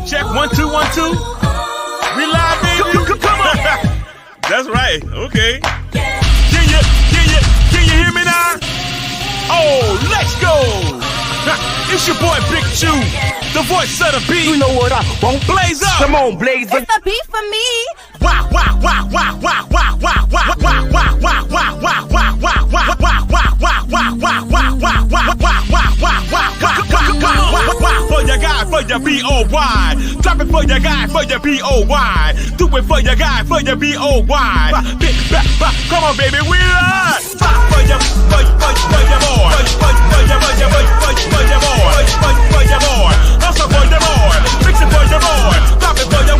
Check 1 2 1 2. We live, baby. Come on. That's right. Okay. Can you hear me now? Oh, let's go. It's your boy Big Chew, the voice of the beat. You know what I want? Blaze up. Come on, blaze up. It's the beat for me. Wah wah wah wah wah wah wah wah wah wah wah wah wah wah wah wah wah for your guy, for your B-O-Y. Drop it for your guy, for your B-O-Y. Do it for your guy, for your B-O-Y. Come on, baby, we are. For your boy. For your boy. Also for your boy. Fix it for your boy. Drop it for your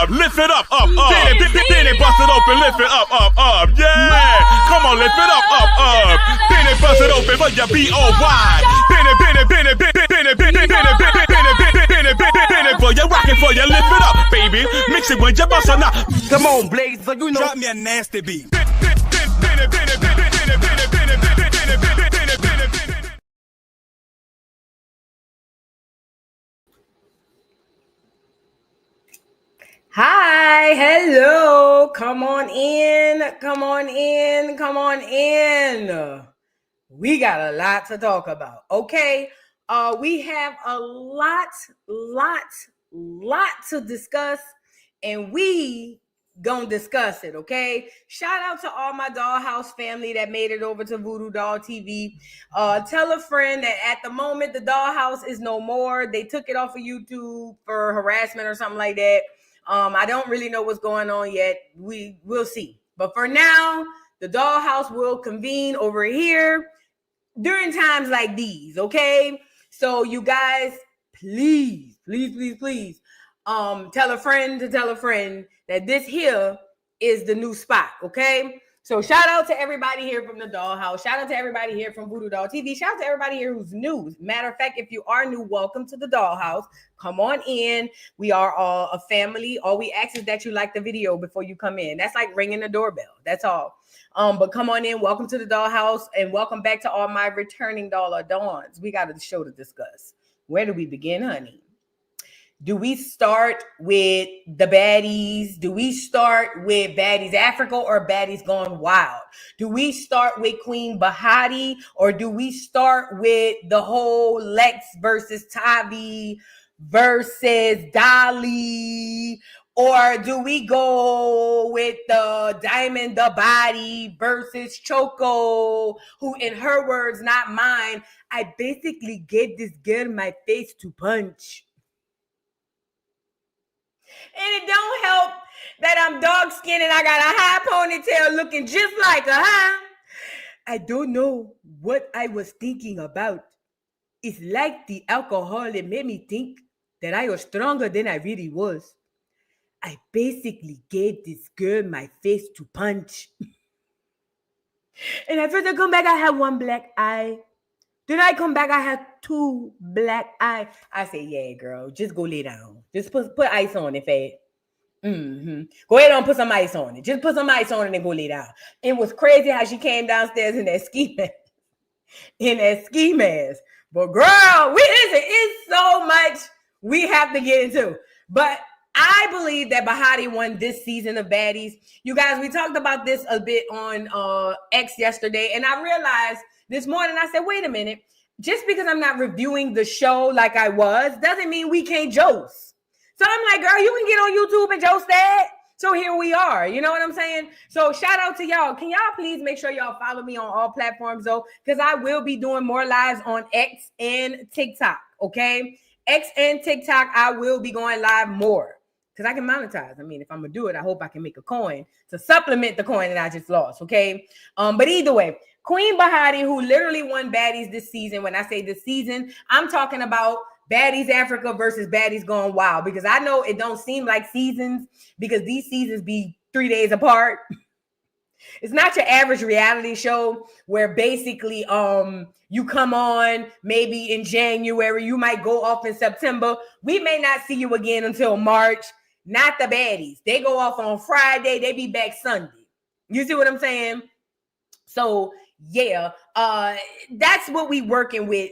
lift it up. Then it bust it open, lift it up. Yeah. Come on, lift it up. Then it bust it open for your B-O-Y. Then it for your rockin' for your lift it up, baby. Mix it with your bustin' up. Come on, blaze up. You know. Drop me a nasty beat. Hi, hello, come on in. We got a lot to talk about, okay? We have a lot to discuss, and we gonna discuss it, okay? Shout out to all my Dollhouse family that made it over to Voodoo Doll TV. Tell a friend that at the moment the Dollhouse is no more. They took it off of YouTube for harassment or something like that. I don't really know what's going on yet. We'll see. But for now, the Dollhouse will convene over here during times like these, okay? So you guys, please, tell a friend that this here is the new spot, okay? So shout out to everybody here from the Dollhouse. Shout out to everybody here from Voodoo Doll TV. Shout out to everybody here who's new. Matter of fact, if you are new, welcome to the Dollhouse. Come on in. We are all a family. All we ask is that you like the video before you come in. That's like ringing the doorbell. That's all. But come on in. Welcome to the Dollhouse, and welcome back to all my returning Dollar Dawns. We got a show to discuss. Where do we begin, honey? Do we start with the baddies? Do we start with Baddies Africa or Baddies Gone Wild? Do we start with Queen Bahati, or do we start with the whole Lex versus Tavi versus Dolly? Or do we go with the Diamond the Body versus Choco, who in her words, not mine, I basically gave this girl my face to punch. And it don't help that I'm dark skinned and I got a high ponytail looking just like her, huh? I don't know what I was thinking about. It's like the alcohol, it made me think that I was stronger than I really was. I basically gave this girl my face to punch. And at first I come back, I have one black eye. Then I come back, I have two black eyes. I say, yeah, girl, just go lay down. Just put ice on it, Fad. Go ahead and put some ice on it. Just put some ice on it and go lay down. It was crazy how she came downstairs in that ski mask. But girl, it's so much we have to get into. But I believe that Bahati won this season of Baddies. You guys, we talked about this a bit on X yesterday, and I realized this morning, I said, wait a minute. Just because I'm not reviewing the show like I was, doesn't mean we can't jost. So I'm like, girl, you can get on YouTube and jost that. So here we are. You know what I'm saying? So shout out to y'all. Can y'all please make sure y'all follow me on all platforms, though? Because I will be doing more lives on X and TikTok, okay? X and TikTok, I will be going live more. Because I can monetize. I mean, if I'm going to do it, I hope I can make a coin to supplement the coin that I just lost, okay? But either way, Queen Bahati, who literally won Baddies this season. When I say this season, I'm talking about Baddies Africa versus Baddies Gone Wild. Because I know it don't seem like seasons because these seasons be 3 days apart. It's not your average reality show where basically you come on maybe in January. You might go off in September. We may not see you again until March. Not the Baddies. They go off on Friday. They be back Sunday. You see what I'm saying? So yeah, that's what we working with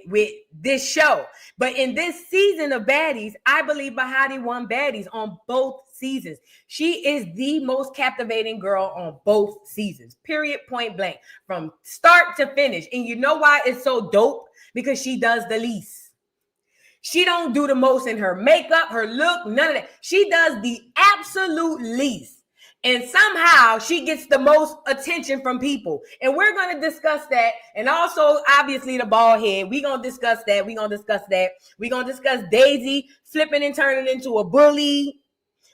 this show. But in this season of Baddies, I believe Bahati won Baddies on both seasons. She is the most captivating girl on both seasons. Period, point blank, from start to finish. And you know why it's so dope? Because she does the least. She don't do the most in her makeup, her look, none of that. She does the absolute least. And somehow she gets the most attention from people. And we're going to discuss that. And also, obviously, the bald head. We're going to discuss that. We're going to discuss that. We're going to discuss Daisy flipping and turning into a bully.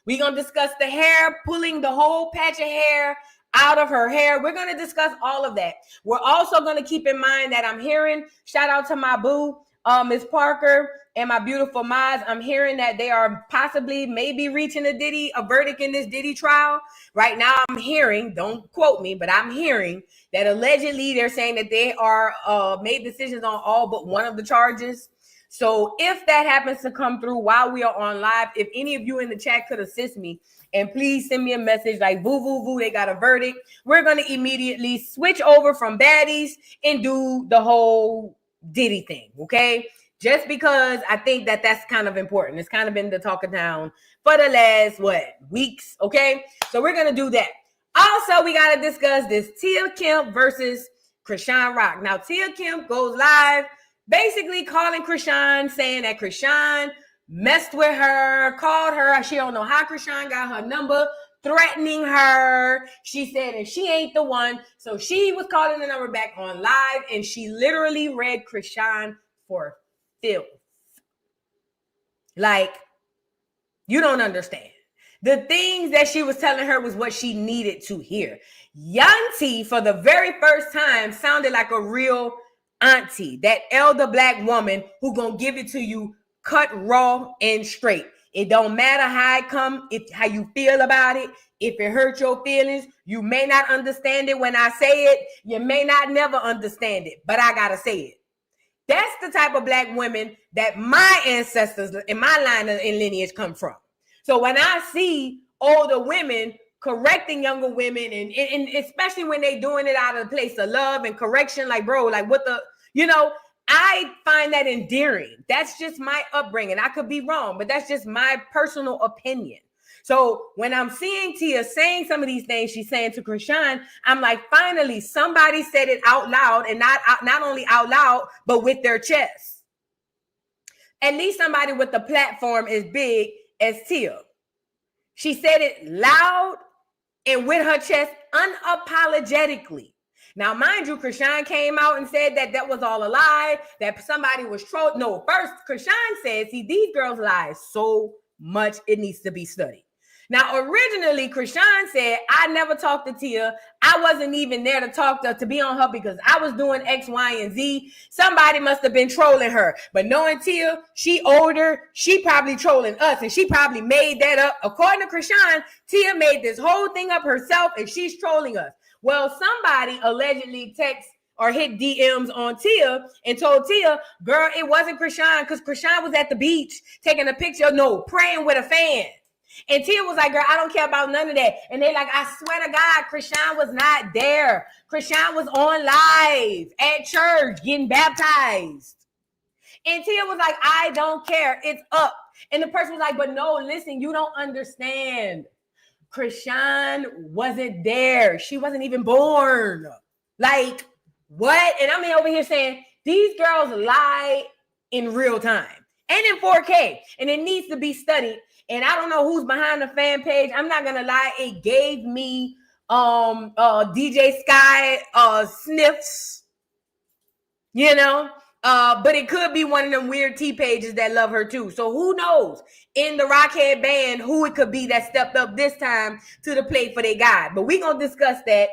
We're going to discuss the hair, pulling the whole patch of hair out of her hair. We're going to discuss all of that. We're also going to keep in mind that I'm hearing, shout out to my boo, Ms. Parker, and my beautiful Maz. I'm hearing that they are possibly maybe reaching a verdict in this Diddy trial. Right now I'm hearing, don't quote me, but I'm hearing that allegedly they're saying that they are made decisions on all but one of the charges. So if that happens to come through while we are on live, if any of you in the chat could assist me, and please send me a message like voo, voo, voo, they got a verdict. We're going to immediately switch over from Baddies and do the whole Diddy thing, okay? Just because I think that that's kind of important. It's kind of been the talk of town for the last, weeks, okay? So we're going to do that. Also, we got to discuss this Tia Kemp versus Chrisean Rock. Now, Tia Kemp goes live basically calling Chrisean, saying that Chrisean messed with her, called her. She don't know how Chrisean got her number, threatening her. She said that she ain't the one. So she was calling the number back on live, and she literally read Chrisean for filth. Like, you don't understand. The things that she was telling her was what she needed to hear. Yanti, for the very first time, sounded like a real auntie, that elder black woman who gonna give it to you cut raw and straight. It don't matter how it come, how you feel about it. If it hurts your feelings, you may not understand it when I say it. You may not never understand it, but I gotta say it. That's the type of black women that my ancestors in my line and lineage come from. So when I see older women correcting younger women, and especially when they doing it out of a place of love and correction, like, bro, like what the, I find that endearing. That's just my upbringing. I could be wrong, but that's just my personal opinion. So when I'm seeing Tia saying some of these things she's saying to Chrisean, I'm like, finally, somebody said it out loud, and not only out loud, but with their chest. At least somebody with the platform as big as Tia. She said it loud and with her chest unapologetically. Now, mind you, Chrisean came out and said that that was all a lie, that somebody was trolling. No, first, Chrisean said, see, these girls lie so much, it needs to be studied. Now, originally, Chrisean said, I never talked to Tia. I wasn't even there to be on her because I was doing X, Y, and Z. Somebody must have been trolling her. But knowing Tia, she older, she probably trolling us, and she probably made that up. According to Chrisean, Tia made this whole thing up herself, and she's trolling us. Well, somebody allegedly texted or hit DMs on Tia and told Tia, girl, it wasn't Chrisean, because Chrisean was at the beach taking a picture, praying with a fan. And Tia was like, girl, I don't care about none of that. And they like, I swear to God, Chrisean was not there. Chrisean was on live at church getting baptized. And Tia was like, I don't care. It's up. And the person was like, but no, listen, you don't understand. Chrisean wasn't there. She wasn't even born. Like, what? And I'm over here saying, these girls lie in real time and in 4K. And it needs to be studied. And I don't know who's behind the fan page. I'm not gonna lie, it gave me DJ Sky sniffs, but it could be one of them weird T pages that love her too. So who knows in the Rockhead band who it could be that stepped up this time to the plate for their guy. But we gonna discuss that.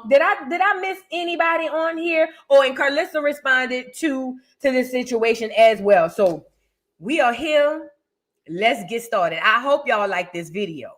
Did I miss anybody on here? And Carlissa responded to this situation as well. So we are here. Let's get started. I hope y'all like this video.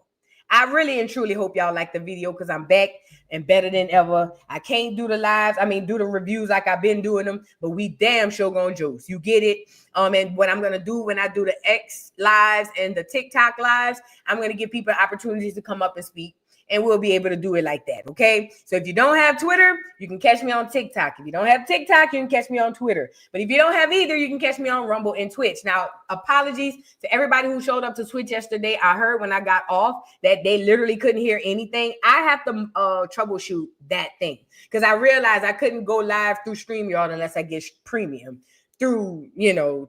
I really and truly hope y'all like the video because I'm back and better than ever. I can't do the lives. Do the reviews like I've been doing them, but we damn sure gonna juice. You get it? And what I'm gonna do when I do the X lives and the TikTok lives, I'm gonna give people opportunities to come up and speak. and we'll be able to do it like that, okay? So if you don't have Twitter, you can catch me on TikTok. If you don't have TikTok, you can catch me on Twitter. But if you don't have either, you can catch me on Rumble and Twitch. Now, apologies to everybody who showed up to Twitch yesterday. I heard when I got off that they literally couldn't hear anything. I have to troubleshoot that thing because I realized I couldn't go live through StreamYard unless I get premium through,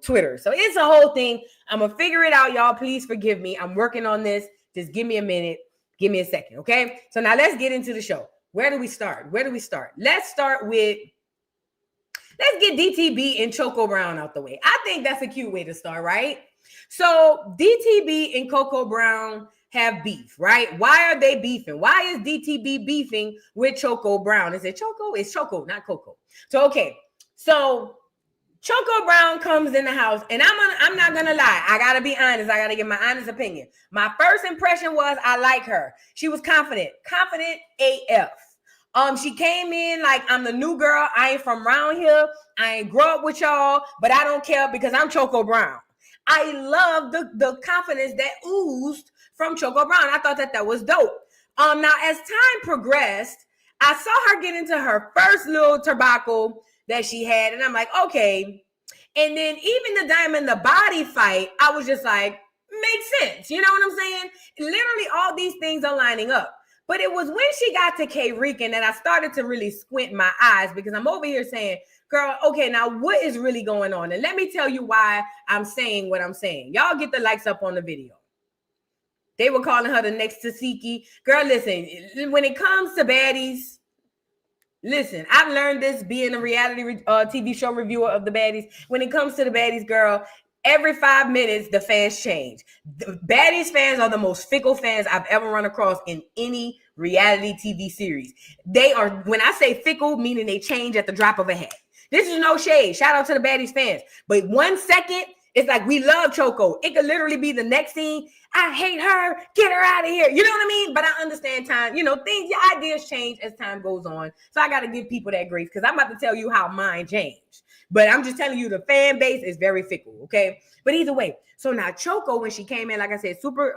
Twitter. So it's a whole thing. I'm going to figure it out, y'all. Please forgive me. I'm working on this. Just give me a minute. Give me a second, okay? So now let's get into the show. Where do we start? Let's get DTB and Choco Brown out the way. I think that's a cute way to start, right? So DTB and Coco Brown have beef, right? Why are they beefing? Why is DTB beefing with Choco Brown? Is it Choco? It's Choco, not Coco. So, okay. So Choco Brown comes in the house, and I'm not gonna lie. I gotta be honest. I gotta give my honest opinion. My first impression was I like her. She was confident AF. She came in like, I'm the new girl. I ain't from around here. I ain't grow up with y'all, but I don't care because I'm Choco Brown. I love the confidence that oozed from Choco Brown. I thought that was dope. Now as time progressed, I saw her get into her first little tobacco that she had, and I'm like, okay. And then even the Diamond the Body fight, I was just like, makes sense. You know what I'm saying? Literally all these things are lining up. But it was when she got to K-Rican that I started to really squint my eyes because I'm over here saying, girl, okay, now what is really going on? And let me tell you why I'm saying what I'm saying. Y'all get the likes up on the video. They were calling her the next Tasiki. Girl, listen, when it comes to baddies, listen, I've learned this being a reality TV show reviewer of the baddies. When it comes to the baddies, girl, every 5 minutes, the fans change. The baddies fans are the most fickle fans I've ever run across in any reality TV series. They are, when I say fickle, meaning they change at the drop of a hat. This is no shade. Shout out to the baddies fans. But 1 second, it's like, we love Choco. It could literally be the next scene. I hate her. Get her out of here. You know what I mean? But I understand time. Things, your ideas change as time goes on. So I got to give people that grace because I'm about to tell you how mine changed. But I'm just telling you, the fan base is very fickle, okay? But either way, so now Choco, when she came in, like I said, super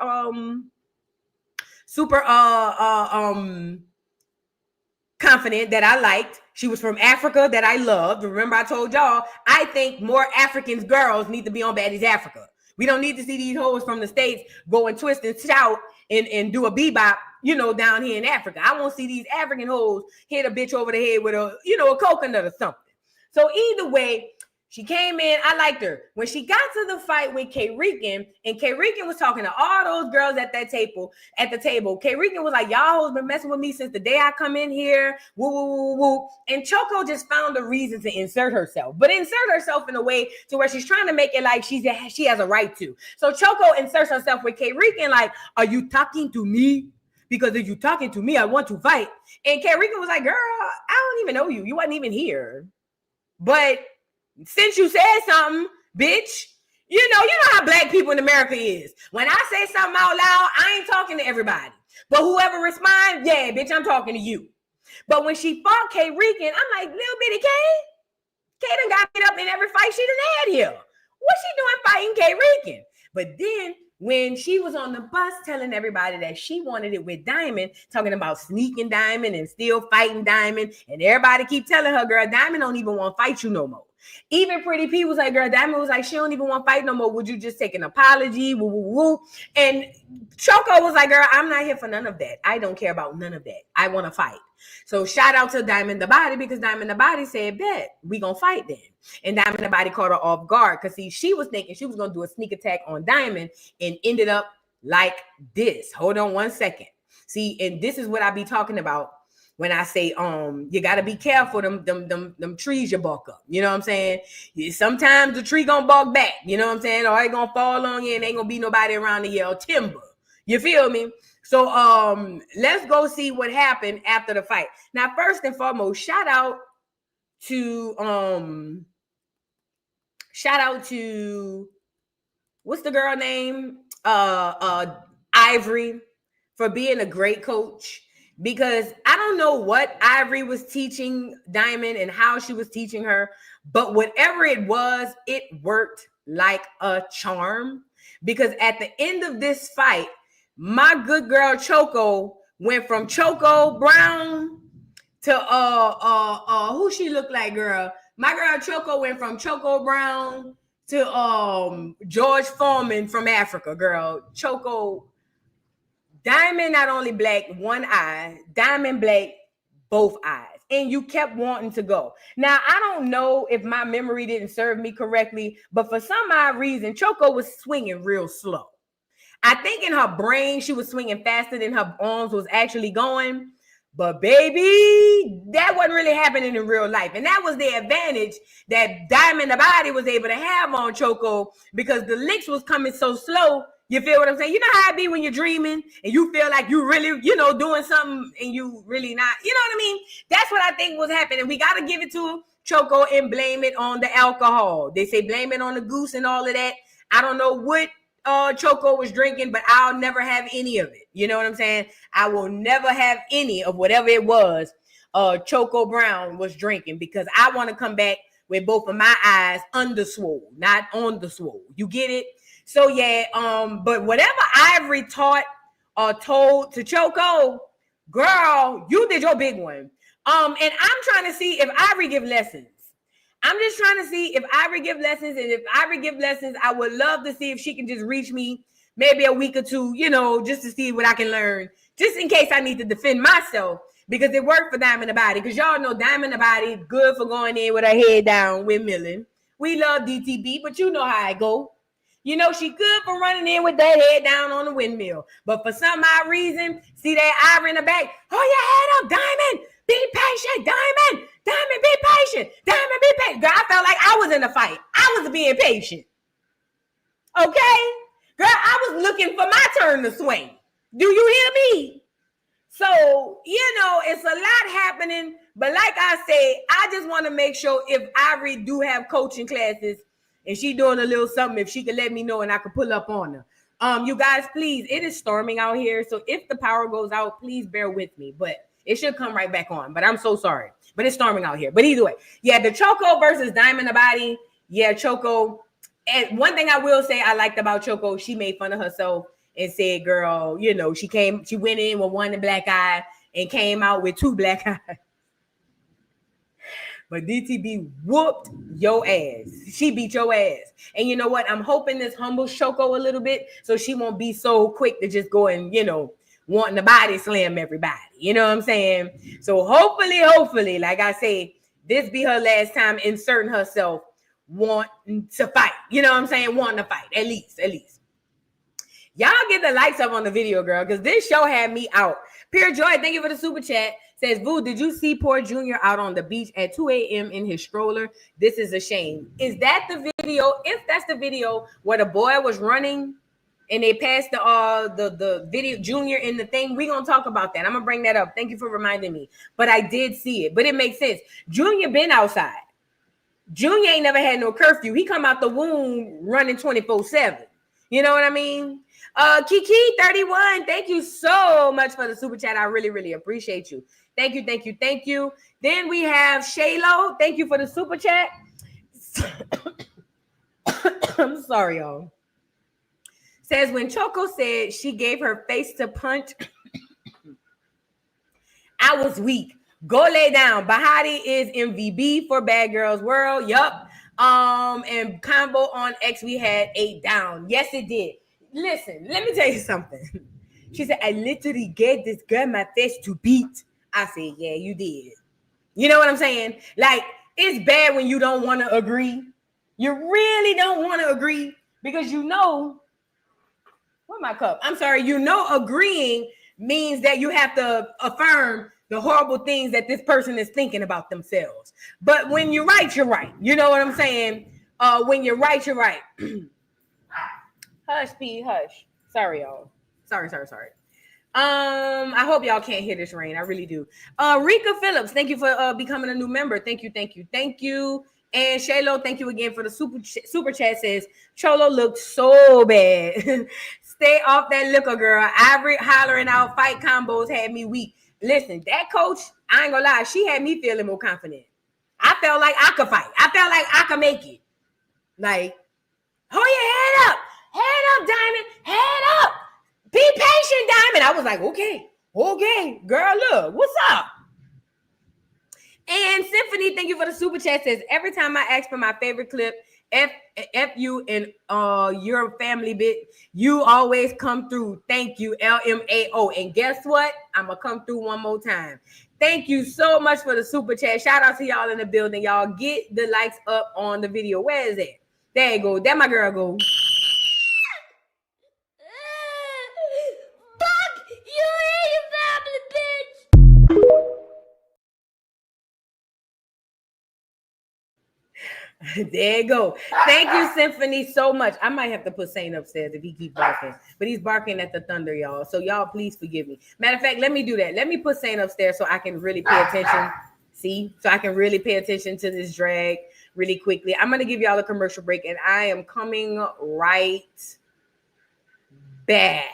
confident that I liked. She was from Africa that I loved. Remember, I told y'all, I think more Africans girls need to be on Baddies Africa. We don't need to see these hoes from the States go and twist and shout and do a bebop, down here in Africa. I want to see these African hoes hit a bitch over the head with a coconut or something. So either way, she came in. I liked her. When she got to the fight with K-Rican, and K-Rican was talking to all those girls at the table. K-Rican was like, y'all hoes been messing with me since the day I come in here. Woo, woo, woo, woo. And Choco just found a reason to insert herself, but insert herself in a way to where she's trying to make it like she has a right to. So Choco inserts herself with K-Rican like, are you talking to me? Because if you're talking to me, I want to fight. And K-Rican was like, girl, I don't even know you. You wasn't even here. But since you said something, bitch, you know how black people in America is. When I say something out loud, I ain't talking to everybody. But whoever responds, yeah, bitch, I'm talking to you. But when she fought K-Rican, I'm like, little bitty K done got beat up in every fight she done had here. What's she doing fighting K-Rican? But then when she was on the bus telling everybody that she wanted it with Diamond, talking about sneaking Diamond and still fighting Diamond, and everybody keep telling her, girl, Diamond don't even want to fight you no more. Even Pretty P was like, girl, Diamond was like, she don't even want to fight no more. Would you just take an apology? Woo, woo, woo. And Choco was like, girl, I'm not here for none of that. I don't care about none of that. I want to fight. So shout out to Diamond the Body, because Diamond the Body said, bet, we gonna fight then. And Diamond the Body caught her off guard because see, she was thinking she was gonna do a sneak attack on Diamond and ended up like this. Hold on 1 second. See, and this is what I be talking about when I say, you gotta be careful them trees you bark up. You know what I'm saying? Sometimes the tree gonna bark back. You know what I'm saying? Or it gonna fall on you and ain't gonna be nobody around to yell timber. You feel me? So let's go see what happened after the fight. Now, first and foremost, shout out to what's the girl name? Ivory, for being a great coach. Because I don't know what Ivory was teaching Diamond and how she was teaching her, but whatever it was, it worked like a charm. Because at the end of this fight, my good girl Choco went from Choco Brown to who she looked like, girl. My girl Choco went from Choco Brown to George Foreman from Africa, girl. Choco Diamond, not only black, one eye, Diamond black, both eyes. And you kept wanting to go. Now, I don't know if my memory didn't serve me correctly, but for some odd reason, Choco was swinging real slow. I think in her brain, she was swinging faster than her arms was actually going. But baby, that wasn't really happening in real life. And that was the advantage that Diamond Bahati was able to have on Choco because the licks was coming so slow. You feel what I'm saying? You know how it be when you're dreaming and you feel like you really, doing something and you really not. You know what I mean? That's what I think was happening. We got to give it to Choco and blame it on the alcohol. They say blame it on the goose and all of that. I don't know what Choco was drinking, but I'll never have any of it. You know what I'm saying? I will never have any of whatever it was Choco Brown was drinking because I want to come back with both of my eyes under swole, not on the swole. You get it? So yeah, but whatever Ivory taught or told to Choco, girl, you did your big one. And I'm trying to see if Ivory give lessons. I'm just trying to see if Ivory give lessons, and if Ivory give lessons, I would love to see if she can just reach me maybe a week or two, just to see what I can learn, just in case I need to defend myself, because it worked for Diamond Bahati, because y'all know Diamond Bahati good for going in with her head down, windmilling. We love DTB, but you know how I go. She good for running in with that head down on the windmill. But for some odd reason, see that Ivory in the back, hold your head up, Diamond. Be patient, Diamond. Diamond, be patient. Diamond, be patient. Girl, I felt like I was in a fight. I was being patient. Okay? Girl, I was looking for my turn to swing. Do you hear me? So, it's a lot happening. But like I said, I just want to make sure if Ivory do have coaching classes and she doing a little something, if she could let me know and I could pull up on her. You guys, please, it is storming out here. So if the power goes out, please bear with me. But it should come right back on. But I'm so sorry. But it's storming out here. But either way, yeah, the Choco versus Diamond Bahati. Yeah, Choco. And one thing I will say I liked about Choco, she made fun of herself and said, girl, she went in with one black eye and came out with two black eyes. But DTB whooped your ass. She beat your ass. And you know what? I'm hoping this humbles Choco a little bit so she won't be so quick to just go and, wanting to body slam everybody. You know what I'm saying? So hopefully, like I say, this be her last time inserting herself wanting to fight. You know what I'm saying? Wanting to fight. At least. Y'all get the likes up on the video, girl, because this show had me out. Pure Joy, thank you for the super chat. Says, Boo, did you see poor Junior out on the beach at 2 a.m. in his stroller? This is a shame. Is that the video? If that's the video where the boy was running and they passed the video Junior in the thing, we're going to talk about that. I'm going to bring that up. Thank you for reminding me. But I did see it. But it makes sense. Junior been outside. Junior ain't never had no curfew. He come out the womb running 24/7. You know what I mean? Kiki 31, thank you so much for the super chat. I really, really appreciate you. Thank you. Then we have Shaylo. Thank you for the super chat. I'm sorry, y'all. Says when Choco said she gave her face to punch, I was weak. Go lay down. Bahati is MVB for Bad Girls World. Yup. And combo on X, we had 8 down. Yes, it did. Listen, let me tell you something. She said, I literally gave this girl my face to beat. I said, yeah, you did. You know what I'm saying? Like, it's bad when you don't want to agree. You really don't want to agree because where's my cup? I'm sorry. Agreeing means that you have to affirm the horrible things that this person is thinking about themselves. But when you're right, you're right. You know what I'm saying? When you're right, you're right. Hush, P, hush. Sorry, y'all. Sorry. I hope y'all can't hear this rain. I really do. Rika Phillips, thank you for becoming a new member. Thank you. And Shaylo, thank you again for the super chat. Says Cholo looks so bad. Stay off that liquor, girl. Ivory hollering out fight combos had me weak. Listen, that coach, I ain't gonna lie, she had me feeling more confident. I felt like I could fight. I felt like I could make it. Like, hold your head up. Head up, Diamond. Head up. Be patient, Diamond. I was like, okay. Okay, girl, look, what's up? And Symphony, thank you for the super chat. Says every time I ask for my favorite clip, F you and your family bit, you always come through. Thank you, LMAO. And guess what? I'm gonna come through one more time. Thank you so much for the super chat. Shout out to y'all in the building. Y'all get the likes up on the video. Where is it? There you go. There my girl go. Fuck you and your family, bitch. There you go. Thank you, Symphony, so much. I might have to put Saint upstairs if he keeps barking, but he's barking at the thunder, y'all. So y'all, please forgive me. Matter of fact, let me do that. Let me put Saint upstairs so I can really pay attention. See, so I can really pay attention to this drag really quickly. I'm gonna give y'all a commercial break, and I am coming right back.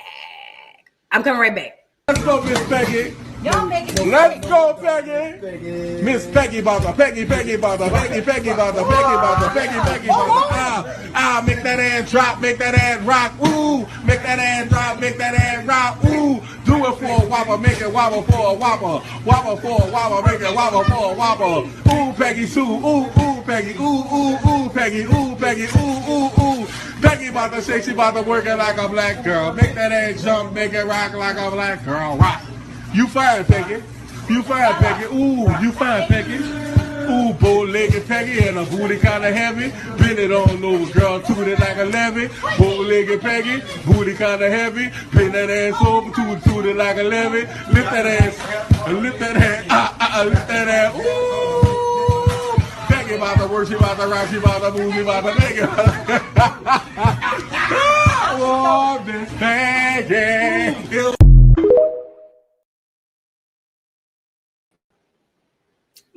I'm coming right back. Let's go, Miss Peggy. Y'all making it. Let's go, Peggy. Miss Peggy bother, Peggy bother, Peggy bother. Make that ass drop, make that ass rock. Ooh, make that ass drop, make that ass rock. Ooh, do it for a whopper, make it wobble for a whopper. Wobble for a whopper, make it wobble for a whopper. Ooh, Peggy Sue, ooh, Peggy, ooh, Peggy, ooh, ooh. Peggy about to say she about to work it like a black girl. Make that ass jump, make it rock like a black girl. Rock. You fine, Peggy. You fine, Peggy. Ooh, you fine, Peggy. Ooh, bow-legged Peggy and a booty kind of heavy. Bend it on over, girl, toot it like a levy. Bow-legged Peggy, booty kind of heavy. Bend that ass over, toot it like a levy. Lift that ass, lift that ass, lift that ass. Ooh, Peggy about to work, she about to rock, she about to move, she about to make it. Oh, this Peggy.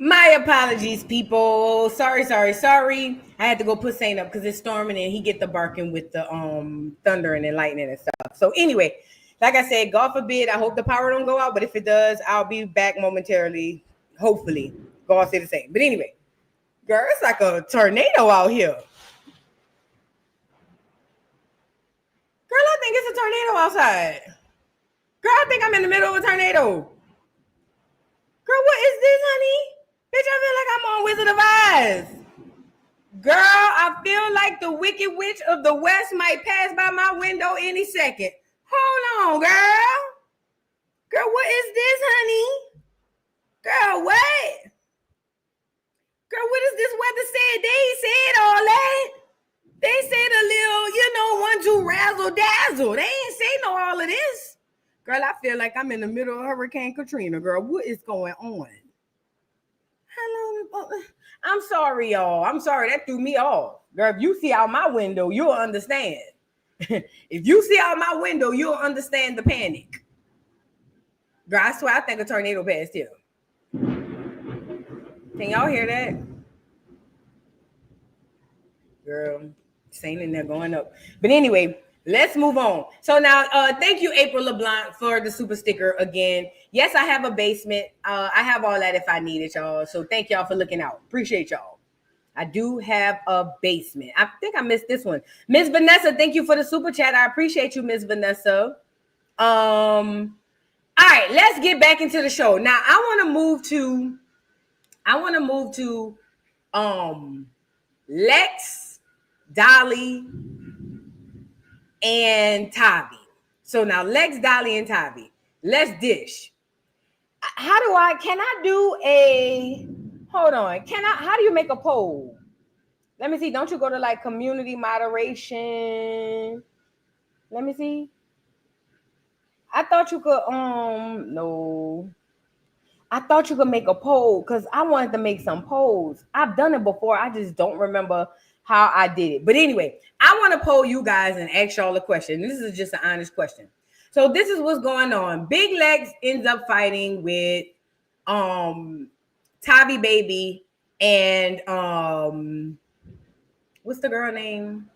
My apologies, people. Sorry. I had to go put Saint up because it's storming and he get the barking with the thunder and lightning and stuff. So anyway, like I said, God forbid, I hope the power don't go out, but if it does, I'll be back momentarily. Hopefully, God say the same. But anyway, girl, it's like a tornado out here. Girl, I think it's a tornado outside. Girl, I think I'm in the middle of a tornado. Girl, what is this, honey? Bitch, I feel like I'm on Wizard of Oz. Girl, I feel like the Wicked Witch of the West might pass by my window any second. Hold on, girl. Girl, what is this, honey? Girl, what? Girl, what is this weather said? They ain't said all that. They said a little, 1, 2, razzle dazzle. They ain't say no all of this. Girl, I feel like I'm in the middle of Hurricane Katrina, girl. What is going on? Hello. I'm sorry, y'all. I'm sorry. That threw me off. Girl, if you see out my window, you'll understand. If you see out my window, you'll understand the panic. Girl, I swear I think a tornado passed here. Can y'all hear that? Girl, Saint in there going up. But anyway, let's move on. So now, thank you, April LeBlanc, for the super sticker again. Yes, I have a basement. I have all that if I need it, y'all. So thank y'all for looking out. Appreciate y'all. I do have a basement. I think I missed this one. Miss Vanessa, thank you for the super chat. I appreciate you, Miss Vanessa. All right, let's get back into the show. Now, I want to move to Lex, Dolly, and Tavi. So now Lex, Dolly, and Tavi. Let's dish. How do you make a poll? Let me see. Don't you go to like community moderation? Let me see. I thought you could, no. I thought you could make a poll because I wanted to make some polls. I've done it before. I just don't remember how I did it. But anyway, I want to poll you guys and ask y'all a question. This is just an honest question. So this is what's going on. Big Lex ends up fighting with Tavi Baby and what's the girl name?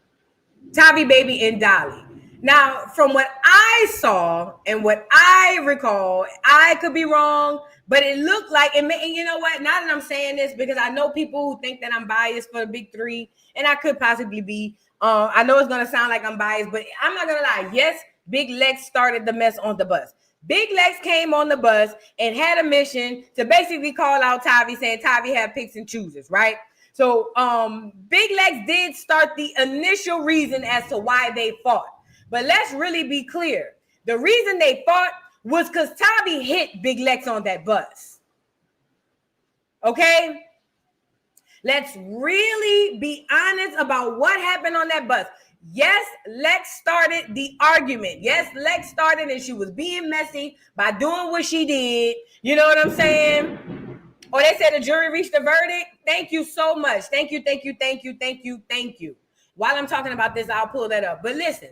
Tavi Baby and Dolly. Now, from what I saw and what I recall, I could be wrong, but it looked like it. And you know what? Now that I'm saying this, because I know people who think that I'm biased for the big three, and I could possibly be. I know it's gonna sound like I'm biased, but I'm not gonna lie. Yes, Big Lex started the mess on the bus. Big Lex came on the bus and had a mission to basically call out Tavi, saying Tavi had picks and chooses, right? So Big Lex did start the initial reason as to why they fought. But let's really be clear. The reason they fought was because Tavi hit Big Lex on that bus. Okay? Let's really be honest about what happened on that bus. Yes, Lex started the argument. Yes, Lex started and she was being messy by doing what she did. You know what I'm saying? Or they said the jury reached a verdict. Thank you so much. Thank you. While I'm talking about this, I'll pull that up. But listen,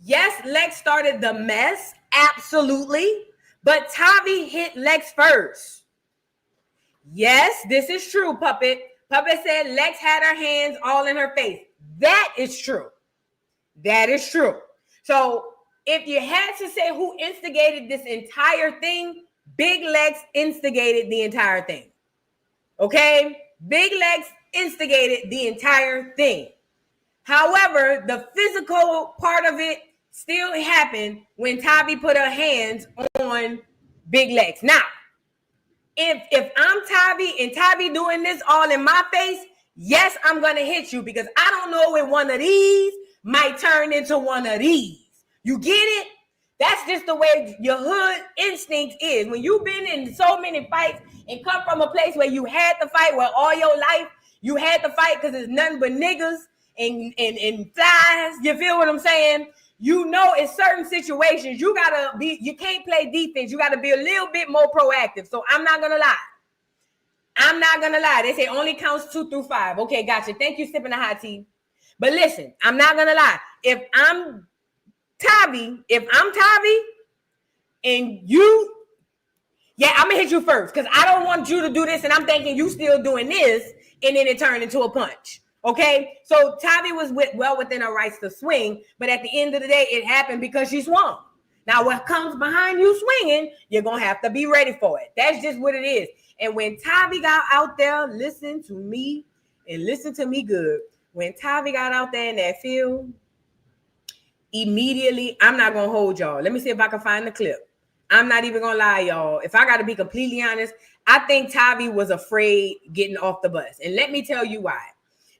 yes, Lex started the mess. Absolutely. But Tavi hit Lex first. Yes, this is true, Puppet. Puppet said Lex had her hands all in her face. That is true. That is true. So if you had to say who instigated this entire thing, Big Lex instigated the entire thing. Okay? Big Lex instigated the entire thing. However, the physical part of it still happened when Tavi put her hands on Big Lex. Now, if I'm Tavi and Tavi doing this all in my face, yes, I'm going to hit you because I don't know when one of these might turn into one of these. You get it? That's just the way your hood instinct is. When you've been in so many fights and come from a place where you had to fight, where all your life you had to fight because it's nothing but niggas and flies. You feel what I'm saying? You know, in certain situations, you can't play defense. You got to be a little bit more proactive. So I'm not going to lie. They say only counts 2 through 5. Okay, gotcha. Thank you, sipping the hot tea. But listen, I'm not going to lie. If I'm Tavi and you, I'm going to hit you first because I don't want you to do this and I'm thinking you still doing this and then it turned into a punch. Okay, so Tavi was well within her rights to swing, but at the end of the day, it happened because she swung. Now, what comes behind you swinging, you're going to have to be ready for it. That's just what it is. And when Tavi got out there, listen to me and listen to me good. When Tavi got out there in that field, immediately, I'm not going to hold y'all. Let me see if I can find the clip. I'm not even going to lie, y'all. If I got to be completely honest, I think Tavi was afraid getting off the bus. And let me tell you why.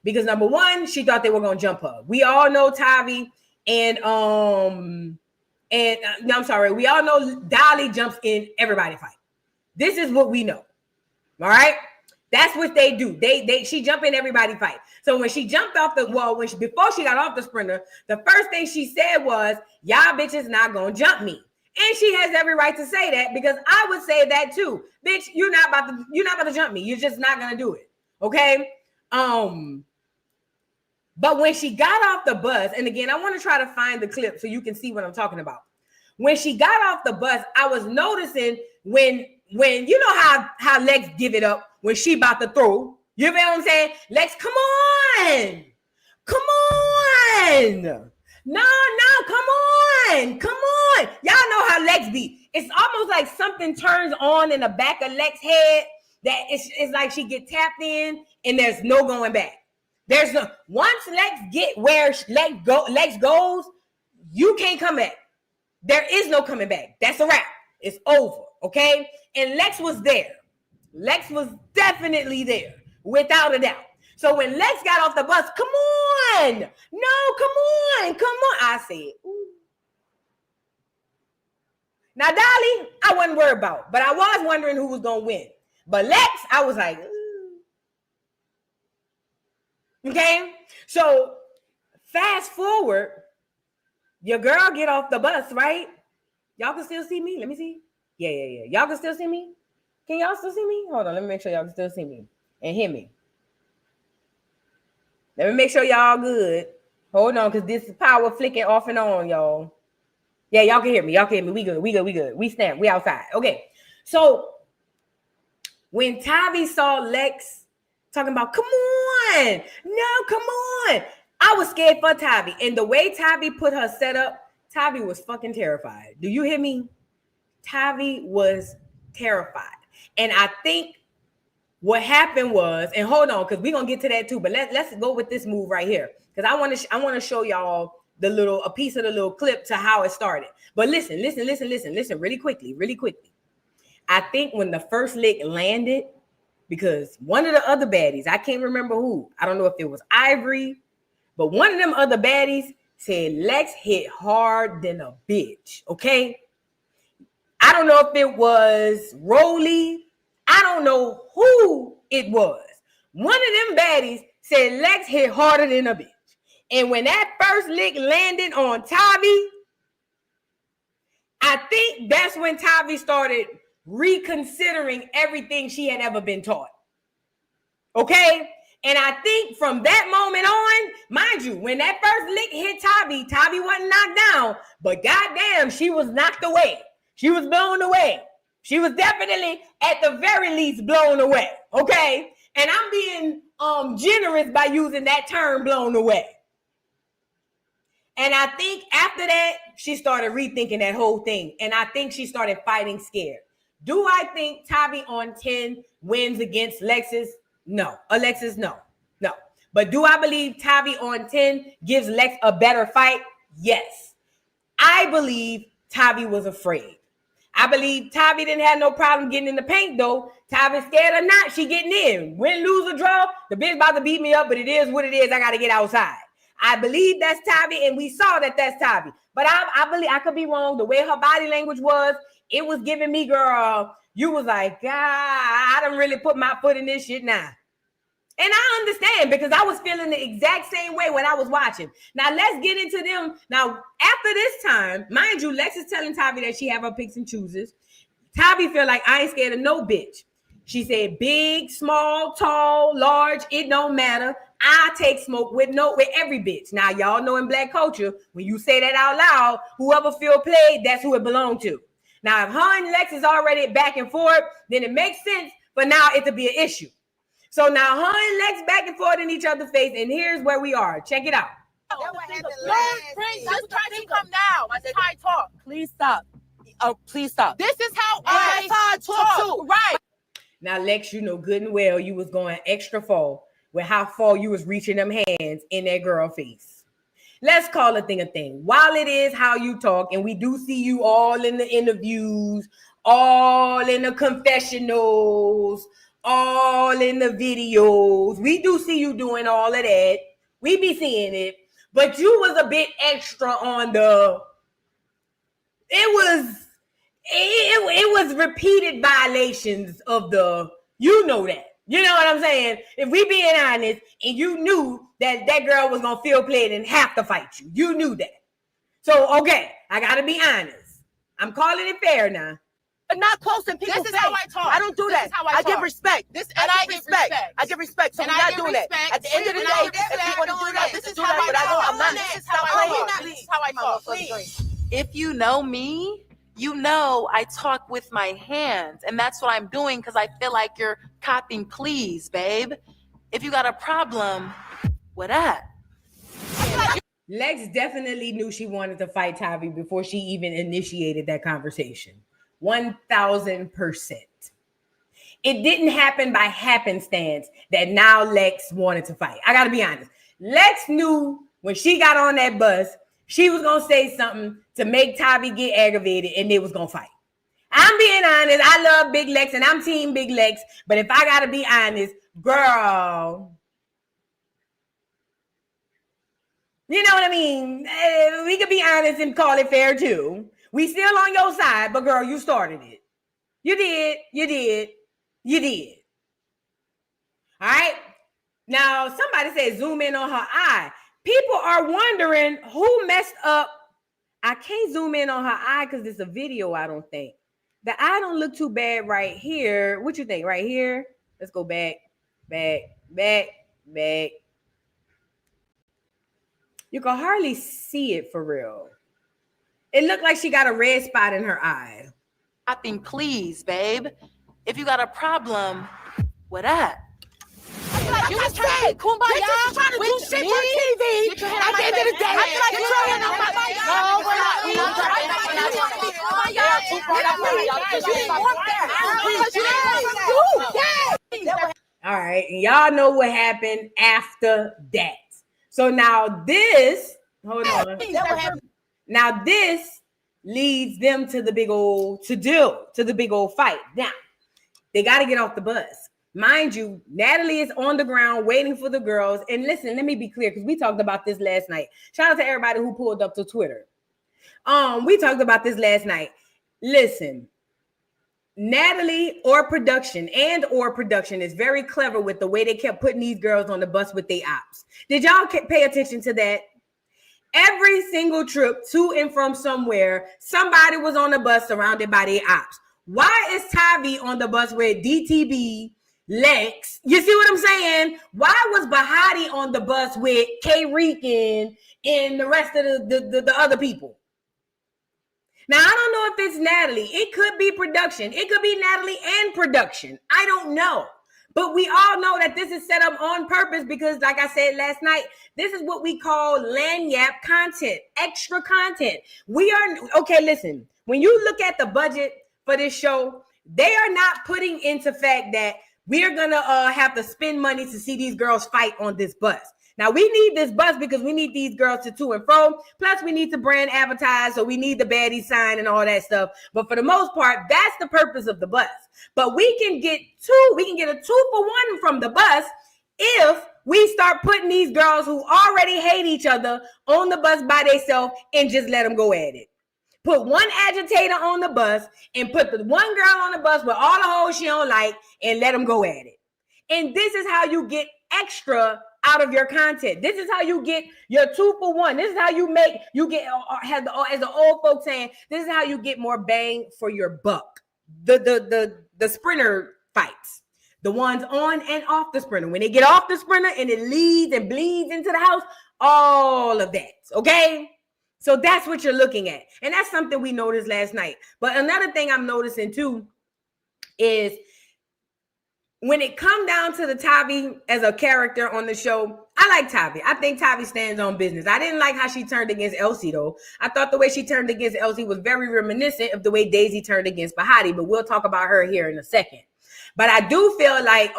Because number one, she thought they were going to jump her. We all know Tavi we all know Dolly jumps in everybody fight. This is what we know. All right? That's what they do. She jump in everybody fight. So when she jumped off before she got off the sprinter, the first thing she said was, y'all bitches not going to jump me. And she has every right to say that because I would say that too. Bitch, you're not about to jump me. You're just not going to do it. Okay? But when she got off the bus, and again, I want to try to find the clip so you can see what I'm talking about. When she got off the bus, I was noticing when you know how Lex give it up when she about to throw. You feel what I'm saying? Lex, come on. No, come on. Y'all know how Lex be. It's almost like something turns on in the back of Lex's head that it's like she get tapped in and there's no going back. Once Lex get where Lex goes, you can't come back. There is no coming back. That's a wrap. It's over. Okay. And Lex was there. Lex was definitely there without a doubt. So when Lex got off the bus, come on. No, come on. I said, ooh. Now, Dolly, I wasn't worried about, but I was wondering who was going to win. But Lex, I was like, ooh. Okay, so fast forward, your girl get off the bus, right? Y'all can still see me? Let me see. Yeah. Y'all can still see me? Can y'all still see me? Hold on, let me make sure y'all can still see me and hear me. Let me make sure y'all good. Hold on, because this is power flicking off and on, y'all. Yeah, y'all can hear me. We good. We stand. We outside. Okay, so when Tavi saw Lex talking about, come on. I was scared for Tavi. And the way Tavi put her set up, Tavi was fucking terrified. Do you hear me? Tavi was terrified. And I think what happened was, and hold on, because we're going to get to that too, but let's go with this move right here. Because I want to show y'all a piece of the little clip to how it started. But listen, really quickly. I think when the first lick landed, because one of the other baddies, I can't remember who, I don't know if it was Ivory, but one of them other baddies said Lex hit hard than a bitch, okay? I don't know if it was Rolly. I don't know who it was. One of them baddies said Lex hit harder than a bitch. And when that first lick landed on Tavi, I think that's when Tavi started reconsidering everything she had ever been taught. Okay? And I think from that moment on, mind you, when that first lick hit Tavi, Tavi wasn't knocked down, but goddamn, she was knocked away. She was blown away. She was definitely, at the very least, blown away. Okay? And I'm being generous by using that term, blown away. And I think after that, she started rethinking that whole thing. And I think she started fighting scared. Do I think Tavi on 10 wins against Lexus? No. Alexis, no. But do I believe Tavi on 10 gives Lex a better fight? Yes. I believe Tavi was afraid. I believe Tavi didn't have no problem getting in the paint, though. Tavi scared or not, she getting in. Win, lose, or draw, the bitch about to beat me up, but it is what it is. I got to get outside. I believe that's Tavi, and we saw that that's Tavi. But I believe I could be wrong. The way her body language was, it was giving me, girl, you was like, God, I done really put my foot in this shit now. And I understand because I was feeling the exact same way when I was watching. Now, let's get into them. Now, after this time, mind you, Lex is telling Tavi that she have her picks and chooses. Tavi feel like I ain't scared of no bitch. She said big, small, tall, large, it don't matter. I take smoke with every bitch. Now, y'all know in Black culture, when you say that out loud, whoever feel played, that's who it belonged to. Now, if her and Lex is already back and forth, then it makes sense for now it to be an issue. So now her and Lex back and forth in each other's face, and here's where we are. Check it out. Let's try to come now. Let's try to talk. Please stop. Oh, please stop. This is how I talk too. Right. Now, Lex, you know good and well you was going extra far with how far you was reaching them hands in that girl face. Let's call a thing a thing. While it is how you talk, and we do see you all in the interviews, all in the confessionals, all in the videos. We do see you doing all of that. We be seeing it. But you was a bit extra on the... It was repeated violations of the... You know that. You know what I'm saying? If we being honest, and you knew that that girl was going to feel played and have to fight you. You knew that. So, okay, I got to be honest. I'm calling it fair now. But not close in people's face. This is how I talk. I don't do that. I give respect. I give respect. So we're not doing that. At the end of the day, if you want to do that, this is how I talk. I'm not. This is how I talk. If you know me, you know I talk with my hands, and that's what I'm doing because I feel like you're copying. Please, babe. If you got a problem with that. Lex definitely knew she wanted to fight Tavi before she even initiated that conversation. 1,000%. It didn't happen by happenstance that now Lex wanted to fight. I gotta be honest. Lex knew when she got on that bus, she was gonna say something to make Tavi get aggravated and they was gonna fight. I'm being honest. I love Big Lex and I'm team Big Lex, but if I gotta be honest, girl, you know what I mean? We could be honest and call it fair too. We still on your side, but girl, you started it. You did. All right. Now, somebody said zoom in on her eye. People are wondering who messed up. I can't zoom in on her eye because it's a video, I don't think. The eye don't look too bad right here. What you think? Right here? Let's go back. You can hardly see it for real. It looked like she got a red spot in her eye. Stopping, please, babe. If you got a problem with that. You was trying to kumbaya. Bitches trying to do shit for TV. At the end of the day, I feel like you're trying to my mic. No, we're not. You didn't want that. Because you didn't want to. All right. And y'all know what happened after that. So now this Hold on. That would happen. Now this leads them to the big old to the big old fight. Now they got to get off the bus. Mind you, Natalie is on the ground waiting for the girls. And listen, let me be clear because we talked about this last night. Shout out to everybody who pulled up to Twitter. We talked about this last night. Listen, Natalie or production is very clever with the way they kept putting these girls on the bus with their ops. Did y'all pay attention to that? Every single trip to and from somewhere, somebody was on the bus surrounded by their ops. Why is Tavi on the bus with DTB, Lex? You see what I'm saying? Why was Bahati on the bus with K-Rican and the rest of the other people? Now, I don't know if it's Natalie. It could be production. It could be Natalie and production. I don't know. But we all know that this is set up on purpose because, like I said last night, this is what we call lanyap content, extra content. Okay, listen. When you look at the budget for this show, they are not putting into fact that we're going to have to spend money to see these girls fight on this bus. Now, we need this bus because we need these girls to and fro. Plus, we need to brand advertise, so we need the Baddies sign and all that stuff. But for the most part, that's the purpose of the bus. But we can get a 2-for-1 from the bus if we start putting these girls who already hate each other on the bus by themselves and just let them go at it. Put one agitator on the bus and put the one girl on the bus with all the hoes she don't like and let them go at it. And this is how you get extra out of your content. This is how you get your 2-for-1. This is how as the old folks saying, this is how you get more bang for your buck. The sprinter fights, the ones on and off the sprinter. When they get off the sprinter and it leads and bleeds into the house, all of that. Okay. So that's what you're looking at. And that's something we noticed last night. But another thing I'm noticing too is when it come down to the Tavi as a character on the show, I like Tavi. I think Tavi stands on business. I didn't like how she turned against Elsie, though. I thought the way she turned against Elsie was very reminiscent of the way Daisy turned against Bahati, but we'll talk about her here in a second. But I do feel like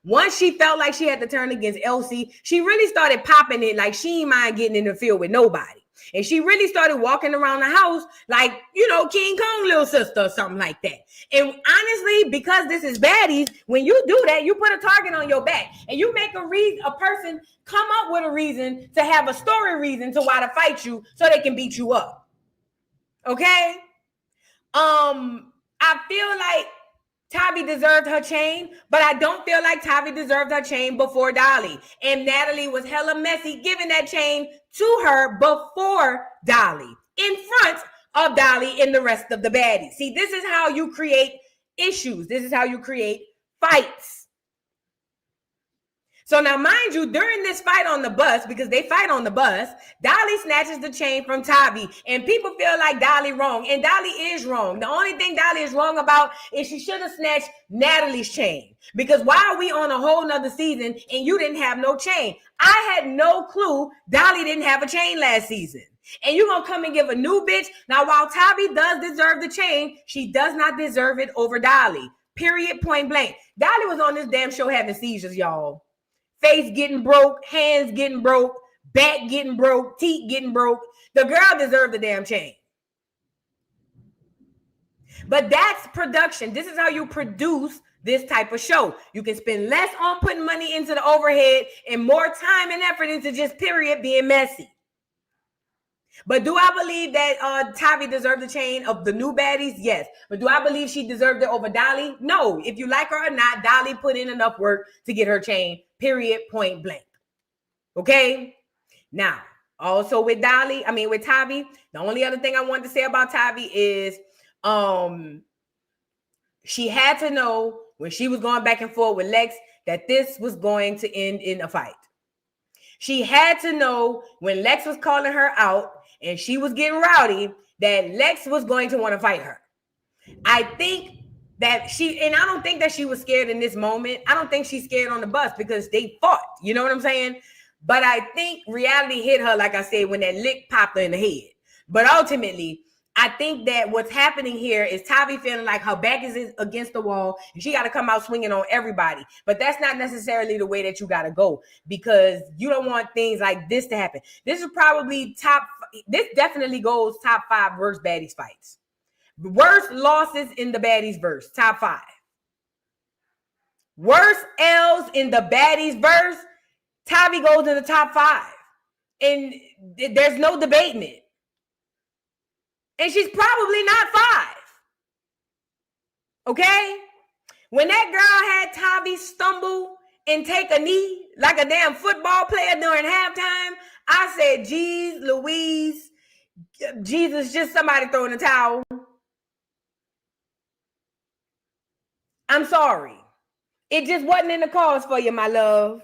once she felt like she had to turn against Elsie, she really started popping it like she ain't mind getting in the field with nobody. And she really started walking around the house like, King Kong little sister or something like that. And honestly, because this is Baddies, when you do that, you put a target on your back and you make a person come up with a reason to have a story reason to why to fight you so they can beat you up. Okay? I feel like Tavi deserved her chain, but I don't feel like Tavi deserved her chain before Dolly. And Natalie was hella messy giving that chain to her before Dolly, in front of Dolly and the rest of the baddies. See, this is how you create issues. This is how you create fights. So now, mind you, during this fight on the bus, because they fight on the bus, Dolly snatches the chain from Tavi, and people feel like Dolly wrong, and Dolly is wrong. The only thing Dolly is wrong about is she should have snatched Natalie's chain, because why are we on a whole nother season and you didn't have no chain? I had no clue Dolly didn't have a chain last season. And you're going to come and give a new bitch. Now, while Tavi does deserve the chain, she does not deserve it over Dolly. Period, point blank. Dolly was on this damn show having seizures, y'all. Face getting broke, hands getting broke, back getting broke, teeth getting broke. The girl deserved the damn chain. But that's production. This is how you produce this type of show. You can spend less on putting money into the overhead and more time and effort into just period being messy. But do I believe that Tavi deserved the chain of the new baddies? Yes. But do I believe she deserved it over Dolly? No. If you like her or not, Dolly put in enough work to get her chain. Period, point blank. Okay? Now, also with Tavi, the only other thing I wanted to say about Tavi is she had to know when she was going back and forth with Lex that this was going to end in a fight. She had to know when Lex was calling her out and she was getting rowdy that Lex was going to want to fight her. I think that I don't think that she was scared in this moment. I don't think she's scared on the bus because they fought. You know what I'm saying? But I think reality hit her, like I said, when that lick popped her in the head. But ultimately, I think that what's happening here is Tavi feeling like her back is against the wall and she got to come out swinging on everybody. But that's not necessarily the way that you got to go, because you don't want things like this to happen. This is probably this definitely goes top 5 worst Baddies fights. Worst losses in the Baddies verse, top 5. Worst L's in the Baddies verse, Tavi goes in the top 5. And there's no debating it. And she's probably not 5. Okay? When that girl had Tavi stumble and take a knee like a damn football player during halftime, I said, geez, Louise, Jesus, just somebody throwing a towel. I'm sorry. It just wasn't in the cards for you, my love.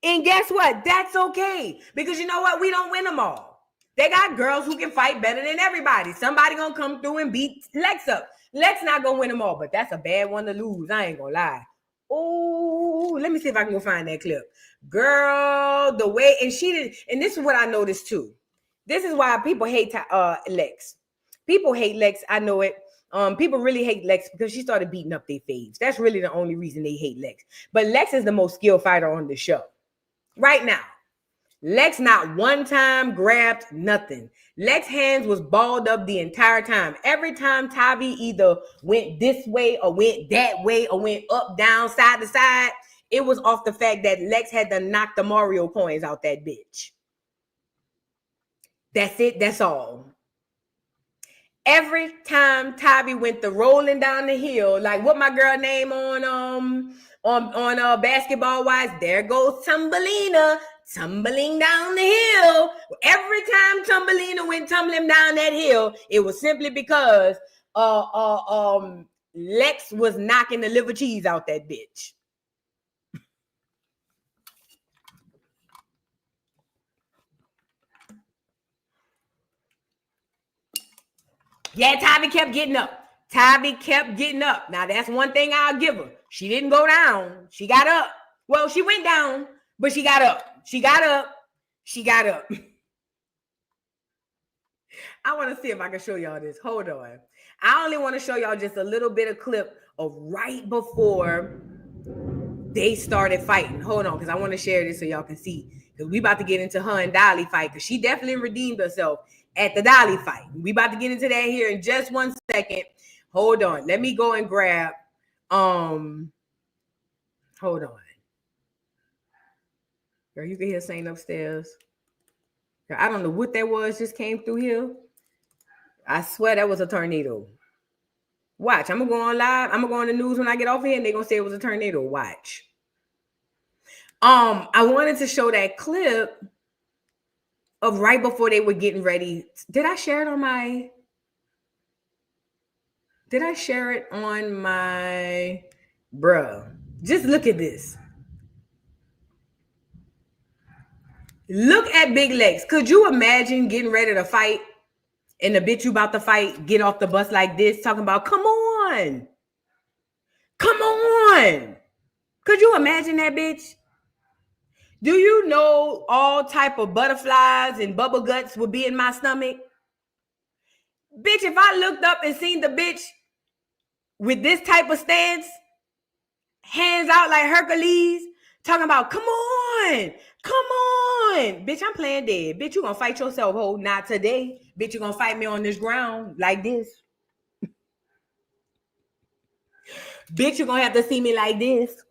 And guess what? That's okay. Because you know what? We don't win them all. They got girls who can fight better than everybody. Somebody gonna come through and beat Lex up. Lex not gonna win them all, but that's a bad one to lose. I ain't gonna lie. Oh, let me see if I can go find that clip. Girl, the way, and she did, and this is what I noticed too. This is why people hate Lex. People hate Lex. I know it. People really hate Lex because she started beating up their faves. That's really the only reason they hate Lex. But Lex is the most skilled fighter on the show right now. Lex not one time grabbed nothing. Lex hands was balled up the entire time. Every time Tavi either went this way or went that way or went up, down, side to side, it was off the fact that Lex had to knock the Mario coins out that bitch. That's it. That's all. Every time Tavi went the rolling down the hill, like what my girl name on Basketball Wives, there goes Tumbelina, tumbling down the hill. Every time Tumbelina went tumbling down that hill, it was simply because Lex was knocking the liver cheese out that bitch. Yeah, Tavi kept getting up. Tavi kept getting up. Now, that's one thing I'll give her. She didn't go down. She got up. Well, she went down, but she got up. She got up. She got up. I want to see if I can show y'all this. Hold on. I only want to show y'all just a little bit of clip of right before they started fighting. Hold on, because I want to share this so y'all can see. Because we about to get into her and Dolly fight, because she definitely redeemed herself at the Dolly fight. We about to get into that here in just 1 second. Hold on. Let me go and grab. Hold on. Girl, you can hear Saint upstairs. Girl, I don't know what that was just came through here. I swear that was a tornado. Watch. I'm going to go on live. I'm going to go on the news when I get off here, and they're going to say it was a tornado. Watch. I wanted to show that clip of right before they were getting ready. Did I share it on my bruh? Just look at this. Look at Big Legs. Could you imagine getting ready to fight and the bitch you about to fight get off the bus like this, talking about, come on. Come on. Could you imagine that bitch? Do you know all type of butterflies and bubble guts would be in my stomach? Bitch, if I looked up and seen the bitch with this type of stance, hands out like Hercules, talking about, come on, come on. Bitch, I'm playing dead. Bitch, you gonna fight yourself, ho. Not today. Bitch, you gonna fight me on this ground like this. Bitch, you gonna have to see me like this.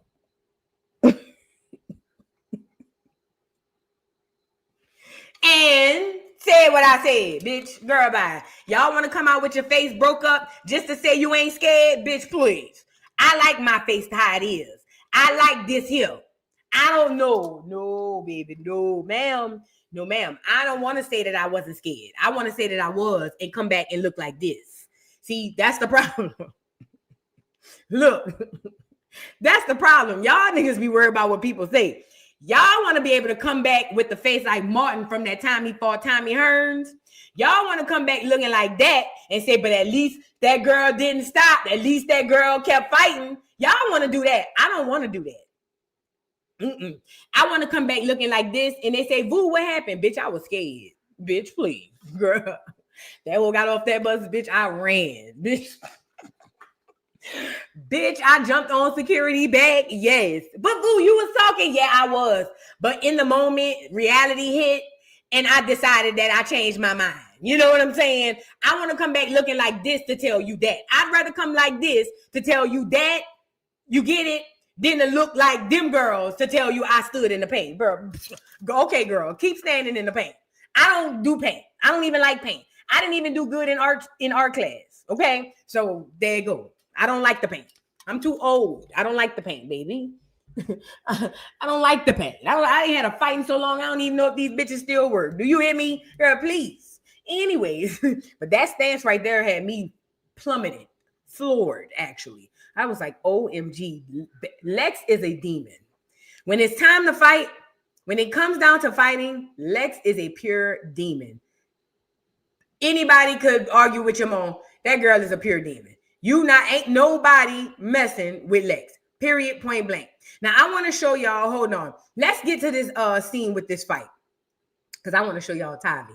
And say what I said, bitch. Girl, bye. Y'all want to come out with your face broke up just to say you ain't scared? Bitch, please. I like my face how it is. I like this here. I don't know. No, baby. No, ma'am. No, ma'am. I don't want to say that I wasn't scared. I want to say that I was and come back and look like this. See, that's the problem. Look, that's the problem. Y'all niggas be worried about what people say. Y'all want to be able to come back with the face like Martin from that time he fought Tommy Hearns. Y'all want to come back looking like that and say, but at least that girl didn't stop. At least that girl kept fighting. Y'all want to do that. I don't want to do that. I want to come back looking like this and they say, Voo, what happened? Bitch, I was scared. Bitch, please. Girl, That one got off that bus, bitch. I ran, bitch. Bitch, I jumped on security back. Yes. But boo, you was talking. Yeah, I was. But in the moment, reality hit, and I decided that I changed my mind. You know what I'm saying? I want to come back looking like this to tell you that. I'd rather come like this to tell you that. You get it? Than to look like them girls to tell you I stood in the paint. Bro, okay, girl, keep standing in the paint. I don't do paint. I don't even like paint. I didn't even do good in art class. Okay? So there you go. I don't like the paint. I'm too old. I don't like the paint, baby. I don't like the paint. I ain't had a fight in so long. I don't even know if these bitches still work. Do you hear me? Girl, please. Anyways, but that stance right there had me plummeted, floored, actually. I was like, OMG, Lex is a demon. When it's time to fight, when it comes down to fighting, Lex is a pure demon. Anybody could argue with your mom. That girl is a pure demon. Ain't nobody messing with Lex. Period, point blank. Now, I want to show y'all, hold on. Let's get to this scene with this fight. Because I want to show y'all Tavi.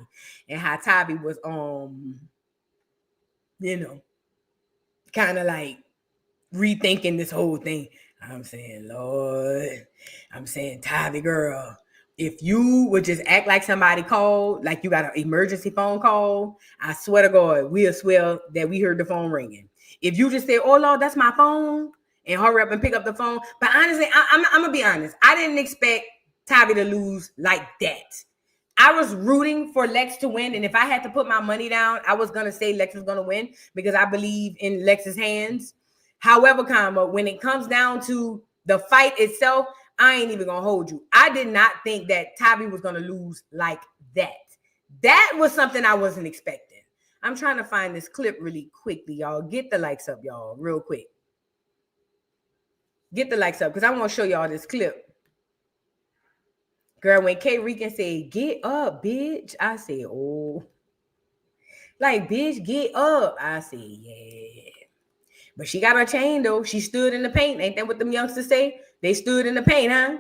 And how Tavi was, kind of like rethinking this whole thing. I'm saying, Lord, I'm saying, Tavi, girl, if you would just act like somebody called, like you got an emergency phone call, I swear to God, we'll swear that we heard the phone ringing. If you just say, oh, Lord, that's my phone, and hurry up and pick up the phone. But honestly, I'm going to be honest. I didn't expect Tavi to lose like that. I was rooting for Lex to win, and if I had to put my money down, I was going to say Lex was going to win because I believe in Lex's hands. However, when it comes down to the fight itself, I ain't even gonna hold you. I did not think that Tavi was gonna lose like that. That was something I wasn't expecting. I'm trying to find this clip really quickly, y'all. Get the likes up, y'all, real quick. Get the likes up, because I want to show y'all this clip. Girl, when K. Rican said, get up, bitch, I said, oh. Like, bitch, get up. I said, yeah. But she got her chain, though. She stood in the paint. Ain't that what them youngsters say? They stood in the paint, huh?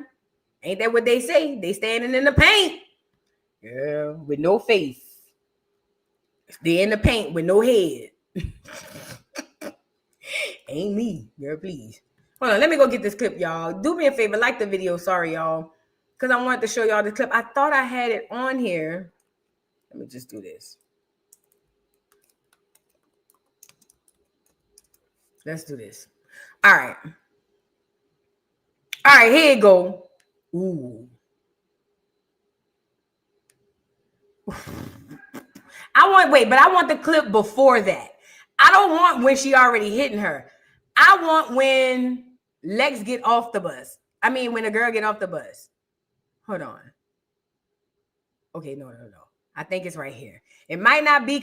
Ain't that what they say? They standing in the paint. Yeah, with no face. They in the paint with no head. Ain't me. Girl, please. Hold on, let me go get this clip, y'all. Do me a favor. Like the video. Sorry, y'all. Because I wanted to show y'all the clip. I thought I had it on here. Let me just do this. Let's do this. All right. All right, here you go. Ooh. I want the clip before that. I don't want when she already hitting her. I want when Lex get off the bus. I mean, when the girl get off the bus. Hold on. Okay, no. I think it's right here. It might not be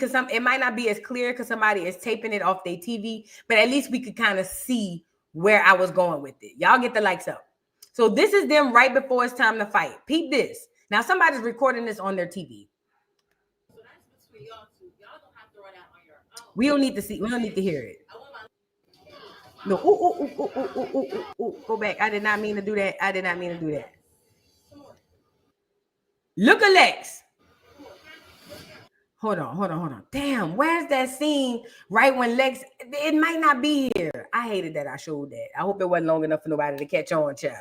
as clear because somebody is taping it off their TV, but at least we could kind of see where I was going with it. Y'all get the likes up. So this is them right before it's time to fight. Peep this. Now somebody's recording this on their TV. So that's between y'all two. Y'all don't have to run out on your own. We don't need to see. We don't need to hear it. No. Ooh. Go back. I did not mean to do that. Look at Lex. Hold on. Damn, where's that scene right when Lex, it might not be here. I hated that I showed that. I hope it wasn't long enough for nobody to catch on, child.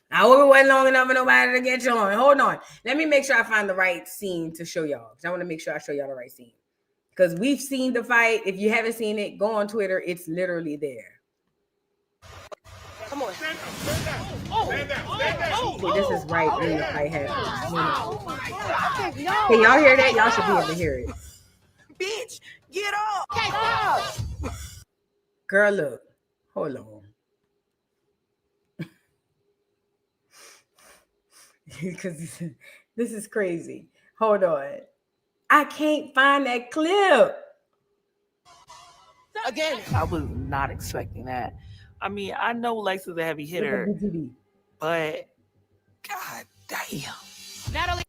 I hope it wasn't long enough for nobody to catch on. Hold on. Let me make sure I find the right scene to show y'all. Because I want to make sure I show y'all the right scene. Because we've seen the fight. If you haven't seen it, go on Twitter. It's literally there. Come on. Stand down. Okay, this is right when the fight happens. Can y'all hear that? Y'all should be able to hear it. Bitch, get up. Girl, look. Hold on. Because this is crazy. Hold on. I can't find that clip. Again. I was not expecting that. I mean, I know Lex is a heavy hitter, but god damn. Natalie.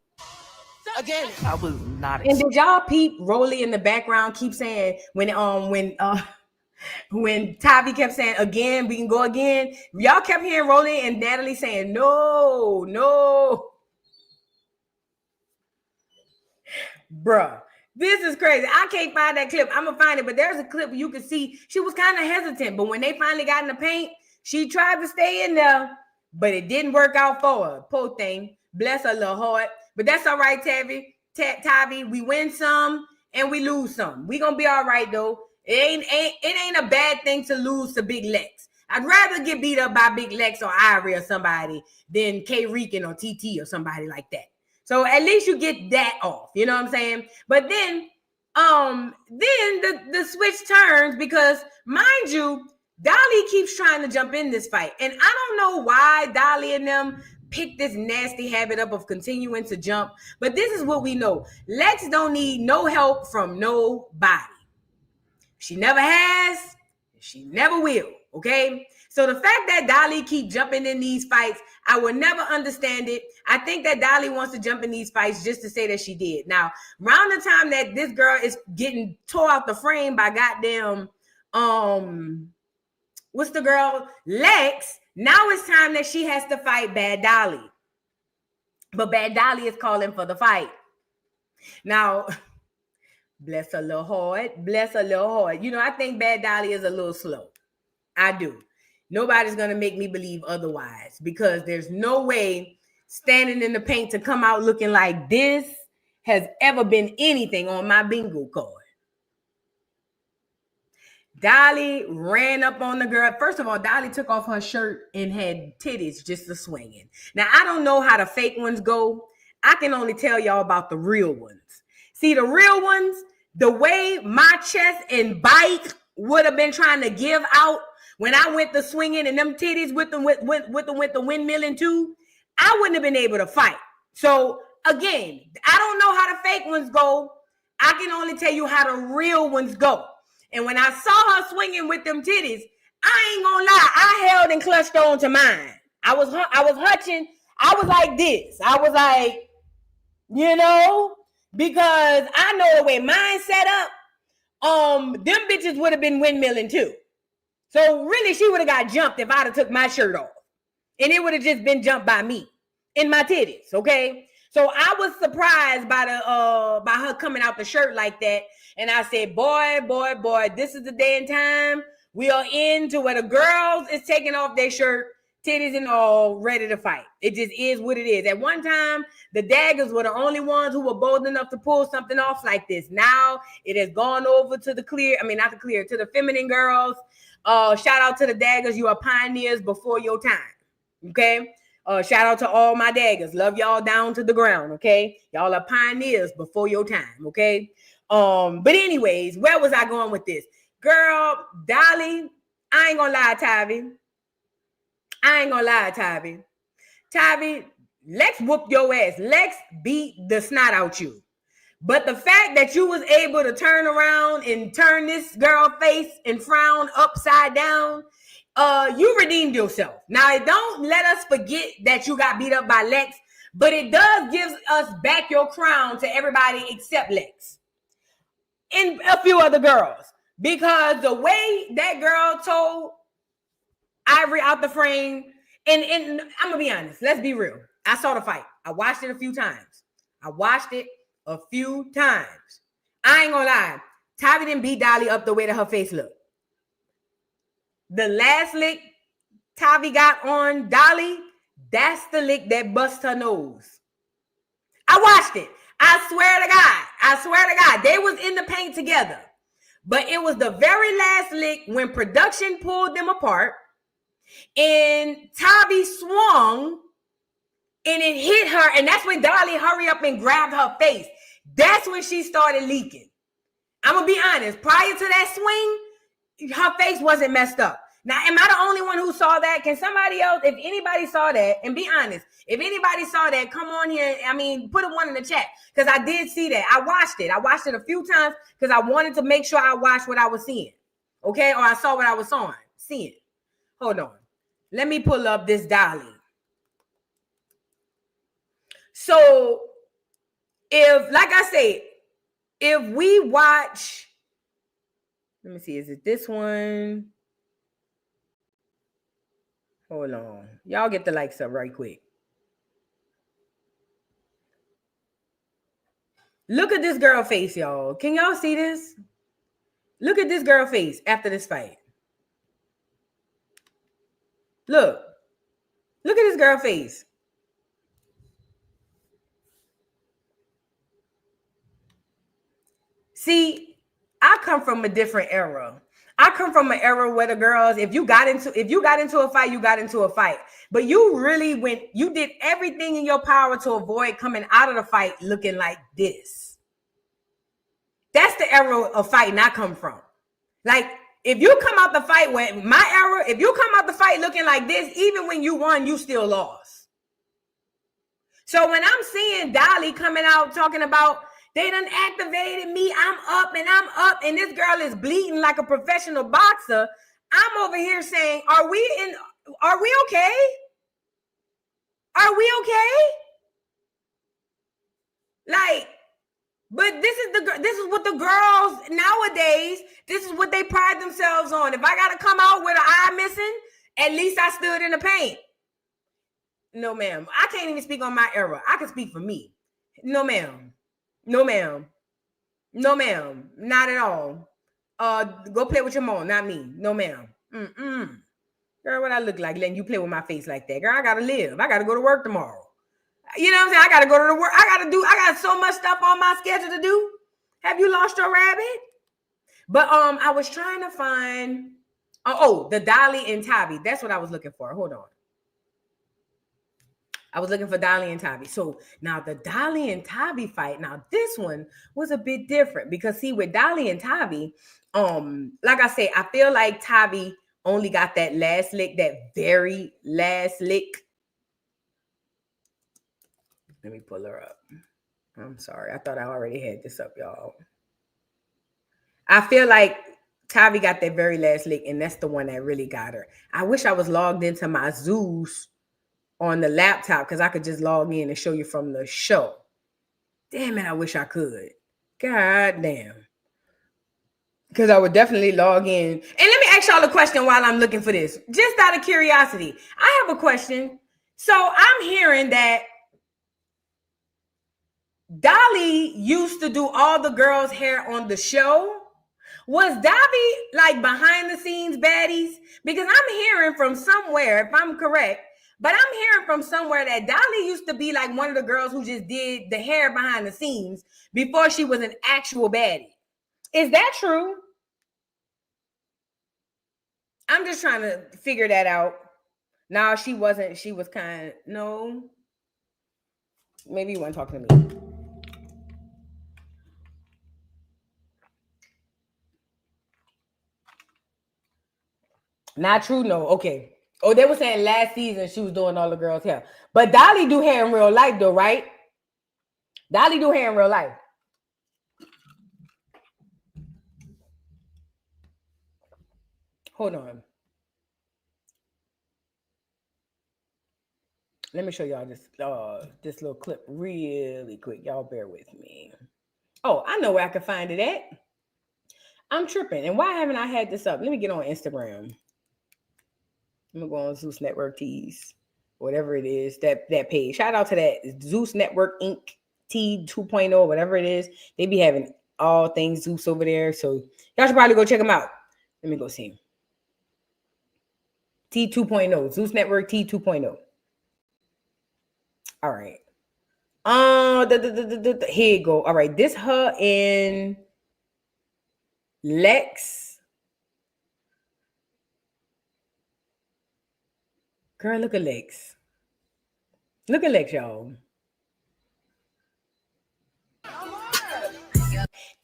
Again. I was not And did y'all peep Rolly in the background keep saying when Tavi kept saying again, we can go again. Y'all kept hearing Rolly and Natalie saying no. Bruh. This is crazy. I can't find that clip. I'm gonna find it, but there's a clip where you can see she was kind of hesitant, but when they finally got in the paint, she tried to stay in there, but it didn't work out for her. Poor thing. Bless her little heart. But that's all right, Tavi. We win some and we lose some. We gonna be all right though. It ain't a bad thing to lose to Big Lex. I'd rather get beat up by Big Lex or Ivory or somebody than K Rican or TT or somebody like that. So at least you get that off. You know what I'm saying? But then the switch turns because, mind you, Dolly keeps trying to jump in this fight. And I don't know why Dolly and them pick this nasty habit up of continuing to jump. But this is what we know. Lex don't need no help from nobody. She never has. She never will. Okay? So the fact that Dolly keep jumping in these fights, I will never understand it. I think that Dolly wants to jump in these fights just to say that she did. Now, around the time that this girl is getting tore out the frame by goddamn, what's the girl? Lex, now it's time that she has to fight Bad Dolly. But Bad Dolly is calling for the fight. Now, bless her little heart. Bless her little heart. You know, I think Bad Dolly is a little slow. I do. Nobody's going to make me believe otherwise because there's no way standing in the paint to come out looking like this has ever been anything on my bingo card. Dolly ran up on the girl. First of all, Dolly took off her shirt and had titties just a swinging. Now, I don't know how the fake ones go. I can only tell y'all about the real ones. See, the real ones, the way my chest and bike would have been trying to give out when I went to swinging and them titties with the windmilling too, I wouldn't have been able to fight. So again, I don't know how the fake ones go. I can only tell you how the real ones go. And when I saw her swinging with them titties, I ain't gonna lie, I held and clutched on to mine. I was hutching. I was like this. I was like, you know, because I know the way mine set up, them bitches would have been windmilling too. So really, she would have got jumped if I'd have took my shirt off. And it would have just been jumped by me in my titties, okay? So I was surprised by her coming out the shirt like that. And I said, boy, this is the day and time. We are into where the girls is taking off their shirt, titties and all, ready to fight. It just is what it is. At one time, the daggers were the only ones who were bold enough to pull something off like this. Now it has gone over to the to the feminine girls. Shout out to the daggers. You are pioneers before your time. Okay. Shout out to all my daggers. Love y'all down to the ground. Okay. Y'all are pioneers before your time. Okay. But anyways, where was I going with this? Girl, Dolly, I ain't gonna lie, Tavi. Tavi, Lex whooped your ass. Lex beat the snot out you. But the fact that you was able to turn around and turn this girl face and frown upside down, you redeemed yourself. Now, don't let us forget that you got beat up by Lex, but it does give us back your crown to everybody except Lex and a few other girls. Because the way that girl told Ivory out the frame, and I'm going to be honest, let's be real. I saw the fight. I watched it a few times. I ain't gonna lie. Tavi didn't beat Dolly up the way that her face looked. The last lick Tavi got on Dolly, that's the lick that bust her nose. I watched it. I swear to God. They was in the paint together. But it was the very last lick when production pulled them apart and Tavi swung and it hit her. And that's when Dolly hurried up and grabbed her face. That's when she started leaking. I'm going to be honest. Prior to that swing, her face wasn't messed up. Now, am I the only one who saw that? Can somebody else, if anybody saw that, and be honest, if anybody saw that, come on here. I mean, put a one in the chat because I did see that. I watched it. I watched it a few times because I wanted to make sure I watched what I was seeing. Okay? Or I saw what I was seeing. Hold on. Let me pull up this Dolly. So, like I said, if we watch, let me see, is it this one? Hold on. Y'all get the likes up right quick. Look at this girl face, y'all. Can y'all see this? Look at this girl face after this fight. Look. Look at this girl face. See, I come from a different era. I come from an era where the girls, if you got into a fight, you got into a fight. But you did everything in your power to avoid coming out of the fight looking like this. That's the era of fighting I come from. Like, if you come out the fight if you come out the fight looking like this, even when you won, you still lost. So when I'm seeing Dolly coming out talking about they done activated me, I'm up, and this girl is bleeding like a professional boxer, I'm over here saying, are we okay? Are we okay? Like, but this is what the girls nowadays, this is what they pride themselves on. If I gotta come out with an eye missing, at least I stood in the paint. No, ma'am. I can't even speak on my era. I can speak for me. No, ma'am. No, ma'am. No, ma'am. Not at all. Go play with your mom, not me. No, ma'am. Girl, what I look like letting you play with my face like that? Girl, I gotta live. I gotta go to work tomorrow. You know what I'm saying? I gotta go to the work. I got so much stuff on my schedule to do. Have you lost your rabbit? But I was trying to find the Dolly and Tavi. That's what I was looking for. Hold on. I was looking for Dolly and Tavi. So now the Dolly and Tavi fight. Now this one was a bit different because see, with Dolly and Tavi, like I say, I feel like Tavi only got that last lick, that very last lick. Let me pull her up. I'm sorry. I thought I already had this up, y'all. I feel like Tavi got that very last lick, and that's the one that really got her. I wish I was logged into my Zeus on the laptop because I could just log in and show you from the show. Damn it, I wish I could. God damn. Because I would definitely log in. And let me ask y'all a question while I'm looking for this. Just out of curiosity. I have a question. So I'm hearing that Dolly used to do all the girls' hair on the show. Was Tavi like behind the scenes baddies? Because I'm hearing from somewhere, if I'm correct, but I'm hearing from somewhere that Dolly used to be like one of the girls who just did the hair behind the scenes before she was an actual baddie. Is that true? I'm just trying to figure that out. No, she wasn't. She was kind of, no. Maybe you weren't talking to me. Not true, no. Okay. Oh, they were saying last season she was doing all the girls' hair. But Dolly do hair in real life, though, right? Dolly do hair in real life. Hold on. Let me show y'all this little clip really quick. Y'all bear with me. Oh, I know where I can find it at. I'm tripping. And why haven't I had this up? Let me get on Instagram. I'm gonna go on Zeus Network Tees, whatever it is, that page. Shout out to that Zeus Network Inc. T 2.0, whatever it is. They be having all things Zeus over there. So y'all should probably go check them out. Let me go see him. T 2.0, Zeus Network T 2.0. All right. Here you go. All right, this her in Lex. Girl, look at Lex. Look at Lex, y'all.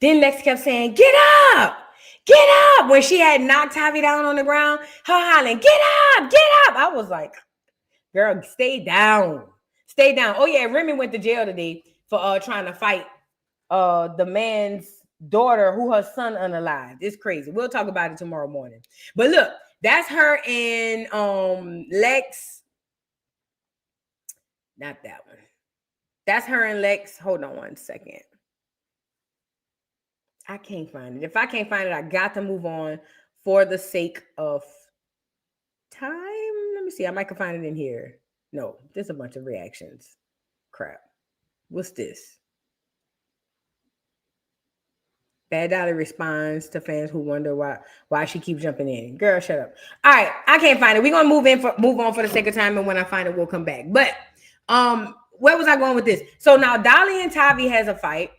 Then Lex kept saying, "Get up! Get up!" When she had knocked Tavi down on the ground, her hollering, "Get up! Get up!" I was like, girl, stay down. Stay down. Oh, yeah, Remy went to jail today for trying to fight the man's daughter who her son unalived. It's crazy. We'll talk about it tomorrow morning. But look, that's her in Lex. Not that one. That's her and Lex. Hold on one second. I can't find it. If I can't find it, I got to move on for the sake of time. Let me see. I might can find it in here. No, there's a bunch of reactions. Crap. What's this? Bad Dolly responds to fans who wonder why she keeps jumping in. Girl, shut up. All right, I can't find it. We're gonna move on for the sake of time, and when I find it, we'll come back. But where was I going with this? So now Dolly and Tavi has a fight.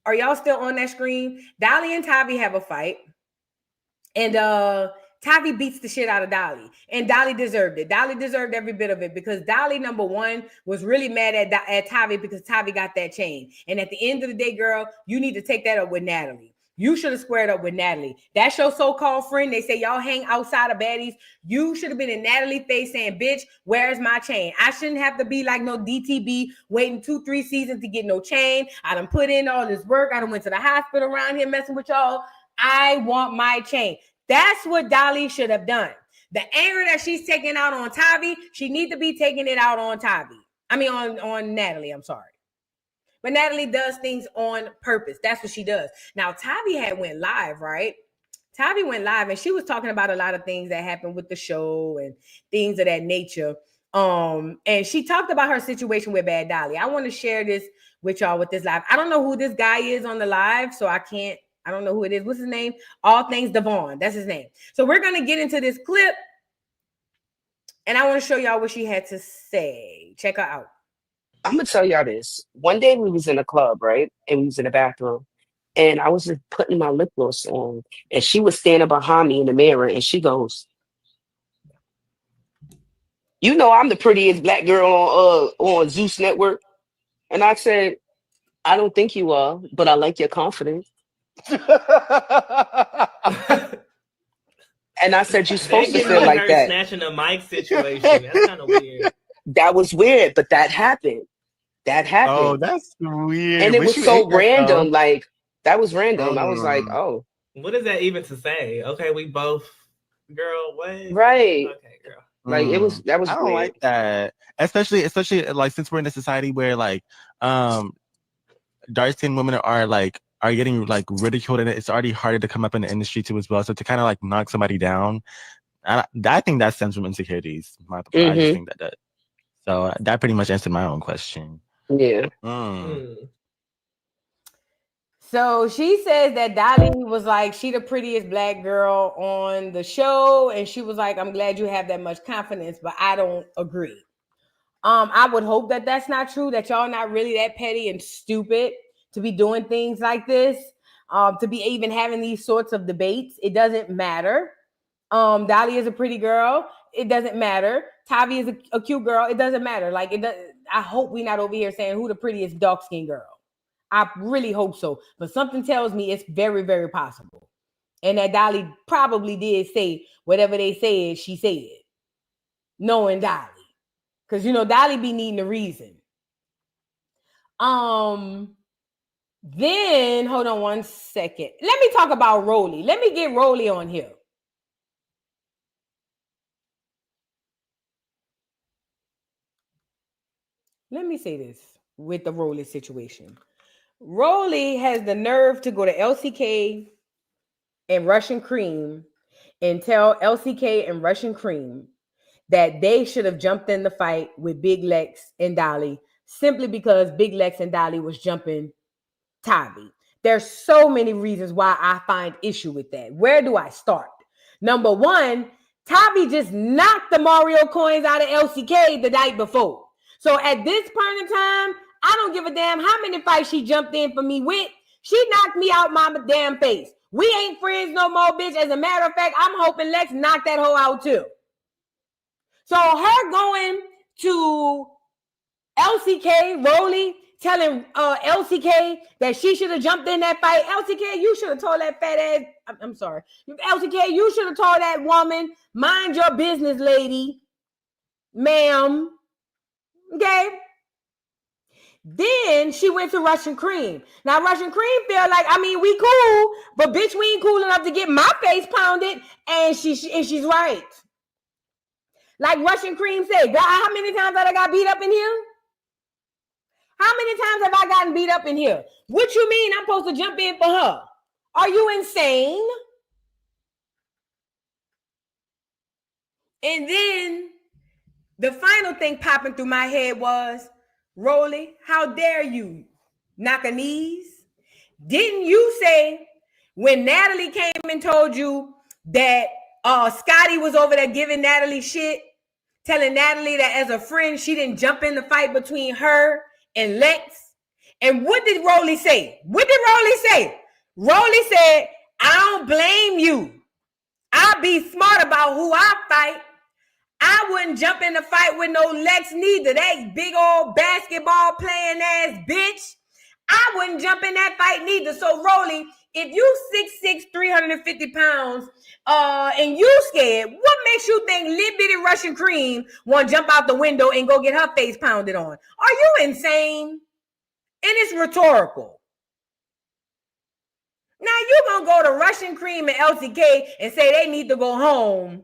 Are y'all still on that screen? Dolly and Tavi have a fight, and Tavi beats the shit out of Dolly, and Dolly deserved it. Dolly deserved every bit of it because Dolly, number one, was really mad at Tavi because Tavi got that chain. And at the end of the day, girl, you need to take that up with Natalie. You should have squared up with Natalie. That's your so-called friend. They say y'all hang outside of Baddies. You should have been in Natalie's face saying, bitch, where's my chain? I shouldn't have to be like no DTB waiting 2-3 seasons to get no chain. I done put in all this work. I done went to the hospital around here messing with y'all. I want my chain. That's what Dolly should have done. The anger that she's taking out on Tavi, she needs to be taking it out on Tavi. I mean, on Natalie, I'm sorry. But Natalie does things on purpose. That's what she does. Now, Tavi had went live, right? Tavi went live, and she was talking about a lot of things that happened with the show and things of that nature. And she talked about her situation with Bad Dolly. I want to share this with y'all with this live. I don't know who this guy is on the live, so I don't know who it is. What's his name? All Things Devon. That's his name. So we're going to get into this clip, and I want to show y'all what she had to say. Check her out. I'm going to tell y'all this. One day we was in a club, right? And we was in the bathroom. And I was just putting my lip gloss on. And she was standing behind me in the mirror. And she goes, you know I'm the prettiest black girl on Zeus Network. And I said, I don't think you are, but I like your confidence. And I said, you're supposed to feel like that. Snatching the mic situation. That's kind of weird. That was weird, but that happened. That happened. Oh, that's weird. And it was so random. Like, that was random. I was like, oh. What is that even to say? Okay, we both, girl, what? Right. Okay, girl. Like, that was I don't weird. like that. Especially like since we're in a society where like dark-skinned women are getting like ridiculed, and it's already harder to come up in the industry too as well. So to kind of like knock somebody down, I think that stems from insecurities. I just think that. So that pretty much answered my own question. Yeah. So she says that Dolly was like, she the prettiest black girl on the show. And she was like, I'm glad you have that much confidence, but I don't agree. I would hope that that's not true, that y'all not really that petty and stupid to be doing things like this, to be even having these sorts of debates. It doesn't matter. Dolly is a pretty girl. It doesn't matter. Tavi is a cute girl. It doesn't matter. Like, I hope we're not over here saying who the prettiest dark-skinned girl. I really hope so. But something tells me it's very, very possible. And that Dolly probably did say whatever they said, she said. Knowing Dolly. Because, you know, Dolly be needing a reason. Then, hold on one second. Let me talk about Rolly. Let me get Rolly on here. Let me say this with the Rolly situation. Rolly has the nerve to go to LCK and Russian Cream and tell LCK and Russian Cream that they should have jumped in the fight with Big Lex and Dolly simply because Big Lex and Dolly was jumping Tavi. There's so many reasons why I find issue with that. Where do I start? Number one, Tavi just knocked the Mario coins out of LCK the night before. So at this point in time, I don't give a damn how many fights she jumped in for me with. She knocked me out my damn face. We ain't friends no more, bitch. As a matter of fact, I'm hoping Lex knocked that hoe out too. So her going to LCK, Rolly, telling LCK that she should have jumped in that fight. LCK, you should have told that fat ass, I'm sorry. LCK, you should have told that woman, mind your business, lady, ma'am. Okay. Then she went to Russian Cream. Now, Russian Cream feel like, I mean, we cool, but bitch, we ain't cool enough to get my face pounded. And she's right. Like Russian Cream said, how many times have I got beat up in here? How many times have I gotten beat up in here? What you mean I'm supposed to jump in for her? Are you insane? And then the final thing popping through my head was, Rolly, how dare you knock her knees Didn't you say when Natalie came and told you that Scotty was over there giving Natalie shit, telling Natalie that as a friend, she didn't jump in the fight between her and Lex? And what did Rolly say? What did Rolly say? Rolly said, I don't blame you. I'll be smart about who I fight. I wouldn't jump in the fight with no Lex neither. That big old basketball playing ass bitch. I wouldn't jump in that fight neither. So, Rolly, if you 6'6", 350 pounds, and you scared, what makes you think little bitty Russian Cream want to jump out the window and go get her face pounded on? Are you insane? And it's rhetorical. Now you gonna go to Russian Cream and LCK and say they need to go home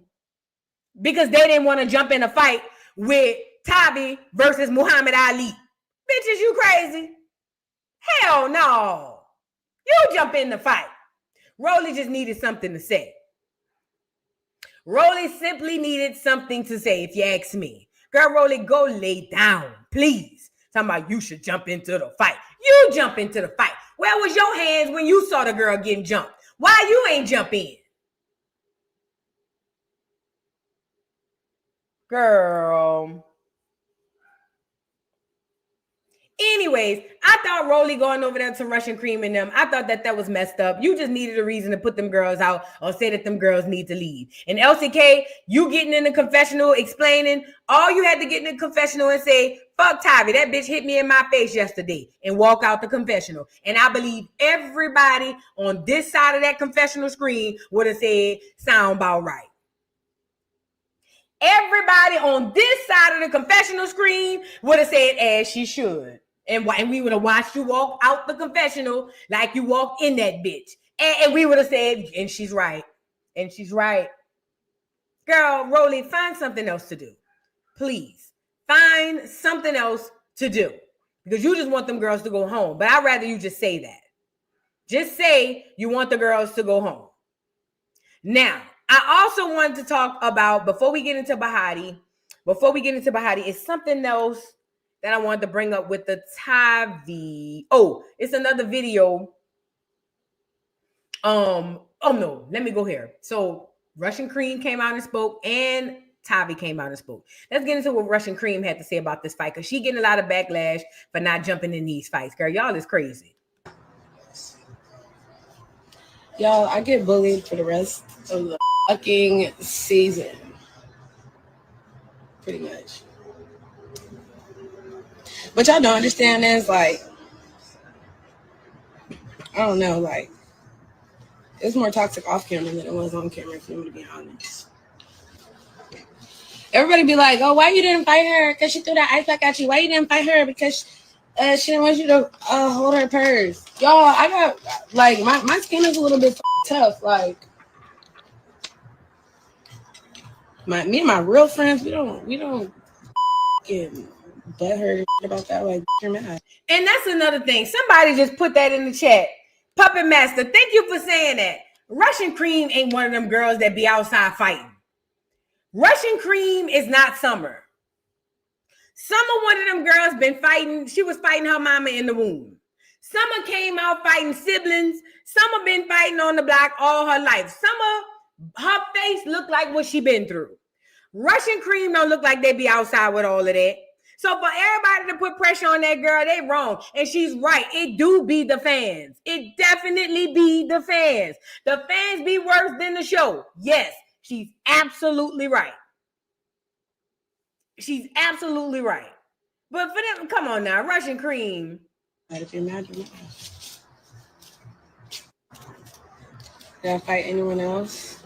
because they didn't want to jump in a fight with Tavi versus Muhammad Ali. Bitches, you crazy? Hell no. You jump in the fight. Rolly just needed something to say. Rolly simply needed something to say, if you ask me. Girl, Rolly, go lay down, please. Talking about you should jump into the fight. You jump into the fight. Where was your hands when you saw the girl getting jumped? Why you ain't jump in? Girl. Anyways, I thought Rolly going over there to Russian Cream and them, I thought that was messed up. You just needed a reason to put them girls out or say that them girls need to leave. And LCK, you getting in the confessional explaining, all you had to get in the confessional and say, fuck Tavi, that bitch hit me in my face yesterday, and walk out the confessional. And I believe everybody on this side of that confessional screen would have said, sound about right. Everybody on this side of the confessional screen would have said, as she should. And we would have watched you walk out the confessional like you walked in that bitch. And we would have said, and she's right. And she's right. Girl, Rolly, find something else to do. Please. Find something else to do. Because you just want them girls to go home. But I'd rather you just say that. Just say you want the girls to go home. Now, I also wanted to talk about, before we get into Bahati, is something else that I wanted to bring up with the Tavi. Oh, it's another video. Oh no, let me go here. So Russian Cream came out and spoke, and Tavi came out and spoke. Let's get into what Russian Cream had to say about this fight, because she getting a lot of backlash for not jumping in these fights. Girl, y'all is crazy. Y'all, I get bullied for the rest of the fucking season. Pretty much. What y'all don't understand is, like, I don't know, like, it's more toxic off camera than it was on camera, for me to be honest. Everybody be like, oh, why you didn't fight her? Because she threw that ice pack at you. Why you didn't fight her? Because she didn't want you to hold her purse. Y'all, I got, like, my skin is a little bit tough. Like, me and my real friends, we don't get butthurt about that. Like, you're mad. And that's another thing. Somebody just put that in the chat. Puppet Master, thank you for saying that. Russian Cream ain't one of them girls that be outside fighting. Russian Cream is not Summer. Summer, one of them girls, been fighting. She was fighting her mama in the womb. Summer came out fighting siblings. Summer been fighting on the block all her life. Summer, her face look like what she been through. Russian Cream don't look like they be outside with all of that. So for everybody to put pressure on that girl, they wrong. And she's right. It do be the fans. It definitely be the fans. The fans be worse than the show. Yes, she's absolutely right. She's absolutely right. But for them, come on now, Russian Cream. If you imagine. Did I fight anyone else?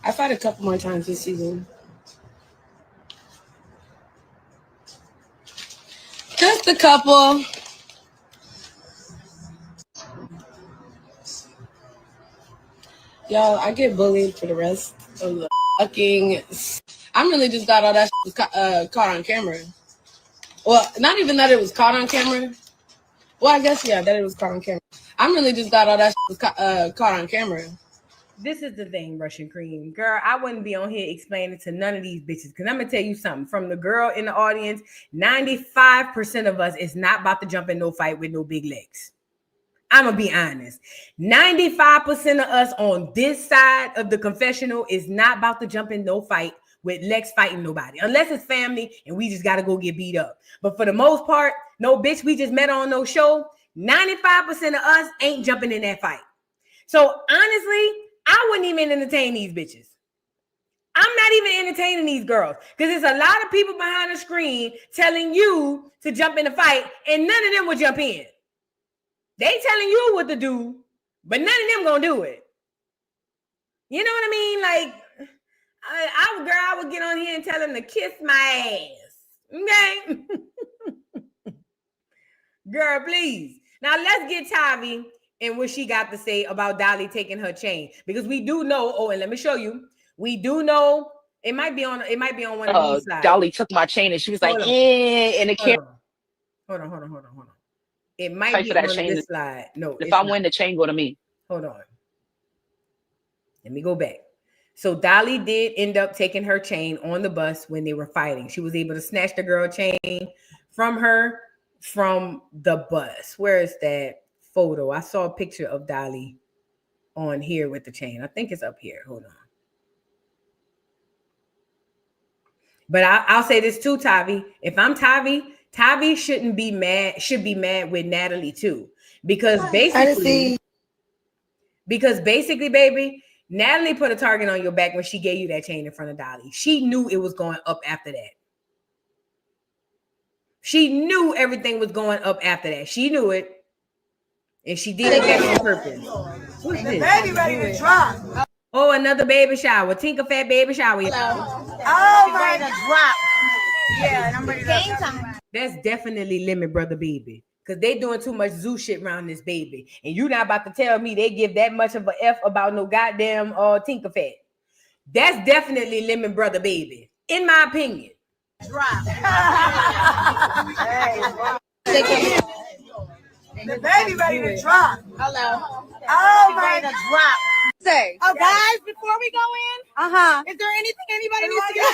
I fought a couple more times this season. Just a couple. Y'all, I get bullied for the rest of the fucking... I'm really just glad all that shit was caught on camera. Well, not even that it was caught on camera. Well, I guess, yeah, that it was caught on camera. I'm really just glad all that shit was caught on camera. This is the thing, Russian Cream. Girl, I wouldn't be on here explaining to none of these bitches, because I'm going to tell you something. From the girl in the audience, 95% of us is not about to jump in no fight with no big legs. I'm going to be honest. 95% of us on this side of the confessional is not about to jump in no fight with Lex fighting nobody. Unless it's family and we just got to go get beat up. But for the most part, no bitch, we just met on no show. 95% of us ain't jumping in that fight. So honestly, I wouldn't even entertain these bitches. I'm not even entertaining these girls because there's a lot of people behind the screen telling you to jump in the fight and none of them will jump in. They telling you what to do, but none of them gonna do it. You know what I mean? Like, I would get on here and tell them to kiss my ass. Okay? Girl, please. Now let's get Tavi and what she got to say about Dolly taking her chain. Because we do know, oh, and let me show you. We do know it might be on one of these slides. Dolly took my chain and she was like, in the camera. Hold on. It might be on this slide. No, if I win, the chain go to me. Hold on. Let me go back. So Dolly did end up taking her chain on the bus when they were fighting. She was able to snatch the girl chain from her from the bus. Where is that photo? I saw a picture of Dolly on here with the chain. I think it's up here. Hold on. But I'll say this too, Tavi. If I'm Tavi, Tavi should be mad with Natalie too. Because basically, baby, Natalie put a target on your back when she gave you that chain in front of Dolly. She knew it was going up after that. She knew everything was going up after that. She knew it. And she did that on purpose. What's this? Baby ready to drop. Oh, another baby shower. Tinker Fat baby shower. Oh, ready to drop. Yeah, and I'm ready to drop. That's definitely Lemon Brother baby. Because they doing too much zoo shit around this baby. And you not about to tell me they give that much of a F about no goddamn Tinker Fat. That's definitely Lemon Brother baby. In my opinion. Drop. The baby ready to drop. Hello. Oh, ready to drop. Say. Oh, guys, before we go in, is there anything anybody needs to get out?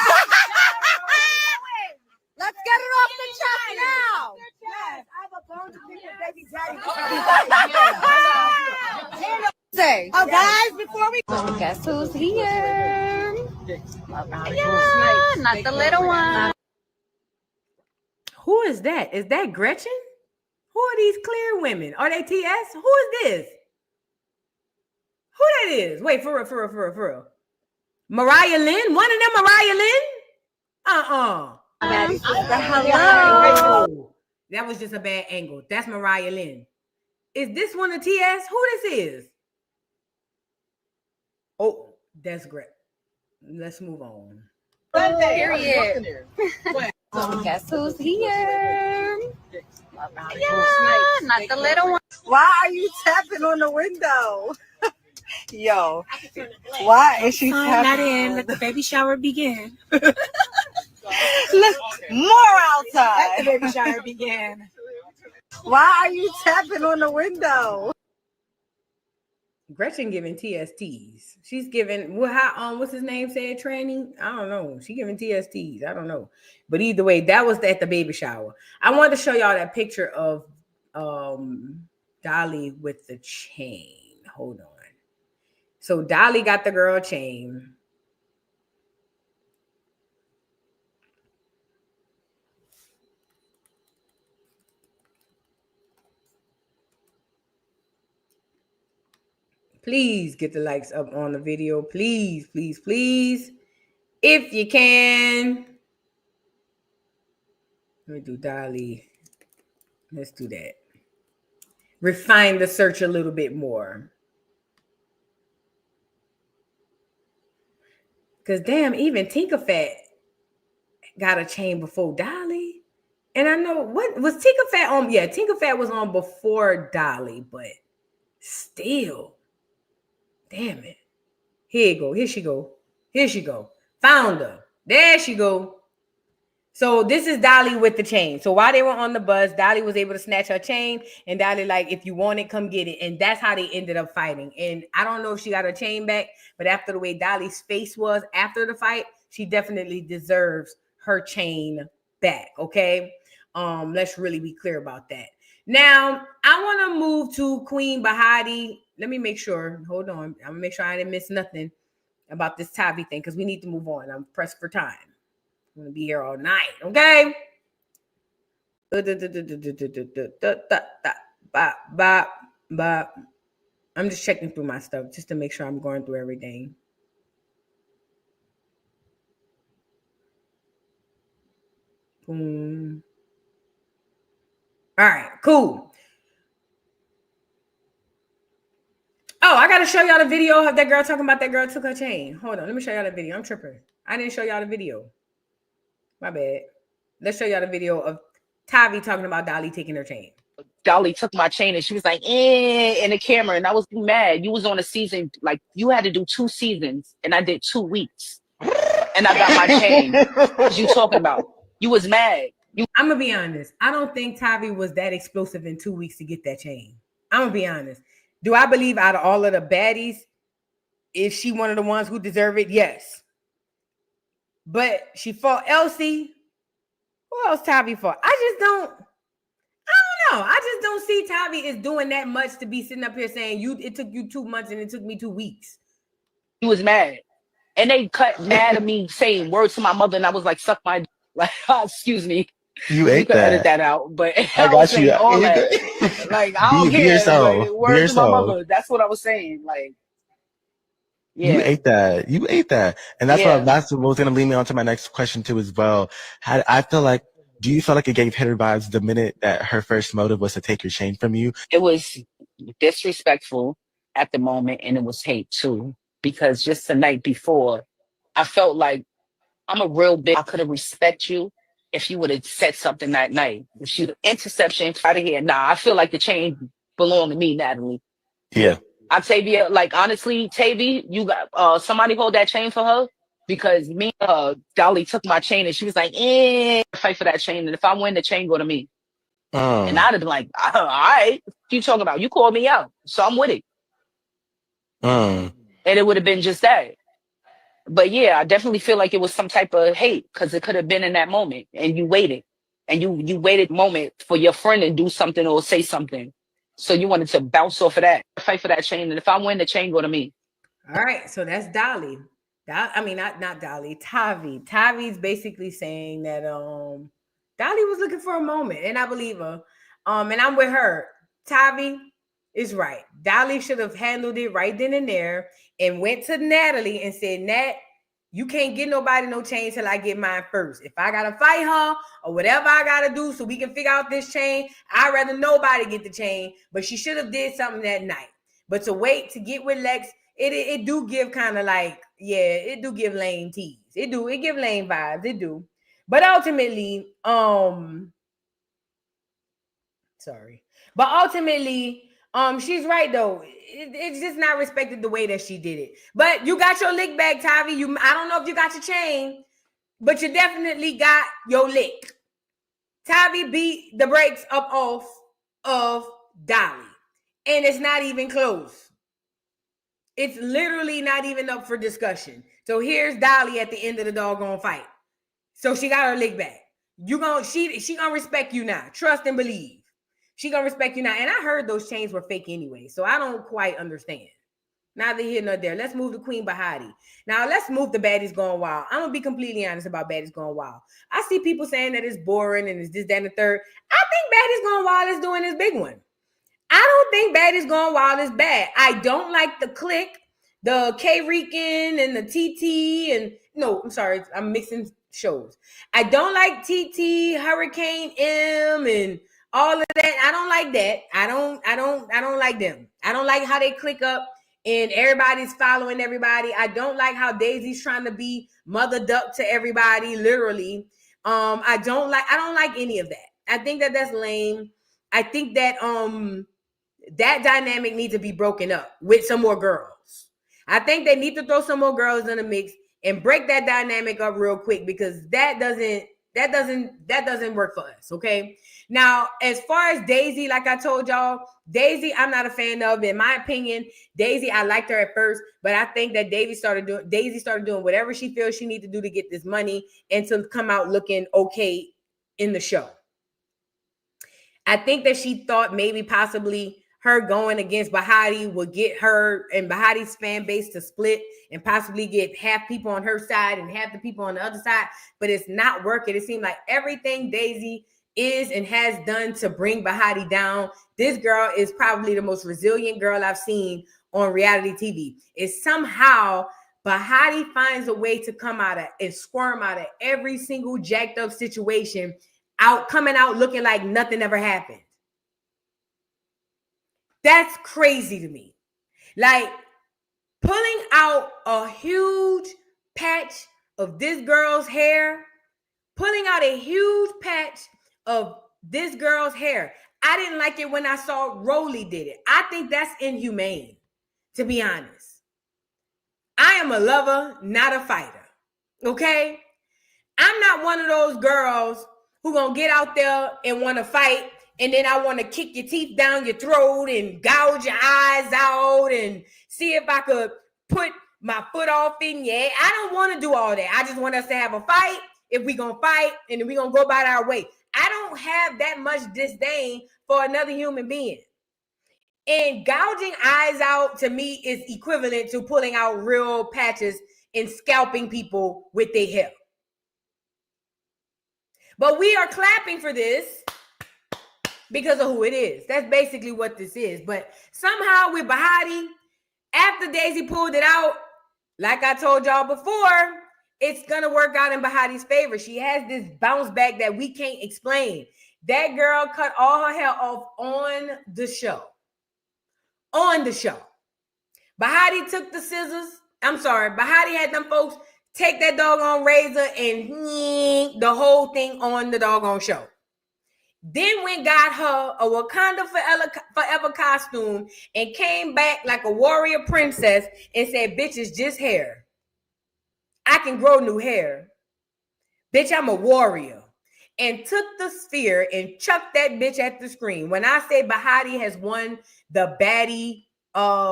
Let's get it off the chest now. Yes, I have a bone to pick with baby daddy. Say. Oh, guys, before we go. Guess who's here? Yeah, not the little one. Who is that? Is that Gretchen? Who are these clear women? Are they TS? Who is this? Who that is? Wait, for real. Mariah Lynn? One of them Mariah Lynn? Hello. That was just a bad angle. That's Mariah Lynn. Is this one of TS? Who this is? Oh, that's great. Let's move on. Period. Guess who's here? Yeah, not the little one. Why are you tapping on the window? Yo, why is she tapping? Not in. Let the baby shower begin. Look, more outside. Let the baby shower begin. Why are you tapping on the window? Gretchen giving TSTs. She's giving what's his name said tranny? I don't know. She giving TSTs. I don't know. But either way, that was at the baby shower. I wanted to show y'all that picture of Dolly with the chain. Hold on. So Dolly got the girl chain. Please get the likes up on the video. Please, please, please. If you can. Let me do Dolly. Let's do that. Refine the search a little bit more. Because damn, even Tinker Fat got a chain before Dolly. And I know, what was Tinker Fat on? Yeah, Tinker Fat was on before Dolly, but still. Damn it. Here you go. Here she go. Here she go. Found her. There she go. So this is Dolly with the chain. So while they were on the bus, Dolly was able to snatch her chain. And Dolly like, if you want it, come get it. And that's how they ended up fighting. And I don't know if she got her chain back, but after the way Dolly's face was after the fight, she definitely deserves her chain back. Okay. Let's really be clear about that. Now, I want to move to Queen Bahati. Let me make sure. Hold on. I'm going to make sure I didn't miss nothing about this Tavi thing because we need to move on. I'm pressed for time. I'm going to be here all night. Okay? I'm just checking through my stuff just to make sure I'm going through everything. Boom. All right, cool. Oh, I gotta show y'all the video of that girl talking about that girl took her chain. Hold on, let me show y'all the video. I'm tripping. I didn't show y'all the video. My bad. Let's show y'all the video of Tavi talking about Dolly taking her chain. Dolly took my chain and she was like, in the camera. And I was mad. You was on a season, like you had to do 2 seasons and I did 2 weeks. And I got my chain. What you talking about? You was mad. I'm going to be honest. I don't think Tavi was that explosive in 2 weeks to get that chain. I'm going to be honest. Do I believe out of all of the baddies, is she one of the ones who deserve it? Yes. But she fought Elsie. Who else Tavi fought? I don't know. I just don't see Tavi is doing that much to be sitting up here saying it took you 2 months and it took me 2 weeks. He was mad. And they cut mad at me saying words to my mother and I was like, suck my like, excuse me. You ate could that. edit that out, but I got you. All that. Like, I don't care. Yourself. Words to my mother. That's what I was saying. Like, yeah. You ate that. You ate that. And that's what was going to lead me on to my next question too as well. I feel like, do you feel like it gave hitter vibes the minute that her first motive was to take your chain from you? It was disrespectful at the moment and it was hate too. Because just the night before, I felt like I'm a real bitch. I could have respected you if you would have said something that night. If she interception out of here. Nah, I feel like the chain belonged to me, Natalie. Yeah. Tavia, like honestly, Tavi, you got somebody hold that chain for her because me, Dolly took my chain and she was like, fight for that chain. And if I win, the chain go to me. And I'd have been like, all right, what you talking about? You called me out, so I'm with it. And it would have been just that. But yeah, I definitely feel like it was some type of hate because it could have been in that moment and you waited and you waited moment for your friend to do something or say something. So you wanted to bounce off of that, fight for that chain. And if I win, the chain go to me. All right. So that's Dolly. Not Dolly, Tavi. Tavi's basically saying that Dolly was looking for a moment and I believe her. And I'm with her. Tavi is right. Dolly should have handled it right then and there and went to Natalie and said, Nat, you can't get nobody no chain till I get mine first. If I gotta fight her or whatever I gotta do so we can figure out this chain, I'd rather nobody get the chain. But she should have did something that night. But to wait to get with Lex, it do give kind of like, it do give lame tease. It give lame vibes. It do. But ultimately, she's right though. It's just not respected the way that she did it. But you got your lick back, Tavi. I don't know if you got your chain, but you definitely got your lick. Tavi beat the brakes up off of Dolly. And it's not even close. It's literally not even up for discussion. So here's Dolly at the end of the doggone fight. So she got her lick back. She gonna respect you now. Trust and believe. She gonna respect you now. And I heard those chains were fake anyway, so I don't quite understand. Neither here nor there. Let's move to Queen Bahati. Now let's move to Baddies Gone Wild. I'm gonna be completely honest about Baddies Gone Wild. I see people saying that it's boring and it's this, that, and the third. I think Baddies Gone Wild is doing this big one. I don't think Baddies Gone Wild is bad. I don't like the clique, the K-Rican and the TT and no, I'm sorry, I'm mixing shows. I don't like TT, Hurricane M, and all of that. I don't like that. I don't like them. I don't like how they click up and everybody's following everybody. I don't like how Daisy's trying to be mother duck to everybody, literally. I don't like any of that. I think that that's lame. I think that that dynamic needs to be broken up with some more girls. I think they need to throw some more girls in the mix and break that dynamic up real quick because that doesn't work for us. Okay. Now, as far as Daisy, like I told y'all, Daisy, I'm not a fan of. In my opinion, Daisy, I liked her at first, but I think that Daisy started doing whatever she feels she needs to do to get this money and to come out looking okay in the show. I think that she thought maybe possibly her going against Bahati would get her and Bahati's fan base to split and possibly get half people on her side and half the people on the other side, but it's not working. It seemed like everything Daisy is and has done to bring Bahati down. This girl is probably the most resilient girl I've seen on reality TV. It's somehow Bahati finds a way to come out of and squirm out of every single jacked up situation, coming out looking like nothing ever happened. That's crazy to me. Like pulling out a huge patch of this girl's hair, pulling out a huge patch of this girl's hair. I didn't like it when I saw Rolly did it. I think that's inhumane, to be honest. I am a lover, not a fighter. Okay? I'm not one of those girls who gonna get out there and want to fight, and then I want to kick your teeth down your throat and gouge your eyes out and see if I could put my foot off in your head. I don't want to do all that. I just want us to have a fight if we gonna fight, and then we gonna go about our way. I don't have that much disdain for another human being. And gouging eyes out to me is equivalent to pulling out real patches and scalping people with their hair. But we are clapping for this because of who it is. That's basically what this is. But somehow with Bahati, after Daisy pulled it out, like I told y'all before, it's going to work out in Bahati's favor. She has this bounce back that we can't explain. That girl cut all her hair off on the show. On the show. Bahati took the scissors. I'm sorry. Bahati had them folks take that doggone razor and the whole thing on the doggone show. Then went got her a Wakanda Forever costume and came back like a warrior princess and said, bitch, it's just hair. I can grow new hair. Bitch, I'm a warrior. And took the sphere and chucked that bitch at the screen. When I say Bahati has won the Baddie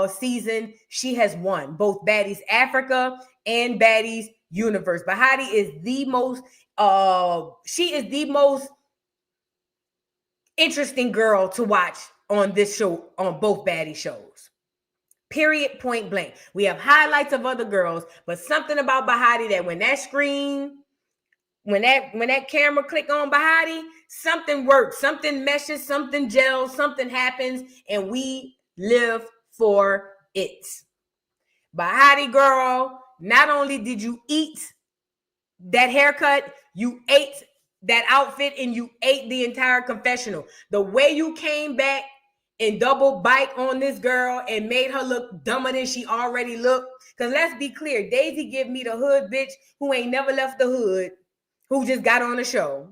season, she has won both Baddies Africa and Baddies Universe. Bahati is the most, she is the most interesting girl to watch on this show, on both Baddie shows. Period, point blank. We have highlights of other girls, but something about Bahati that when that screen, when that camera click on Bahati, something works, something meshes, something gels, something happens, and we live for it. Bahati girl, not only did you eat that haircut, you ate that outfit and you ate the entire confessional. The way you came back and double bite on this girl and made her look dumber than she already looked. Because let's be clear, Daisy give me the hood bitch who ain't never left the hood, who just got on the show.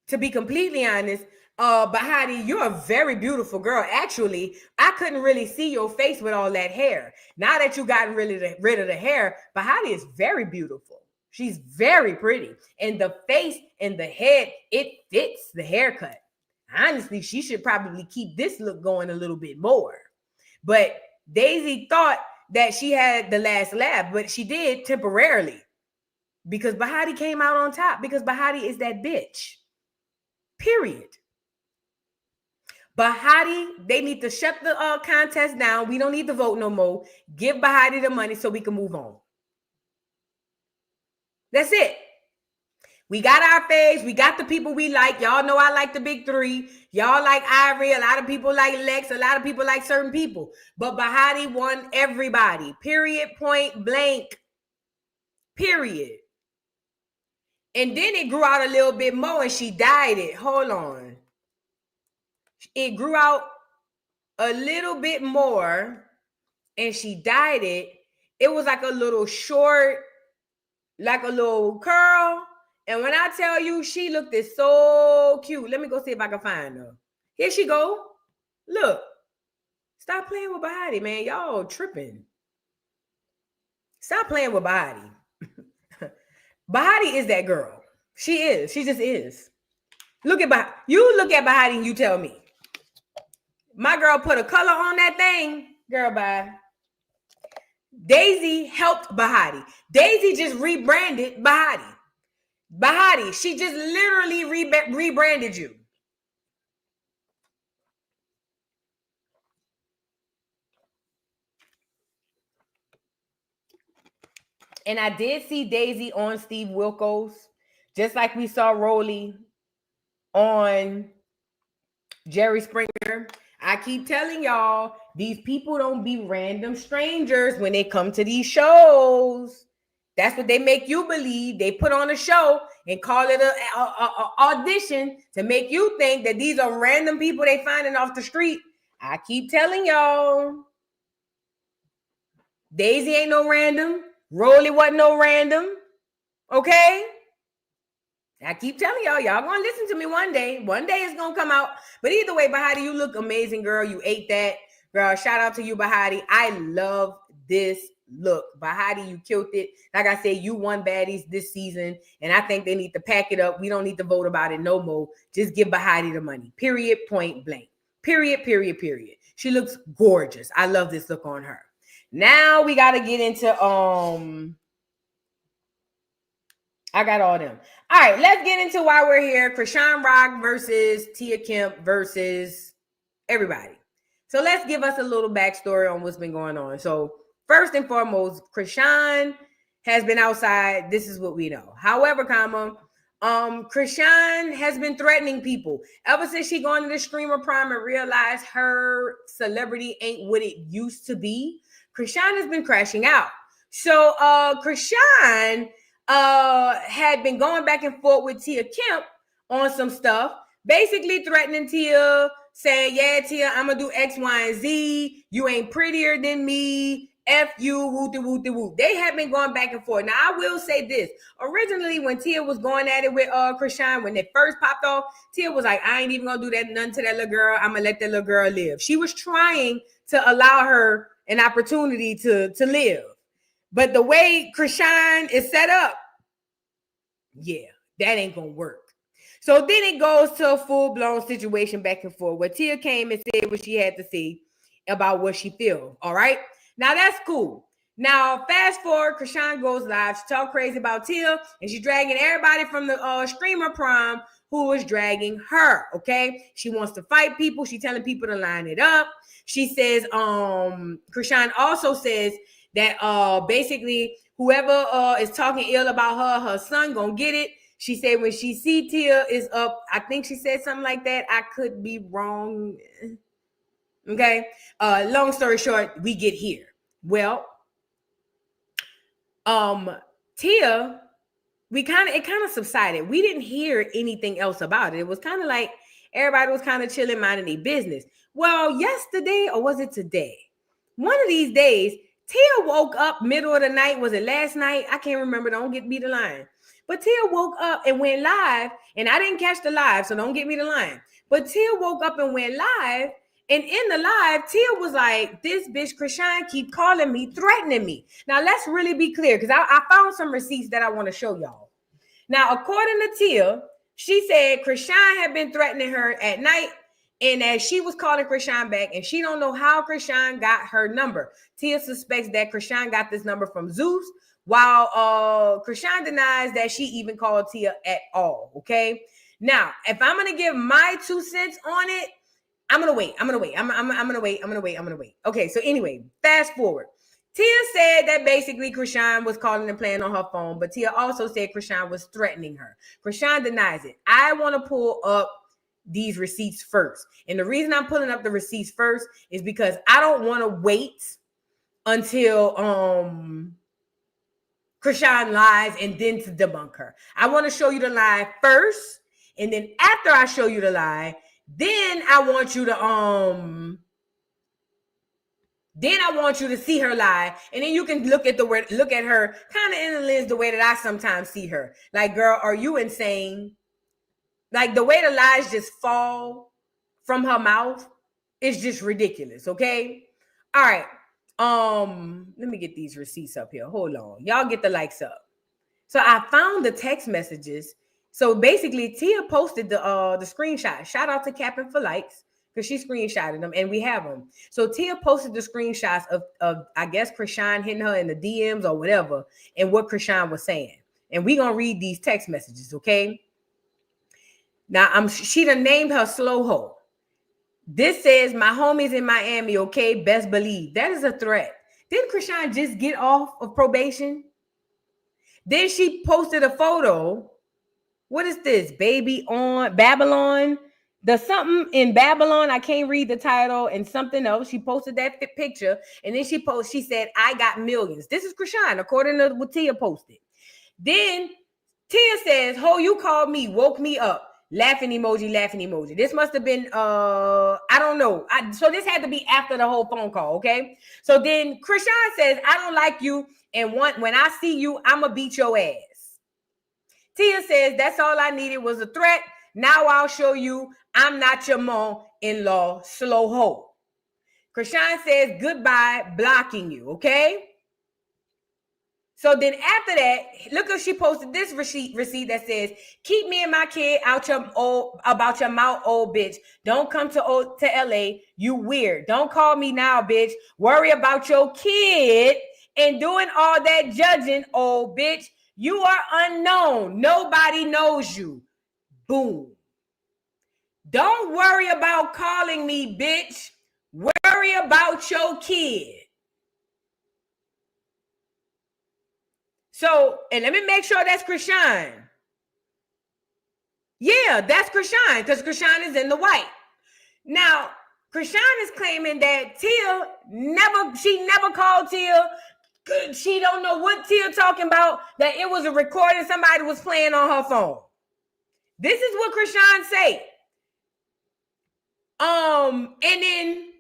To be completely honest, Bahati, you're a very beautiful girl. Actually, I couldn't really see your face with all that hair. Now that you got rid of the hair, Bahati is very beautiful. She's very pretty. And the face and the head, it fits the haircut. Honestly, she should probably keep this look going a little bit more. But Daisy thought that she had the last laugh, but she did temporarily. Because Bahati came out on top. Because Bahati is that bitch. Period. Bahati, they need to shut the contest down. We don't need to vote no more. Give Bahati the money so we can move on. That's it. We got our faves. We got the people we like. Y'all know I like the big three. Y'all like Ivory. A lot of people like Lex. A lot of people like certain people. But Bahati won everybody. Period, point blank. Period. And then it grew out a little bit more and she dyed it. Hold on. It grew out a little bit more and she dyed it. It was like a little short, like a little curl. And when I tell you, she looked so cute. Let me go see if I can find her. Here she go. Look. Stop playing with Bahati, man. Y'all tripping. Stop playing with Bahati. Bahati is that girl. She is. She just is. Look at Bahati. You look at Bahati and you tell me. My girl put a color on that thing. Girl, bye. Daisy helped Bahati. Daisy just rebranded Bahati. Bahati, she just literally rebranded you. And I did see Daisy on Steve Wilkos, just like we saw Rolly on Jerry Springer. I keep telling y'all, these people don't be random strangers when they come to these shows. That's what they make you believe. They put on a show and call it a audition to make you think that these are random people they finding off the street. I keep telling y'all, Daisy ain't no random. Rolly wasn't no random. Okay? I keep telling y'all gonna listen to me one day. One day it's gonna come out. But either way, Bahati, you look amazing, girl. You ate that. Girl, shout out to you, Bahati. I love this look. Bahati, you killed it. Like I said, you won Baddies this season. And I think they need to pack it up. We don't need to vote about it no more. Just give Bahati the money. Period, point blank. Period. She looks gorgeous. I love this look on her. Now we gotta get into I got all them. All right, let's get into why we're here. Chrisean Rock versus Tia Kemp versus everybody. So let's give us a little backstory on what's been going on. So first and foremost, Chrisean has been outside. This is what we know. However, Chrisean has been threatening people ever since she gone to the streamer prime and realized her celebrity ain't what it used to be. Chrisean has been crashing out. So Chrisean had been going back and forth with Tia Kemp on some stuff, basically threatening Tia, saying, yeah, Tia, I'm gonna do X, Y, and Z. You ain't prettier than me. F you, woo. They have been going back and forth. Now, I will say this. Originally, when Tia was going at it with Chrisean, when they first popped off, Tia was like, I ain't even gonna do that none to that little girl. I'm gonna let that little girl live. She was trying to allow her an opportunity to live. But the way Chrisean is set up, yeah, that ain't gonna work. So then it goes to a full-blown situation back and forth where Tia came and said what she had to say about what she feels. All right. Now that's cool. Now, fast forward, Chrisean goes live. She talk crazy about Tia, and she's dragging everybody from the streamer prom who is dragging her. Okay. She wants to fight people. She's telling people to line it up. She says, Chrisean also says that basically whoever is talking ill about her son gonna get it. She said when she see Tia is up, I think she said something like that. I could be wrong. Okay. Long story short, we get here. Well, Tia, it kind of subsided. We didn't hear anything else about it. It was kind of like everybody was kind of chilling, minding their business. Well, yesterday, or was it today? One of these days, Tia woke up middle of the night. Was it last night? I can't remember. Don't get me the line. But Tia woke up and went live, and I didn't catch the live, so don't get me the line. But Tia woke up and went live, and in the live, Tia was like, this bitch Chrisean keep calling me, threatening me. Now, let's really be clear, because I found some receipts that I want to show y'all. Now, according to Tia, she said Chrisean had been threatening her at night, and as she was calling Chrisean back, and she don't know how Chrisean got her number. Tia suspects that Chrisean got this number from Zeus, while Chrisean denies that she even called Tia at all. Okay. Now, if I'm gonna give my 2 cents on it, I'm gonna wait. I'm gonna wait. Okay. So anyway, fast forward. Tia said that basically Chrisean was calling and playing on her phone, but Tia also said Chrisean was threatening her. Chrisean denies it. I want to pull up these receipts first. And the reason I'm pulling up the receipts first is because I don't want to wait until Chrisean lies and then to debunk her. I want to show you the lie first, and then after I show you the lie, then I want you to see her lie, and then you can look at her kind of in the lens the way that I sometimes see her. Like, girl, are you insane? Like, the way the lies just fall from her mouth is just ridiculous. Okay. All right. Let me get these receipts up here. Hold on. Y'all get the likes up. So I found the text messages. So basically, Tia posted the screenshot. Shout out to Captain for likes, because she screenshotted them and we have them. So Tia posted the screenshots of I guess Chrisean hitting her in the DMs or whatever, and what Chrisean was saying. And we gonna read these text messages, okay? Now she done named her slow hoe. This says my homies in Miami, okay? Best believe. That is a threat. Didn't Chrisean just get off of probation? Then she posted a photo. What is this? Baby on Babylon. The something in Babylon. I can't read the title and something else. She posted that picture. And then she said, I got millions. This is Chrisean, according to what Tia posted. Then Tia says, ho, you called me, woke me up. Laughing emoji, laughing emoji. This must have been, I don't know. So this had to be after the whole phone call, okay? So then Chrisean says, I don't like you. And when I see you, I'm going to beat your ass. Tia says, that's all I needed was a threat. Now I'll show you I'm not your mom-in-law, slow hoe. Chrisean says, goodbye, blocking you, okay? So then after that, look if she posted this receipt that says, keep me and my kid out about your mouth, old bitch. Don't come to LA. You weird. Don't call me now, bitch. Worry about your kid and doing all that judging, old bitch. You are unknown. Nobody knows you. Boom. Don't worry about calling me, bitch. Worry about your kid. So, and let me make sure that's Chrisean. Yeah, that's Chrisean, because Chrisean is in the white. Now, Chrisean is claiming that Tia never called Tia. She don't know what Tia talking about, that it was a recording somebody was playing on her phone. This is what Chrisean say. And then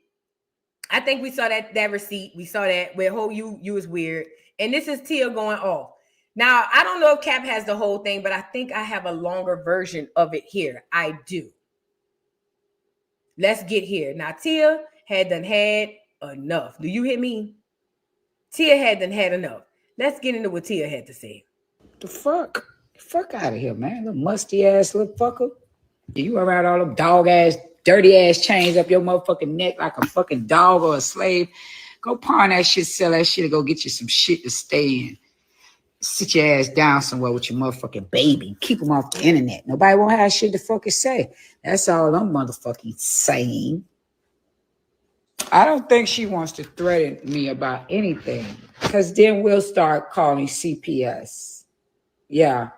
I think we saw that receipt. We saw that where you was weird. And this is Tia going off. Now, I don't know if Cap has the whole thing, but I think I have a longer version of it here. I do. Let's get here. Now, Tia had enough. Do you hear me? Tia had enough. Let's get into what Tia had to say. The fuck? Fuck out of here, man. Little musty ass little fucker. You around all them dog ass, dirty ass chains up your motherfucking neck like a fucking dog or a slave. Go pawn that shit, sell that shit, and go get you some shit to stay in. Sit your ass down somewhere with your motherfucking baby. Keep them off the internet. Nobody won't have shit to fucking say. That's all I'm motherfucking saying. I don't think she wants to threaten me about anything, because then we'll start calling CPS. Yeah.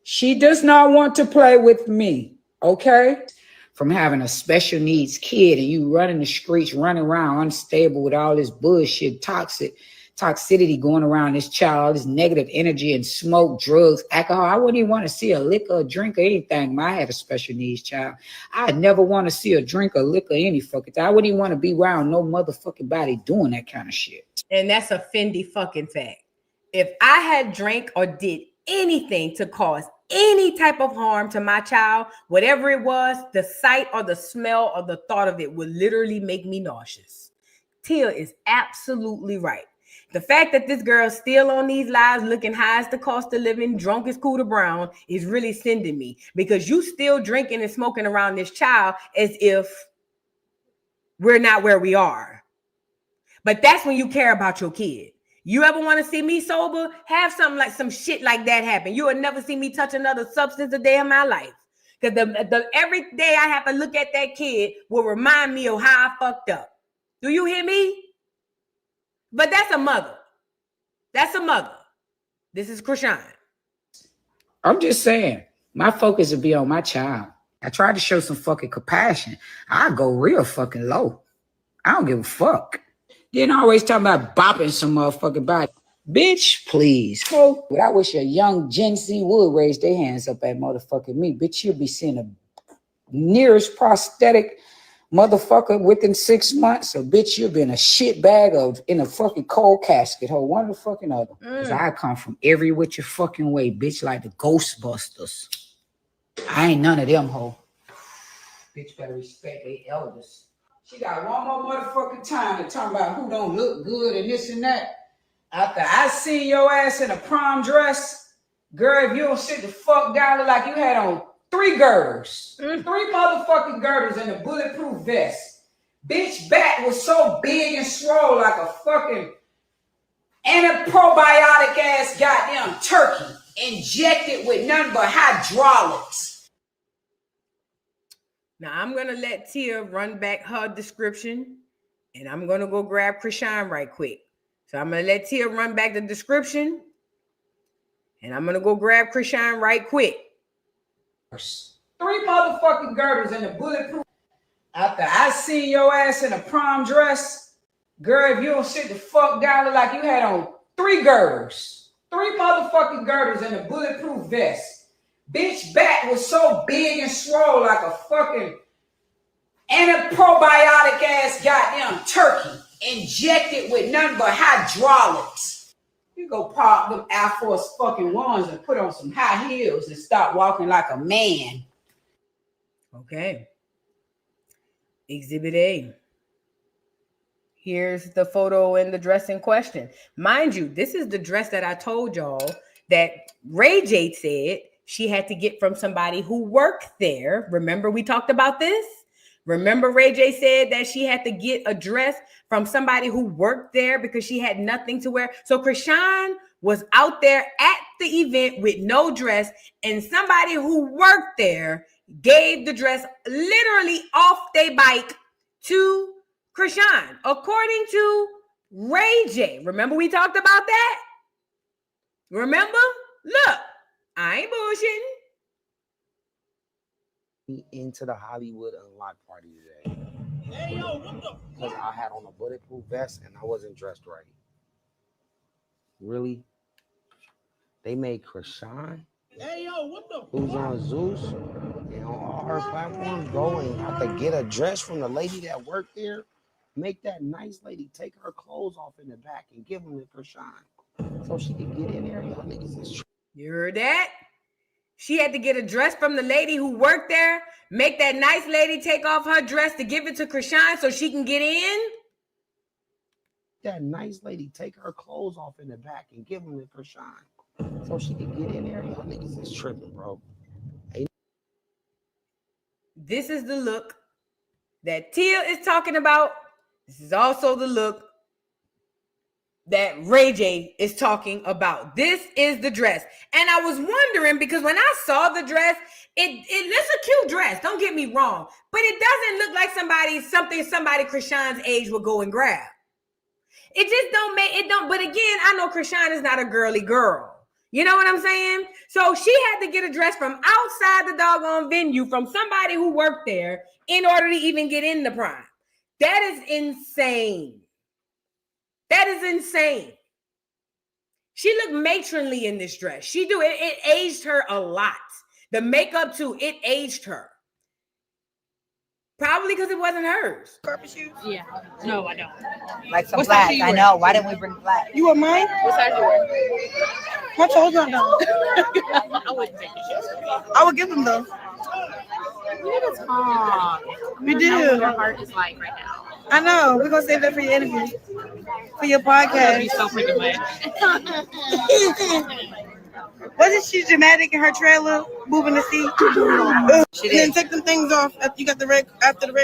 She does not want to play with me, okay? From having a special needs kid and you running the streets, running around unstable with all this bullshit, toxicity going around this child, this negative energy and smoke, drugs, alcohol. I wouldn't even want to see a liquor, a drink, or anything. I had a special needs child. I'd never want to see a drink or liquor, any fucking thing. I wouldn't even want to be around no motherfucking body doing that kind of shit. And that's a Fendi fucking fact. If I had drank or did anything to cause any type of harm to my child, whatever it was, the sight or the smell or the thought of it would literally make me nauseous. Tia is absolutely right. The fact that this girl's still on these lives looking high as the cost of living, drunk as Cooter Brown, is really sending me, because you still drinking and smoking around this child as if we're not where we are. But that's when you care about your kid. You ever want to see me sober? Have something like some shit like that happen. You will never see me touch another substance a day in my life. Because every day I have to look at that kid will remind me of how I fucked up. Do you hear me? But that's a mother. That's a mother. This is Chrisean. I'm just saying, my focus would be on my child. I tried to show some fucking compassion. I go real fucking low. I don't give a fuck. Then always talking about bopping some motherfucking body. Bitch, please. Oh, but I wish a young Gen Z would raise their hands up at motherfucking me. Bitch, you'll be seeing the nearest prosthetic motherfucker within 6 months. So bitch, you'll be in a shit bag in a fucking cold casket. Hold one of the fucking other. Because I come from every which your fucking way, bitch, like the Ghostbusters. I ain't none of them, ho. Bitch better respect their elders. She got one more motherfucking time to talk about who don't look good and this and that. After I see your ass in a prom dress, girl, if you don't sit the fuck down, look like you had on 3 girders. 3 motherfucking girders and a bulletproof vest. Bitch back was so big and swole like a fucking and a probiotic ass goddamn turkey injected with nothing but hydraulics. Now I'm gonna let Tia run back her description, and I'm gonna go grab Chrisean right quick. So I'm gonna let Tia run back the description, and I'm gonna go grab Chrisean right quick. 3 motherfucking girders in a bulletproof. After I seen your ass in a prom dress, girl, if you don't sit the fuck down, look like you had on 3 girders. 3 motherfucking girders in a bulletproof vest. Bitch back was so big and swole like a fucking and a probiotic ass goddamn turkey injected with nothing but hydraulics. You go park them Air Force fucking ones and put on some high heels and start walking like a man. Okay. Exhibit A. Here's the photo and the dress in question. Mind you, this is the dress that I told y'all that Ray J said she had to get from somebody who worked there. Remember we talked about this? Remember Ray J said that she had to get a dress from somebody who worked there because she had nothing to wear. So Chrisean was out there at the event with no dress, and somebody who worked there gave the dress literally off their bike to Chrisean, according to Ray J. Remember we talked about that? Remember? Look, I ain't bullshitting. Into the Hollywood Unlocked party today. Hey, yo, what the? Because I had on a bulletproof vest and I wasn't dressed right. Really? They made Chrisean, hey, yo, what the? Who's on Zeus and on all her platforms, go and have to get a dress from the lady that worked there. Make that nice lady take her clothes off in the back and give them to Chrisean so she can get in there. Y'all niggas is You heard that? She had to get a dress from the lady who worked there, make that nice lady take off her dress to give it to Chrisean so she can get in. That nice lady take her clothes off in the back and give them to Chrisean so she can get in there. Y'all niggas is tripping, bro. This is the look that Tia is talking about. This is also the look that Ray J is talking about. This is the dress. And I was wondering, because when I saw the dress, it's a cute dress. Don't get me wrong. But it doesn't look like somebody Chrisean's age would go and grab. It just don't make it don't. But again, I know Chrisean is not a girly girl. You know what I'm saying? So she had to get a dress from outside the doggone venue from somebody who worked there in order to even get in the prime. That is insane. That is insane. She looked matronly in this dress. She do it. It aged her a lot. The makeup too. It aged her. Probably because it wasn't hers. Carpet shoes? Yeah. No, I don't. Like some flats. I know. Why didn't we bring flats? You want mine? What size you wear? I told you I don't. I wouldn't take it. I would give them though. You need to talk. We do. Know what your heart is like right now. I know. We're gonna save that for your interview, for your podcast. You so freaking much. Wasn't she dramatic in her trailer, moving the seat? She did. And then take them things off after you got the red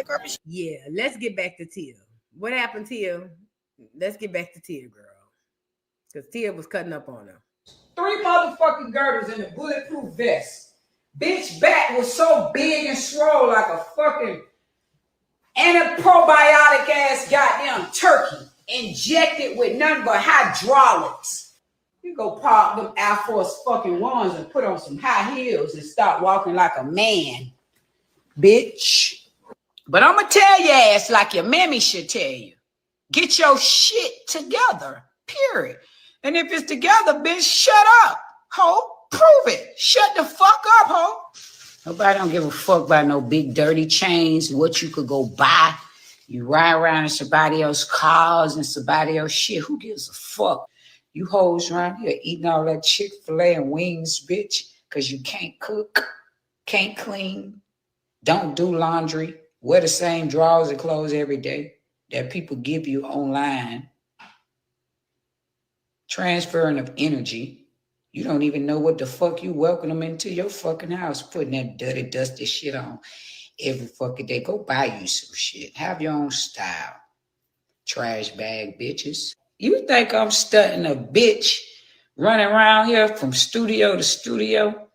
carpet. Yeah, let's get back to Tia. What happened, Tia? Let's get back to Tia, girl. Because Tia was cutting up on her. 3 motherfucking girders in a bulletproof vest. Bitch back was so big and swole like a fucking and a probiotic ass goddamn turkey injected with nothing but hydraulics. You go park them Air Force fucking ones and put on some high heels and start walking like a man, bitch. But I'm gonna tell your ass like your mammy should tell you. Get your shit together, period. And if it's together, bitch, shut up, ho. Prove it. Shut the fuck up, ho. Nobody don't give a fuck about no big dirty chains, what you could go buy. You ride around in somebody else's cars and somebody else's shit. Who gives a fuck? You hoes around here eating all that Chick-fil-A and wings, bitch, because you can't cook, can't clean, don't do laundry, wear the same drawers and clothes every day that people give you online. Transferring of energy. You don't even know what the fuck you welcome them into your fucking house, putting that dirty, dusty shit on every fucking day. Go buy you some shit. Have your own style. Trash bag bitches. You think I'm stunting a bitch running around here from studio to studio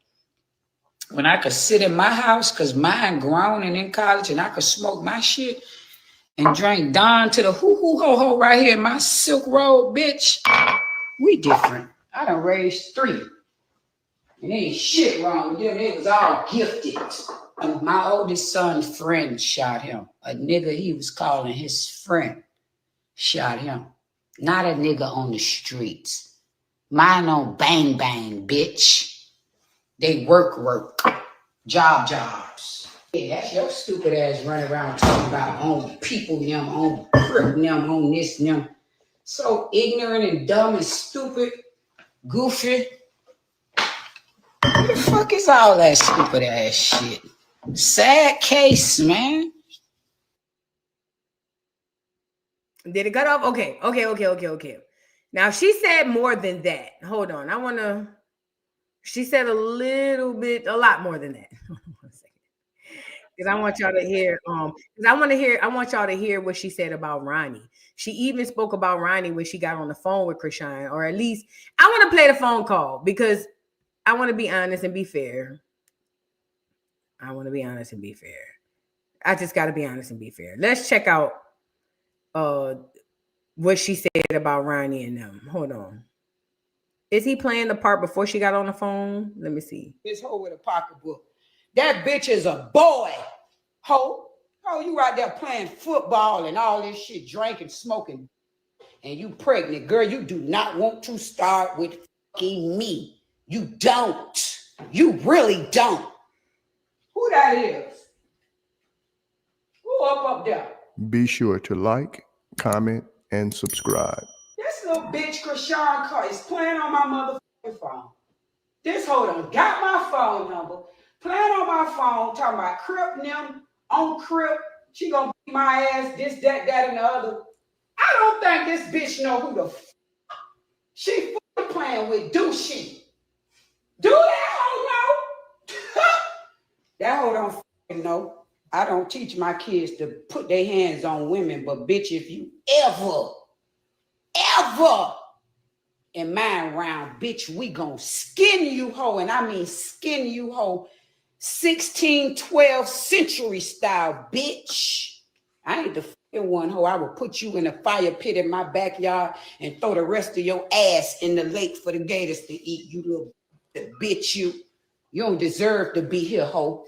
when I could sit in my house because mine grown and in college and I could smoke my shit and drink Don to the hoo-hoo-ho-ho right here in my Silk Road, bitch? We different. I done raised 3. And ain't shit wrong with them. They was all gifted. And my oldest son's friend shot him. A nigga he was calling his friend shot him. Not a nigga on the streets. Mine on bang bang, bitch. They work. Jobs. Yeah, that's your stupid ass running around talking about on people, them, on crip, them, on this, them. So ignorant and dumb and stupid, goofy. What the fuck is all that stupid ass shit? Sad case, man. Did it cut off? Okay. Now she said more than that. Hold on. She said a lot more than that. Because I want y'all to hear, I want y'all to hear what she said about Ronny. She even spoke about Ronny when she got on the phone with Chrisean, or at least I want to play the phone call because I want to be honest and be fair. I just got to be honest and be fair. Let's check out what she said about Ronny and them. Hold on. Is he playing the part before she got on the phone? Let me see. This hoe with a pocketbook. That bitch is a boy. Ho, you right there playing football and all this shit, drinking, smoking, and you pregnant. Girl, you do not want to start with fucking me. You don't. You really don't. Who that is? Who up there? Be sure to like, comment, and subscribe. This little bitch Chrisean is playing on my motherfucking phone. This hoe done got my phone number, playing on my phone, talking about crip them on crip. She gonna beat my ass, this, that, and the other. I don't think this bitch know who the she playing with. Do she? Do that hoe know? That hoe don't fucking know. I don't teach my kids to put their hands on women, but bitch, if you ever in my round, bitch, we gonna skin you hoe, and I mean skin you hoe 1612 century style, bitch. I ain't the fucking one hoe. I will put you in a fire pit in my backyard and throw the rest of your ass in the lake for the gators to eat, you little bitch. You don't deserve to be here, hoe.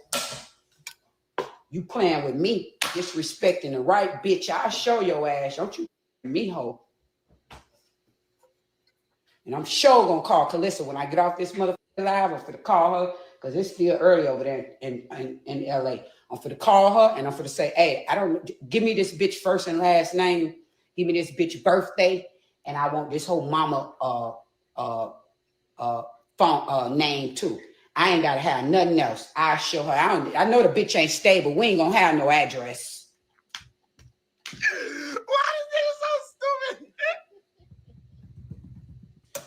You playing with me, disrespecting the right bitch. I'll show your ass. Don't you me, hoe. And I'm sure gonna call Calissa when I get off this motherfucking live. I'm finna call her because it's still early over there in LA. I'm finna call her and I'm finna say, hey, give me this bitch first and last name. Give me this bitch birthday, and I want this whole mama phone name too. I ain't gotta have nothing else. I'll show her. I know the bitch ain't stable. We ain't gonna have no address. Why is this so stupid?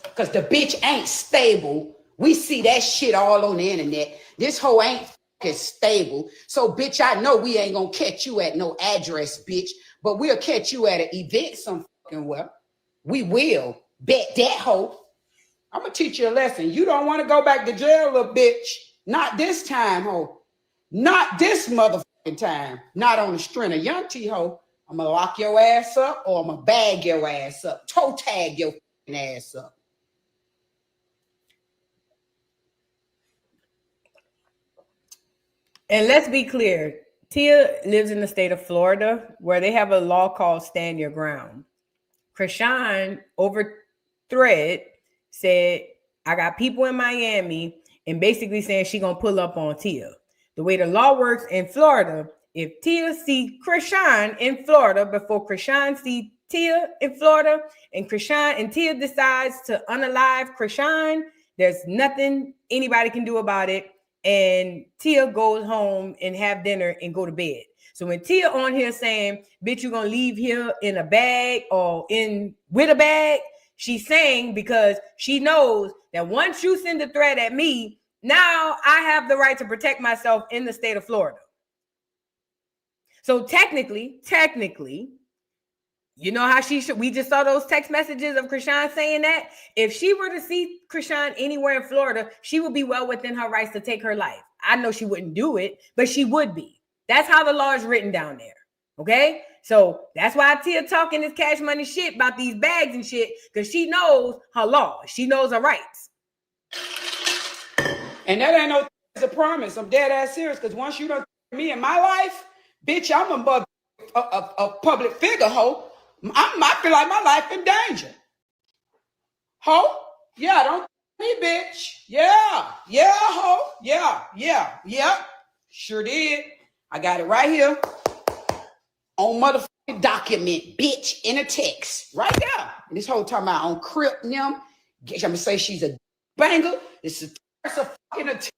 Because the bitch ain't stable. We see that shit all on the internet. This hoe ain't fucking stable. So, bitch, I know we ain't gonna catch you at no address, bitch. But we'll catch you at an event some fucking well. We will. Bet that hoe. I'm gonna teach you a lesson. You don't want to go back to jail, little bitch. Not this time, hoe. Not this motherfucking time. Not on the string of young T, hoe. I'm gonna lock your ass up or I'm gonna bag your ass up. Toe tag your ass up. And let's be clear, Tia lives in the state of Florida where they have a law called Stand Your Ground. Chrisean over thread said, I got people in Miami, and basically saying she gonna pull up on Tia. The way the law works in Florida, if Tia see Chrisean in Florida before Chrisean see Tia in Florida, and Chrisean and Tia decides to unalive Chrisean, there's nothing anybody can do about it. And Tia goes home and have dinner and go to bed. So when Tia on here saying, bitch, you gonna leave here in a bag or with a bag, she's saying because she knows that once you send a threat at me, now I have the right to protect myself in the state of Florida. So technically, You know how we just saw those text messages of Chrisean saying that? If she were to see Chrisean anywhere in Florida, she would be well within her rights to take her life. I know she wouldn't do it, but she would be. That's how the law is written down there. Okay? So that's why Tia talking this Cash Money shit about these bags and shit, because she knows her law. She knows her rights. And that ain't no a promise. I'm dead ass serious, because once you don't me in my life, bitch, I'm a public figure, ho. I feel like my life in danger. Ho? Yeah, don't me, bitch. Yeah, ho. Yeah. Sure did. I got it right here on motherfucking document, bitch, in a text. Right there. And this whole time about on Crip them. I'm gonna say she's a banger. This is a fucking attack.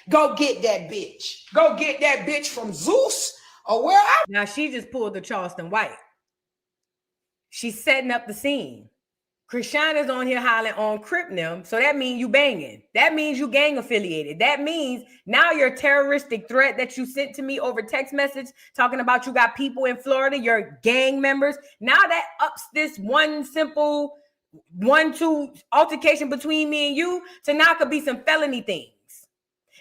Go get that bitch. Go get that bitch from Zeus or where I. Now she just pulled the Charleston White. She's setting up the scene. Chrisean is on here hollering on Crip them, so that means you banging. That means you gang affiliated. That means now your terroristic threat that you sent to me over text message talking about you got people in Florida, your gang members. Now that ups this one simple 1-2 altercation between me and you to now could be some felony things.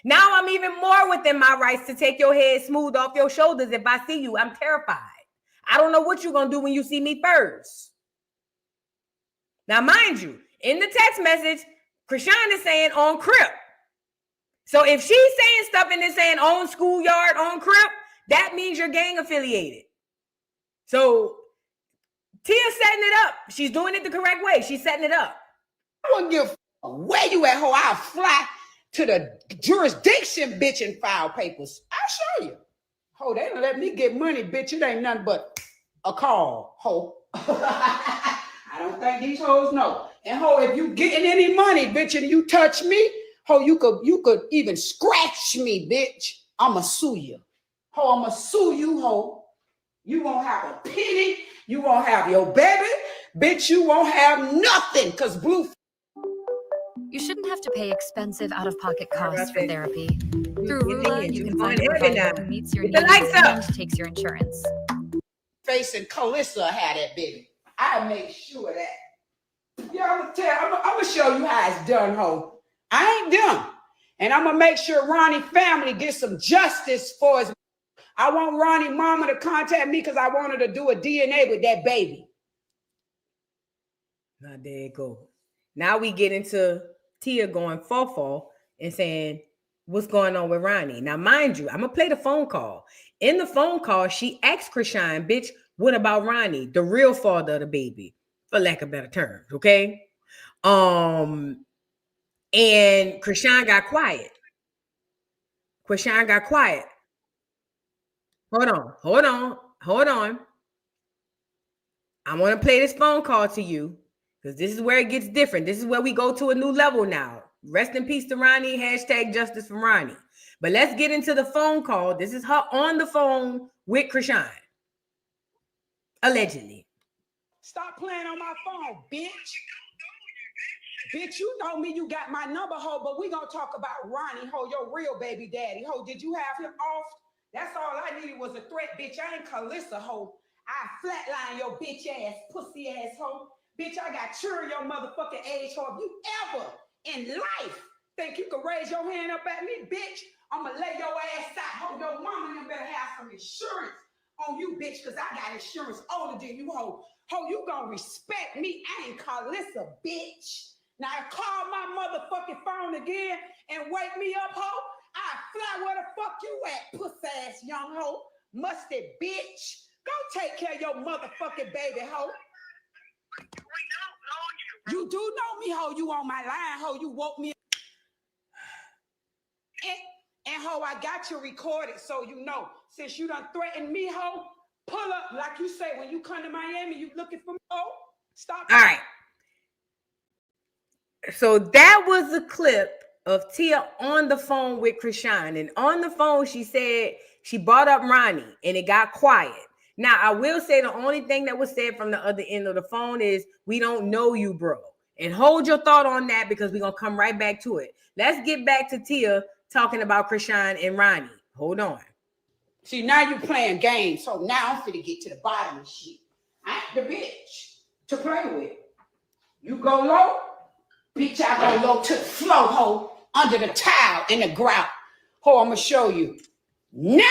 Now I'm even more within my rights to take your head smooth off your shoulders if I see you. I'm terrified. I don't know what you're going to do when you see me first. Now, mind you, in the text message, Chrisean is saying on Crip. So if she's saying stuff and is saying on schoolyard, on Crip, that means you're gang affiliated. So Tia's setting it up. She's doing it the correct way. She's setting it up. I wouldn't give a where you at, ho. I'll fly to the jurisdiction, bitch, and file papers. I'll show you. Ho, they don't let me get money, bitch. It ain't nothing but a call, ho. I don't think these hoes know. And ho, if you getting any money, bitch, and you touch me, ho, you could even scratch me, bitch. I'ma sue you. Ho, I'ma sue you, ho. You won't have a penny. You won't have your baby. Bitch, you won't have nothing, because blue. You shouldn't have to pay expensive out-of-pocket costs for therapy. Through Rula, you can find a provider who meets your needs and takes your insurance. Face and Calissa had that baby. I make sure of that. Yeah, I'm gonna show you how it's done, ho. I ain't done. And I'm gonna make sure Ronnie family gets some justice for his. I want Ronnie mama to contact me because I want her to do a DNA with that baby. Now there you go. Now we get into Tia going fawful and saying, what's going on with Ronnie? Now, mind you, I'm gonna play the phone call. In the phone call, she asked Chrisean, bitch, what about Ronnie, the real father of the baby, for lack of better terms, okay? And Chrisean got quiet. Hold on. I want to play this phone call to you because this is where it gets different. This is where we go to a new level now. Rest in peace to Ronnie. #justice for Ronnie. But let's get into the phone call. This is her on the phone with Chrisean. Allegedly. Stop playing on my phone, bitch. Bitch, you know me. You got my number, ho. But we gonna talk about Ronnie, ho, your real baby daddy, ho. Did you have him off? That's all I needed was a threat, bitch. I ain't Calissa, ho. I flatline your bitch ass, pussy ass, ho. Bitch, I got children your motherfucking age, ho. If you ever in life think you can raise your hand up at me, bitch, I'ma lay your ass out, ho. Your mama and better have some insurance on you, bitch, because I got insurance older than you, ho. Ho, you gonna respect me. I ain't Calissa, bitch. Now call my motherfucking phone again and wake me up, ho. I fly where the fuck you at, puss ass young ho. Musty bitch. Go take care of your motherfucking baby, ho. You do know me, ho. You on my line, ho. You woke me up. And ho, I got you recorded so you know. Since you done threatened me, ho, pull up. Like you say, when you come to Miami, you looking for me, ho. Stop. All right. So that was a clip of Tia on the phone with Chrisean. And on the phone, she said she brought up Ronnie and it got quiet. Now, I will say the only thing that was said from the other end of the phone is, we don't know you, bro. And hold your thought on that because we're going to come right back to it. Let's get back to Tia talking about Chrisean and Ronnie. Hold on. See, now you playing games. So now I'm finna get to the bottom of shit. I ain't the bitch to play with. You go low, bitch, I go low to the floor, hoe, under the towel, in the grout. Ho, I'm gonna show you. Nah,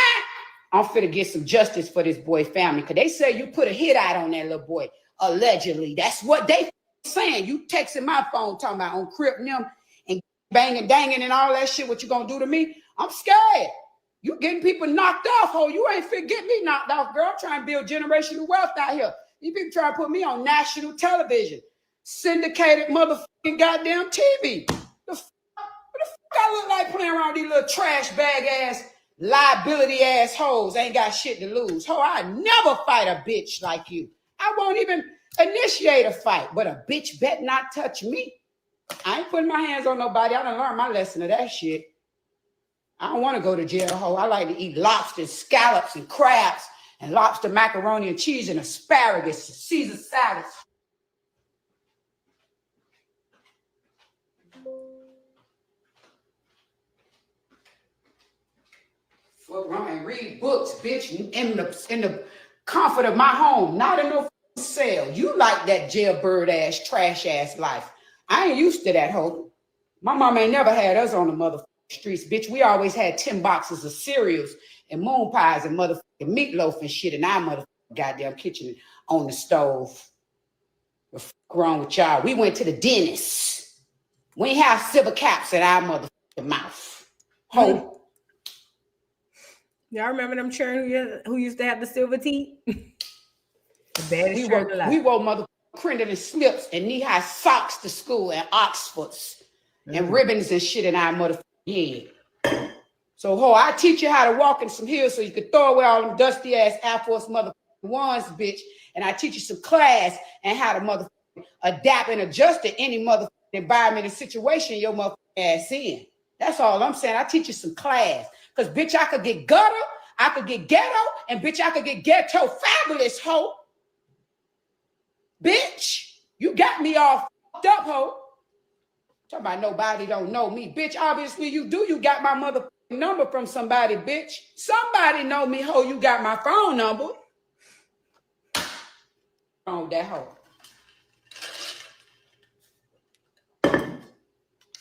I'm finna get some justice for this boy family, because they say you put a hit out on that little boy, allegedly. That's what they saying. You texting my phone talking about on Crip and them and banging, danging and all that shit, what you gonna do to me? I'm scared. You getting people knocked off, ho. You ain't fit get me knocked off, girl. I'm trying to build generational wealth out here. These people trying to put me on national television. Syndicated motherfucking goddamn TV. What the fuck I look like playing around these little trash bag ass, liability ass hoes? Ain't got shit to lose. Ho, I never fight a bitch like you. I won't even initiate a fight, but a bitch bet not touch me. I ain't putting my hands on nobody. I done learned my lesson of that shit. I don't want to go to jail, ho. I like to eat lobster, scallops, and crabs, and lobster macaroni and cheese, and asparagus, and Caesar salads. Fuck around and read books, bitch, in the comfort of my home, not in no cell. You like that jailbird ass, trash ass life. I ain't used to that, ho. My mama ain't never had us on the motherfucking streets, bitch. We always had 10 boxes of cereals and moon pies and motherfucking meatloaf and shit in our motherfucking goddamn kitchen on the stove. What the fuck wrong with y'all? We went to the dentist. We ain't have silver caps in our motherfucking mouth. Ho. Y'all remember them children who used to have the silver teeth? The baddest we wore motherfucking Crendon slips and knee-high socks to school and Oxfords and ribbons and shit in our motherfucking head. So, ho, I teach you how to walk in some heels so you can throw away all them dusty ass Air Force motherfucking ones, bitch. And I teach you some class and how to motherfucking adapt and adjust to any motherfucking environment and situation your motherfucking ass in. That's all I'm saying. I teach you some class. Because, bitch, I could get gutter, I could get ghetto, and, bitch, I could get ghetto fabulous, ho. Bitch, you got me all fucked up, ho. Talking about nobody don't know me. Bitch, obviously you do. You got my motherfucking number from somebody, bitch. Somebody know me, ho. You got my phone number. On that hoe.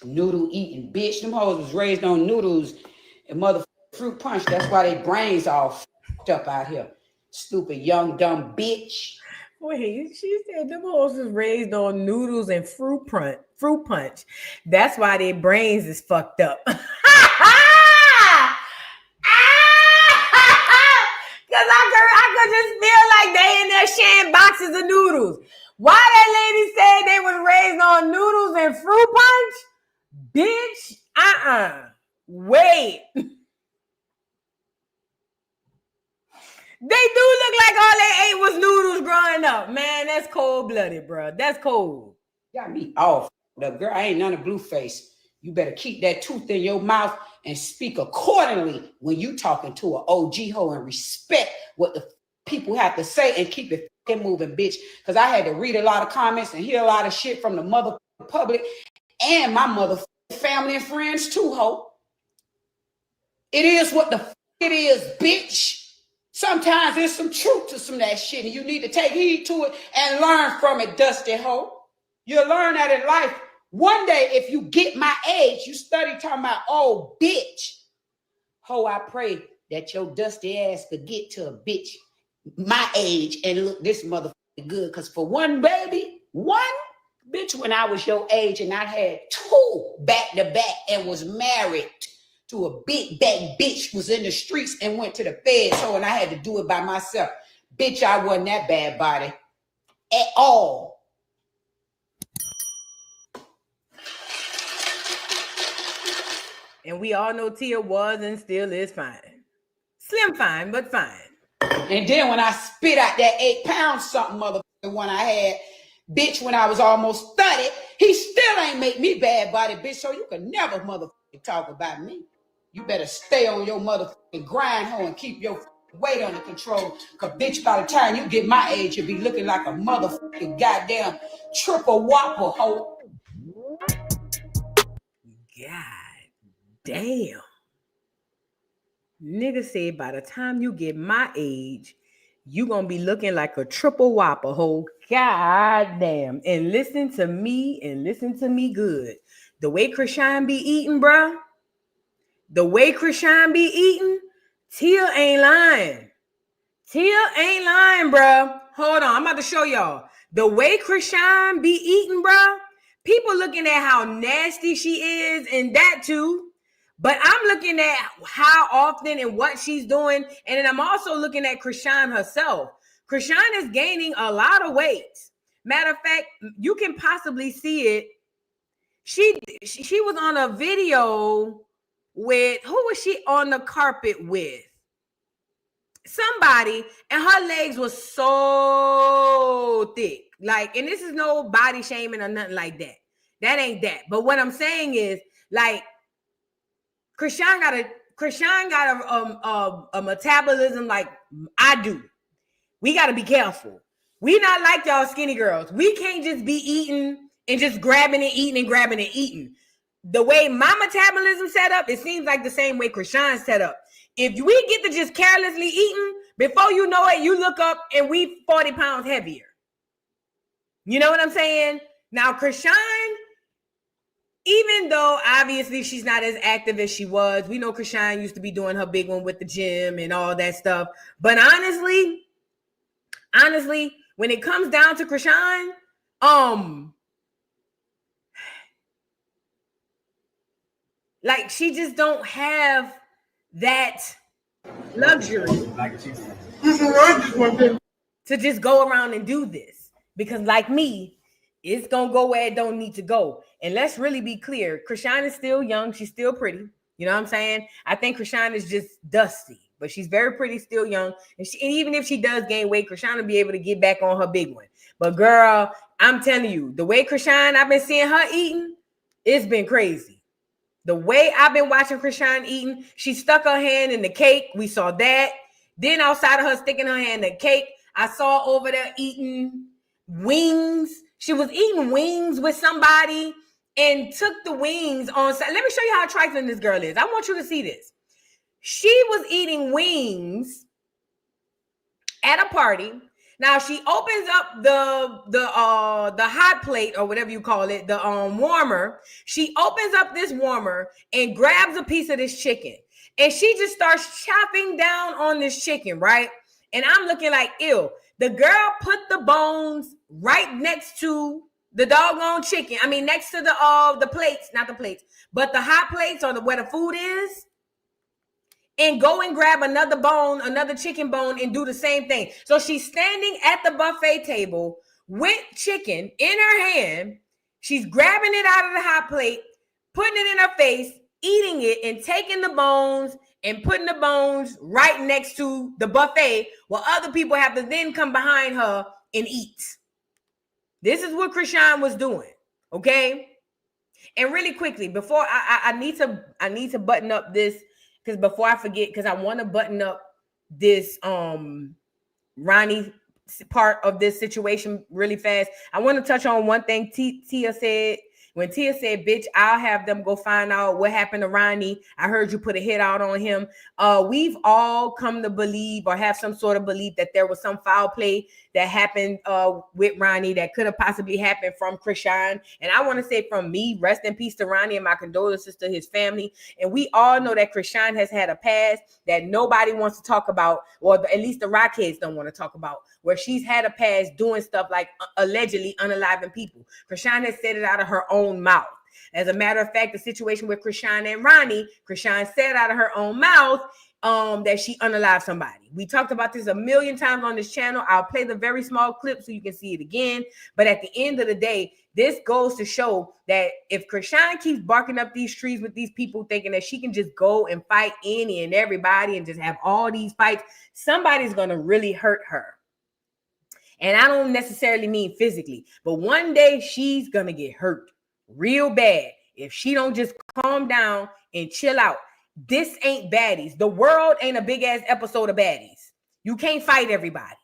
Noodle eating, bitch. Them hoes was raised on noodles and motherfucking fruit punch. That's why they brains all fucked up out here. Stupid young dumb bitch. Wait, she said them hoes was raised on noodles and fruit punch. That's why their brains is fucked up. Cause I could just feel like they in there sharing boxes of noodles. Why that lady said they was raised on noodles and fruit punch? Bitch, wait. They do look like all they ate was noodles growing up. Man, that's cold-blooded, bro. That's cold. Got me off. The girl, I ain't none of Blueface. You better keep that tooth in your mouth and speak accordingly when you talking to an OG hoe and respect what the people have to say and keep it fucking moving, bitch. Because I had to read a lot of comments and hear a lot of shit from the motherfucking public and my motherfucking family and friends too, hoe. It is what the fuck it is, bitch. Sometimes there's some truth to some of that shit, and you need to take heed to it and learn from it, dusty hoe. You'll learn that in life. One day, if you get my age, you study talking about, oh, bitch. Ho, I pray that your dusty ass could get to a bitch my age and look this motherfucker good. Because for one baby, bitch, when I was your age and I had 2 back-to-back and was married to a big bad bitch, was in the streets and went to the feds, so and I had to do it by myself. Bitch, I wasn't that bad body at all. And we all know Tia was and still is fine. Slim fine, but fine. And then when I spit out that 8 pounds something motherfucker one I had, bitch, when I was almost 30, he still ain't make me bad body, bitch, so you can never motherfucking talk about me. You better stay on your motherfucking grind, hoe, and keep your weight under control. Because, bitch, by the time you get my age, you'll be looking like a motherfucking goddamn triple whopper, hoe. God damn. Nigga said by the time you get my age, you gonna be looking like a triple whopper, whole goddamn. And listen to me good. The way Chrisean be eating, bruh. The way Chrisean be eating, Tia ain't lying. Tia ain't lying, bruh. Hold on, I'm about to show y'all. The way Chrisean be eating, bruh. People looking at how nasty she is and that too. But I'm looking at how often and what she's doing. And then I'm also looking at Chrisean herself. Chrisean is gaining a lot of weight. Matter of fact, you can possibly see it. She was on a video with, who was she on the carpet with? Somebody, and her legs was so thick. Like, and this is no body shaming or nothing like that. That ain't that. But what I'm saying is, like, Chrisean got a metabolism like I do. We got to be careful. We not like y'all skinny girls. We can't just be eating and just grabbing and eating and grabbing and eating. The way my metabolism set up, it seems like the same way Chrisean's set up. If we get to just carelessly eating, before you know it, you look up and we 40 pounds heavier. You know what I'm saying? Now, Chrisean, even though obviously she's not as active as she was, we know Chrisean used to be doing her big one with the gym and all that stuff. But honestly, when it comes down to Chrisean, like she just don't have that luxury to just go around and do this. Because like me, it's gonna go where it don't need to go. And let's really be clear, Chrisean is still young, she's still pretty. You know what I'm saying? I think Chrisean is just dusty, but she's very pretty, still young. And even if she does gain weight, Chrisean will be able to get back on her big one. But girl, I'm telling you, the way Chrisean, I've been seeing her eating, it's been crazy. The way I've been watching Chrisean eating, she stuck her hand in the cake. We saw that. Then outside of her sticking her hand in the cake, I saw over there eating wings. She was eating wings with somebody and took the wings on. Let me show you how trifling this girl is. I want you to see this. She was eating wings at a party. Now she opens up the hot plate or whatever you call it, the warmer. She opens up this warmer and grabs a piece of this chicken. And she just starts chopping down on this chicken, right? And I'm looking like, ew. The girl put the bones right next to the doggone chicken. I mean, next to the plates, not the plates, but the hot plates or where the food is. And go and grab another bone, another chicken bone, and do the same thing. So she's standing at the buffet table with chicken in her hand. She's grabbing it out of the hot plate, putting it in her face, eating it, and taking the bones and putting the bones right next to the buffet while other people have to then come behind her and eat. This is what Chrisean was doing, okay? And really quickly, before I need to button up this, because before I forget, because I want to button up this Ronny part of this situation really fast. I want to touch on one thing Tia said. When Tia said, bitch, I'll have them go find out what happened to Ronny. I heard you put a hit out on him. We've all come to believe or have some sort of belief that there was some foul play that happened with Ronny that could have possibly happened from Chrisean. And I want to say from me, rest in peace to Ronny and my condolences to his family. And we all know that Chrisean has had a past that nobody wants to talk about, or at least the Rockheads don't want to talk about, where she's had a past doing stuff like allegedly unaliving people. Chrisean has said it out of her own mouth. As a matter of fact, the situation with Chrisean and Ronny, Chrisean said out of her own mouth that she unalived somebody. We talked about this a million times on this channel. I'll play the very small clip so you can see it again. But at the end of the day, this goes to show that if Chrisean keeps barking up these trees with these people thinking that she can just go and fight any and everybody and just have all these fights, somebody's going to really hurt her. And I don't necessarily mean physically, but one day she's going to get hurt real bad if she don't just calm down and chill out. This ain't Baddies. The world ain't a big ass episode of Baddies. You can't fight everybody.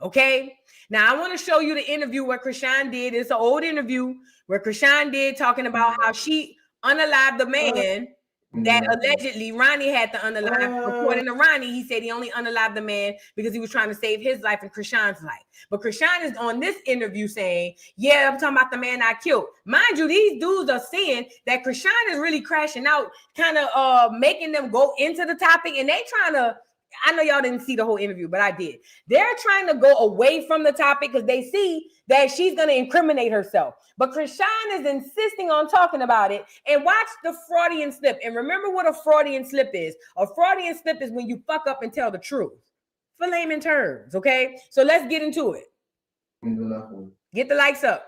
Okay. Now I want to show you the interview where Chrisean did. It's an old interview where Chrisean did talking about how she unalived the man that allegedly Ronny had to unalive. According to Ronny, he said he only unalived the man because he was trying to save his life and Chrisean's life. But Chrisean is on this interview saying, yeah, I'm talking about the man I killed. Mind you, these dudes are saying that Chrisean is really crashing out, kind of making them go into the topic, and they trying to, I know y'all didn't see the whole interview, but I did. They're trying to go away from the topic because they see that she's going to incriminate herself. But Chrisean is insisting on talking about it. And watch the Freudian slip. And remember what a Freudian slip is. A Freudian slip is when you fuck up and tell the truth. For layman terms, okay? So let's get into it. Get the likes up.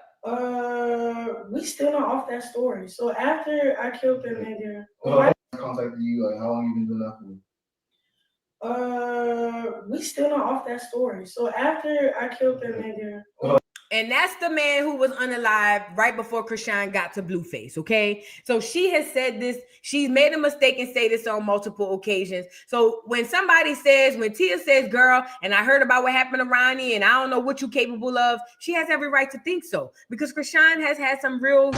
We still not off that story. So after I killed that man there, contacted you, like how long you been doing that for? We still not off that story. So after I killed that man there. And that's the man who was unalived right before Chrisean got to Blueface, okay? So she has said this. She's made a mistake and say this on multiple occasions. So when somebody says, when Tia says, girl, and I heard about what happened to Ronny, and I don't know what you're capable of, she has every right to think so. Because Chrisean has had some real...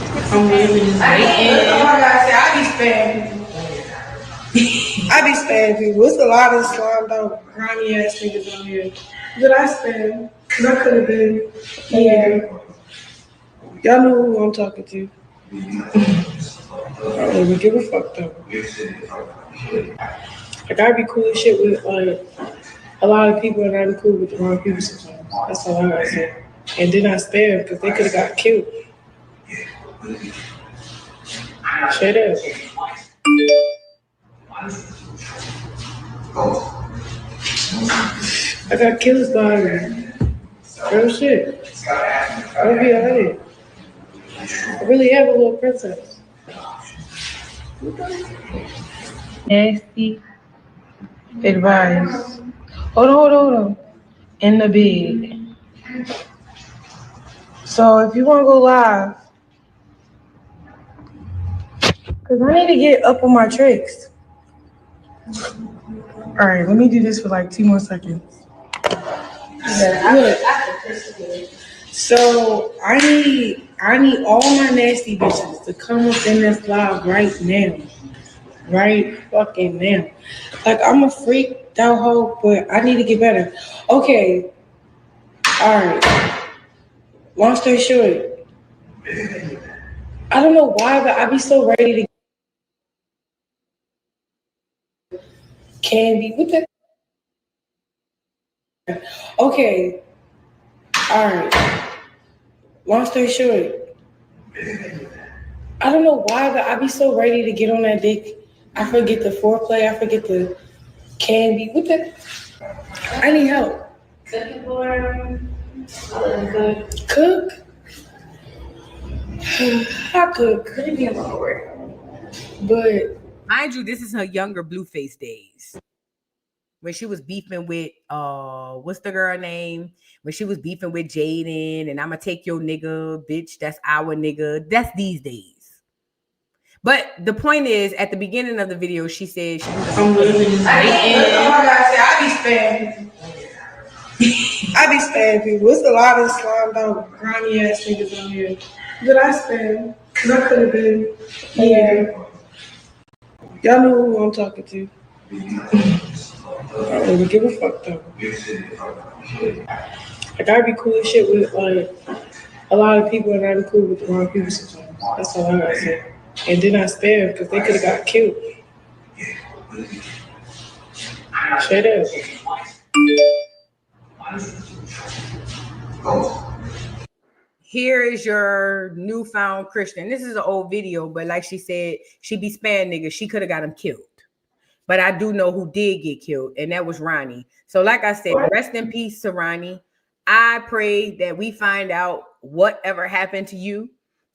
I be spamming people. It's a lot of slimed out, grimy ass niggas on here. Did I spam? Because I could have been. Yeah. Y'all know who I'm talking to. I don't even give a fuck though. Like, I be cool as shit with a lot of people, and I be cool with the wrong people sometimes. That's all I gotta say. And then I spam because they could have got killed. Shut up. I got killers behind me. Real shit. I'll be alright. I really have a little princess. Nasty advice. Hold on. In the bed. So if you want to go live, because I need to get up on my tricks. All right, let me do this for like 2 more seconds. So I need all my nasty bitches to come up in this live right now. Right fucking now. Like, I'm a freaked out hoe, but I need to get better. Okay. All right. Long story short, I don't know why, but I be so ready to Candy. What the? Okay. All right. Long story short, I don't know why, but I be so ready to get on that dick. I forget the foreplay. I forget the candy. What the? I need help. Second floor. Cook. I cook. Could be a lot of work. But mind you, this is her younger Blueface days. When she was beefing with what's the girl name? When she was beefing with Jaden and I'ma take your nigga, bitch, that's our nigga. That's these days. But the point is, at the beginning of the video, she said she was I be spamming. I be spamming people. It's a lot of slimed out, grimy ass niggas on here. Did I spam? Because I could have been. Yeah. Y'all know who I'm talking to. I don't even give a fuck though. Like, I be cool as shit with a lot of people, and I be cool with the wrong people sometimes. That's all I gotta say. And then I spam because they could have got killed. Shut up. Here is your newfound Christian. This is an old video, but like she said, she be spamming niggas. She could have got him killed. But I do know who did get killed, and that was Ronny. So like I said, rest in peace to Ronny. I pray that we find out whatever happened to you.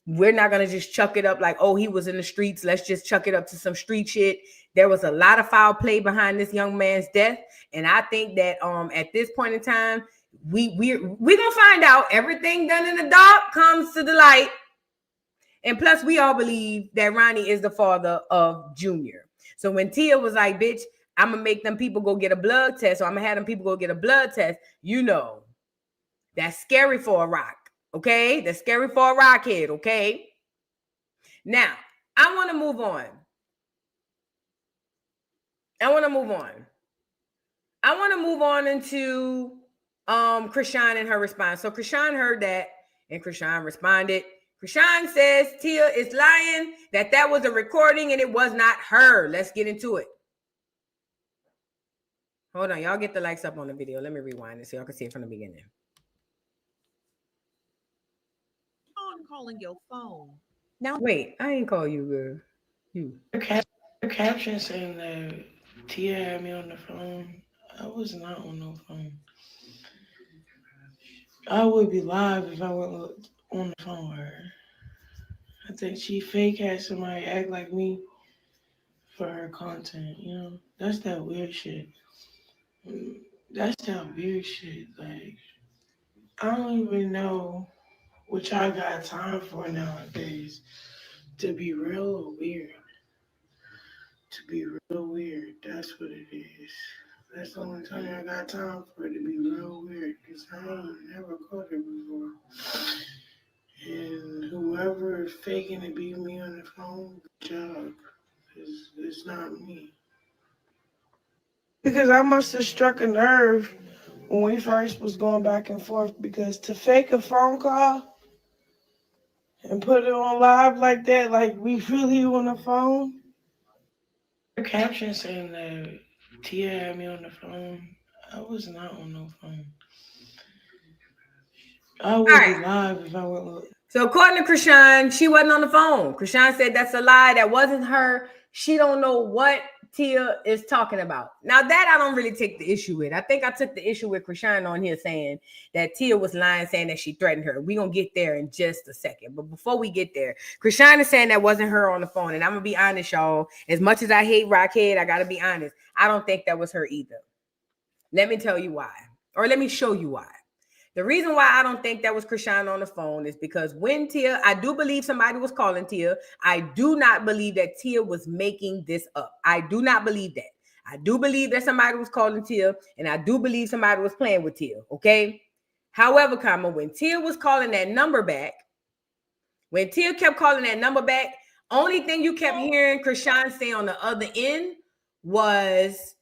We're not going to just chuck it up like, oh, he was in the streets. Let's just chuck it up to some street shit. There was a lot of foul play behind this young man's death. And I think that at this point in time, we're going to find out. Everything done in the dark comes to the light. And plus, we all believe that Ronny is the father of Junior. So when Tia was like, bitch, I'm going to make them people go get a blood test, or I'm going to have them people go get a blood test, you know, that's scary for a rock, okay? That's scary for a rockhead, okay? Now, I want to move on. I want to move on. I want to move on into Chrisean and her response. So Chrisean heard that, and Chrisean responded. Chrisean says Tia is lying, that was a recording and it was not her. Let's get into it. Hold on, y'all get the likes up on the video. Let me rewind it so y'all can see it from the beginning. I'm calling your phone. Now, wait, I ain't call you, girl. You. Her caption saying that Tia had me on the phone. I was not on no phone. I would be live if I were on the phone with her. I think she fake had somebody act like me for her content, you know? That's that weird shit. That's that weird shit. Like, I don't even know what y'all got time for nowadays. To be real or weird. To be real weird. That's what it is. That's the only time I got time for it to be real weird. Because I ain't never caught it before. And whoever is faking to be me on the phone, good job. It's not me. Because I must have struck a nerve when we first was going back and forth. Because to fake a phone call and put it on live like that, like we really on the phone. Her caption saying that Tia had me on the phone. I was not on no phone. I would be live if I were. So according to Chrisean, she wasn't on the phone. Chrisean said that's a lie. That wasn't her. She don't know what Tia is talking about. Now that I don't really take the issue with. I think I took the issue with Chrisean on here saying that Tia was lying, saying that she threatened her. We're going to get there in just a second. But before we get there, Chrisean is saying that wasn't her on the phone. And I'm going to be honest, y'all. As much as I hate Rockhead, I got to be honest. I don't think that was her either. Let me tell you why. Or let me show you why. The reason why I don't think that was Chrisean on the phone is because when Tia, I do believe somebody was calling Tia. I do not believe that Tia was making this up. I do not believe that. I do believe that somebody was calling Tia, and I do believe somebody was playing with Tia, okay? However, when Tia was calling that number back, when Tia kept calling that number back, only thing you kept hearing Chrisean say on the other end was,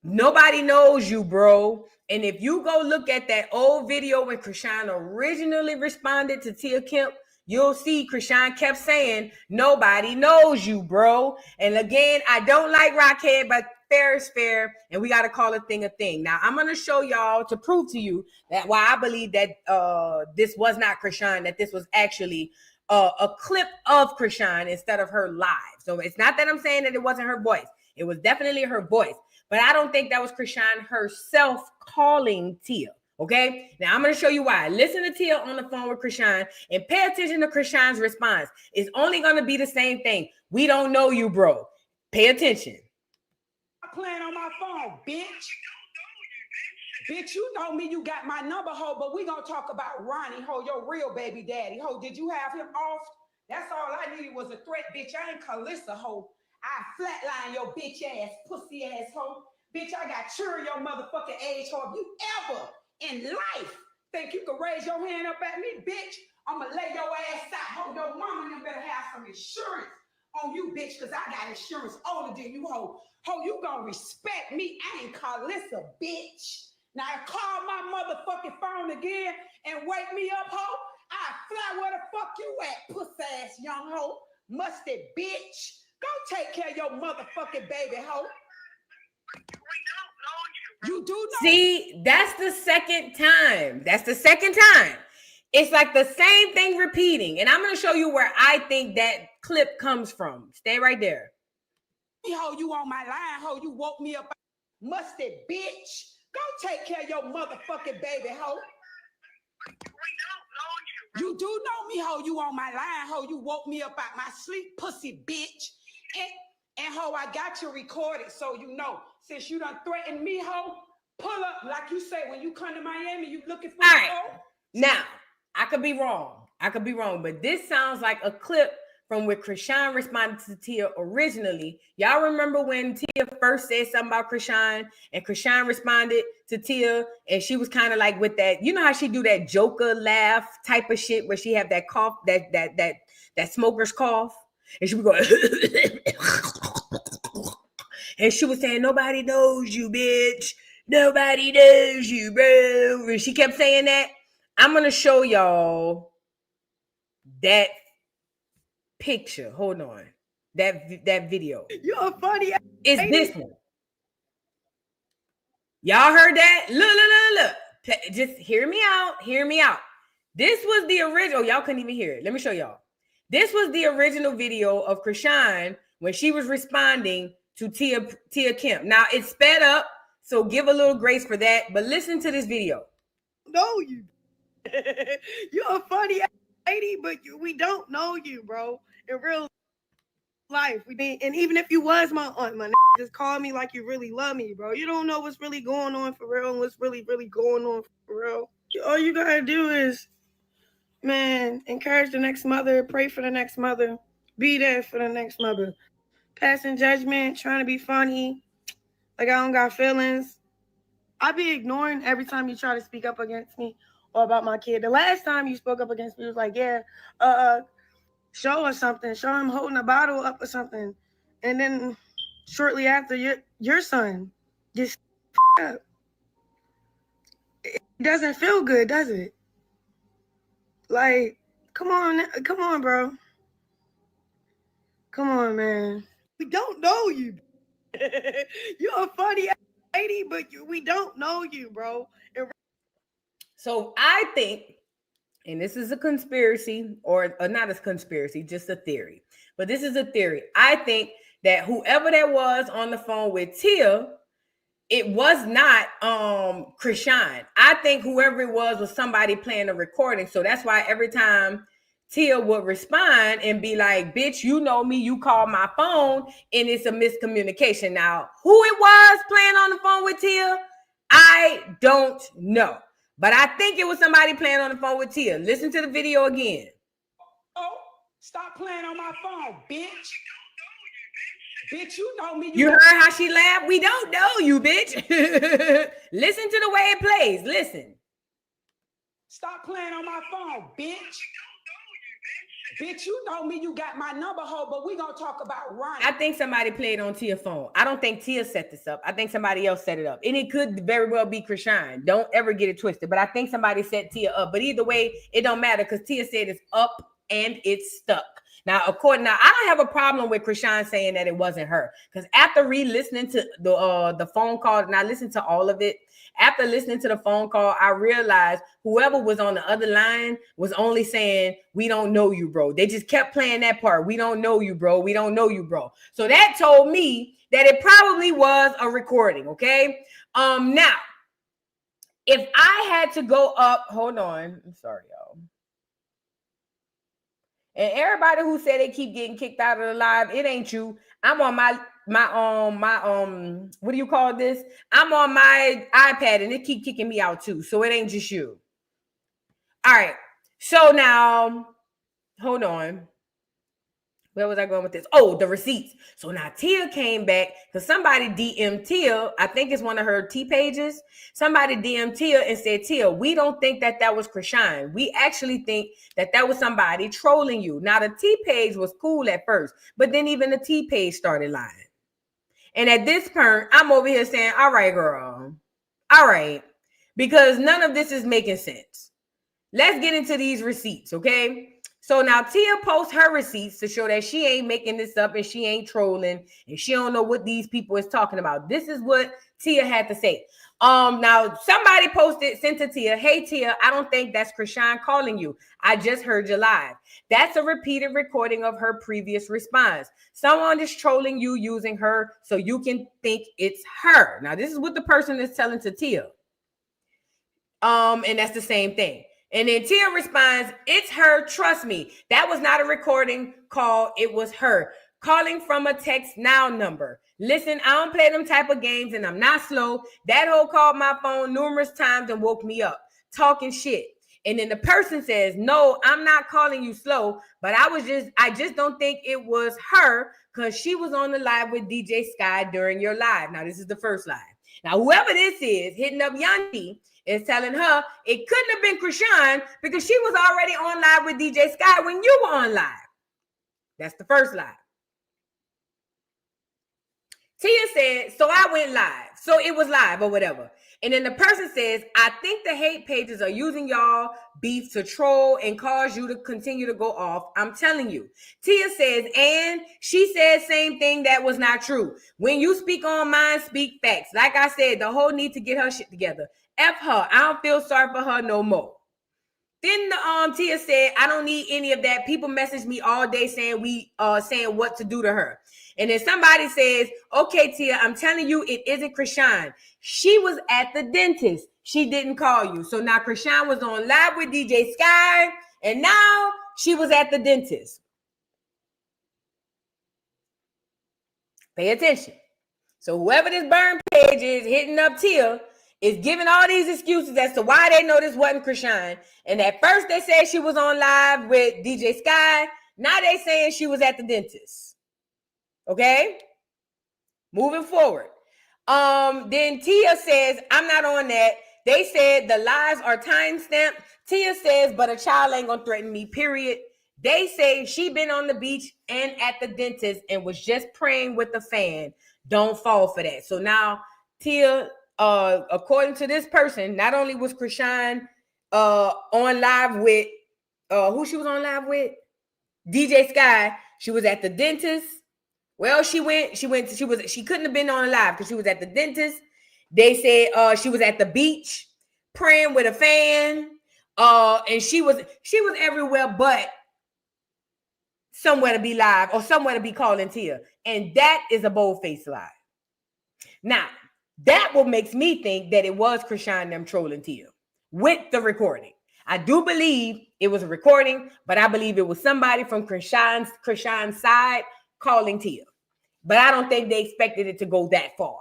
nobody knows you, bro. And if you go look at that old video when Chrisean originally responded to Tia Kemp, you'll see Chrisean kept saying, nobody knows you, bro. And again, I don't like Rockhead, but fair is fair, and we got to call a thing a thing. Now, I'm going to show y'all to prove to you that why I believe that this was not Chrisean, that this was actually a clip of Chrisean instead of her live. So it's not that I'm saying that it wasn't her voice. It was definitely her voice. But I don't think that was Chrisean herself calling Tia, okay? Now, I'm going to show you why. Listen to Tia on the phone with Chrisean and pay attention to Chrisean's response. It's only going to be the same thing. We don't know you, bro. Pay attention. I'm playing on my phone, bitch. Bitch, you know me. You got my number, ho, but we going to talk about Ronny, ho, your real baby daddy. Ho, did you have him off? That's all I needed was a threat, bitch. I ain't Calissa, ho. I flatline your bitch ass, pussy ass hoe. Bitch, I got sure your motherfucking age, hoe. If you ever in life think you can raise your hand up at me, bitch, I'ma lay your ass out. Ho, your mama and them better have some insurance on you, bitch, because I got insurance older than you, ho. Ho, you gonna respect me. I ain't Calissa, bitch. Now call my motherfucking phone again and wake me up, ho. I fly where the fuck you at, pussy ass young hoe. Musty bitch. Go take care of your motherfucking baby, hoe. You do know. See, that's the second time. That's the second time. It's like the same thing repeating. And I'm going to show you where I think that clip comes from. Stay right there. Ho, you on my line, ho. You woke me up. Musty bitch. Go take care of your motherfucking baby, hoe. You do know me, ho. You on my line, ho. You woke me up out my sleep, pussy bitch. And ho, I got you recorded, so you know. Since you done threatened me, ho, pull up, like you say, when you come to Miami, you looking for me, ho. Now, I could be wrong. But this sounds like a clip from when Chrisean responded to Tia originally. Y'all remember when Tia first said something about Chrisean, and Chrisean responded to Tia, and she was kind of like with that, you know how she do that Joker laugh type of shit where she have that cough, that smoker's cough, and she would go, And she was saying, nobody knows you, bitch. Nobody knows you, bro. And she kept saying that. I'm going to show y'all that picture. Hold on. That video. You're funny. It's this one. Y'all heard that? Look. Just hear me out. This was the original. Y'all couldn't even hear it. Let me show y'all. This was the original video of Chrisean when she was responding to Tia Kemp. Now, it's sped up, so give a little grace for that. But listen to this video. Know you. You're a funny lady, but we don't know you, bro. In real life. And even if you was my aunt, my just call me like you really love me, bro. You don't know what's really going on for real and what's really, really going on for real. All you gotta do is, man, encourage the next mother, pray for the next mother, be there for the next mother. Passing judgment, trying to be funny, like I don't got feelings. I be ignoring every time you try to speak up against me or about my kid. The last time you spoke up against me was like, yeah, show us something. Show him holding a bottle up or something. And then shortly after, your son gets up. It doesn't feel good, does it? Like, come on, bro. Come on, man. We don't know you. You're a funny lady, but we don't know you, bro. So I think, and this is a conspiracy, or not a conspiracy, just a theory. But this is a theory. I think that whoever that was on the phone with Tia, it was not Chrisean. I think whoever it was somebody playing a recording. So that's why every time Tia would respond and be like, bitch, you know me, you called my phone, and it's a miscommunication. Now, who it was playing on the phone with Tia, I don't know. But I think it was somebody playing on the phone with Tia. Listen to the video again. Oh, stop playing on my phone, bitch. Bitch, you know me. You heard how she laughed? We don't know you, bitch. Listen to the way it plays. Listen. Stop playing on my phone, bitch. Bitch, you know me. You got my number, hoe, but we gonna talk about Ronny. I think somebody played on Tia's phone. I don't think Tia set this up. I think somebody else set it up. And it could very well be Chrisean. Don't ever get it twisted. But I think somebody set Tia up. But either way, it don't matter because Tia said it's up and it's stuck. Now, I don't have a problem with Chrisean saying that it wasn't her. Because after re-listening to the phone call, and I listened to all of it, after listening to the phone call, I realized whoever was on the other line was only saying, we don't know you, bro. They just kept playing that part. We don't know you, bro. We don't know you, bro. So that told me that it probably was a recording, okay? Now, if I had to go up, hold on. I'm sorry, y'all. And everybody who said they keep getting kicked out of the live, it ain't you. I'm on my what do you call this? I'm on my iPad and it keep kicking me out too. So it ain't just you. All right. So now, hold on. Where was I going with this? Oh, the receipts. So now Tia came back because somebody DM'd Tia. I think it's one of her T pages. Somebody DM'd Tia and said, Tia, we don't think that was Chrisean. We actually think that was somebody trolling you. Now the T page was cool at first, but then even the T page started lying. And at this point, I'm over here saying, all right, girl. All right. Because none of this is making sense. Let's get into these receipts, okay? So now Tia posts her receipts to show that she ain't making this up and she ain't trolling and she don't know what these people is talking about. This is what Tia had to say. Now somebody sent to Tia, hey Tia, I don't think that's Chrisean calling you. I just heard you live. That's a repeated recording of her previous response. Someone is trolling you using her so you can think it's her. Now this is what the person is telling to Tia. And that's the same thing. And then Tia responds, it's her, trust me. That was not a recording call. It was her calling from a text now number. Listen, I don't play them type of games and I'm not slow. That hoe called my phone numerous times and woke me up talking shit. And then the person says, no, I'm not calling you slow, but I just don't think it was her because she was on the live with DJ Sky during your live. Now, this is the first live. Now, whoever this is hitting up Yanni is telling her it couldn't have been Chrisean because she was already on live with DJ Sky when you were on live. That's the first live. Tia said, so I went live. So it was live or whatever. And then the person says, I think the hate pages are using y'all beef to troll and cause you to continue to go off. I'm telling you. Tia says, and she said same thing that was not true. When you speak on mine, speak facts. Like I said, the whole need to get her shit together. F her. I don't feel sorry for her no more. Then Tia said, I don't need any of that. People message me all day saying saying what to do to her. And then somebody says, okay, Tia, I'm telling you, it isn't Chrisean. She was at the dentist. She didn't call you. So now Chrisean was on live with DJ Sky, and now she was at the dentist. Pay attention. So whoever this burn page is hitting up Tia is giving all these excuses as to why they know this wasn't Chrisean. And at first they said she was on live with DJ Sky. Now they saying she was at the dentist. Okay? Moving forward. Then Tia says, I'm not on that. They said the lies are time-stamped. Tia says, but a child ain't gonna threaten me, period. They say she been on the beach and at the dentist and was just praying with the fan. Don't fall for that. So now Tia, according to this person, not only was Chrisean on live with who she was on live with? DJ Sky. She was at the dentist. Well, she couldn't have been on live because she was at the dentist. They said she was at the beach praying with a fan. And she was everywhere but somewhere to be live or somewhere to be calling Tia. And that is a bold-faced lie. Now, that what makes me think that it was Chrisean them trolling Tia with the recording. I do believe it was a recording, but I believe it was somebody from Chrisean's side calling Tia. But I don't think they expected it to go that far.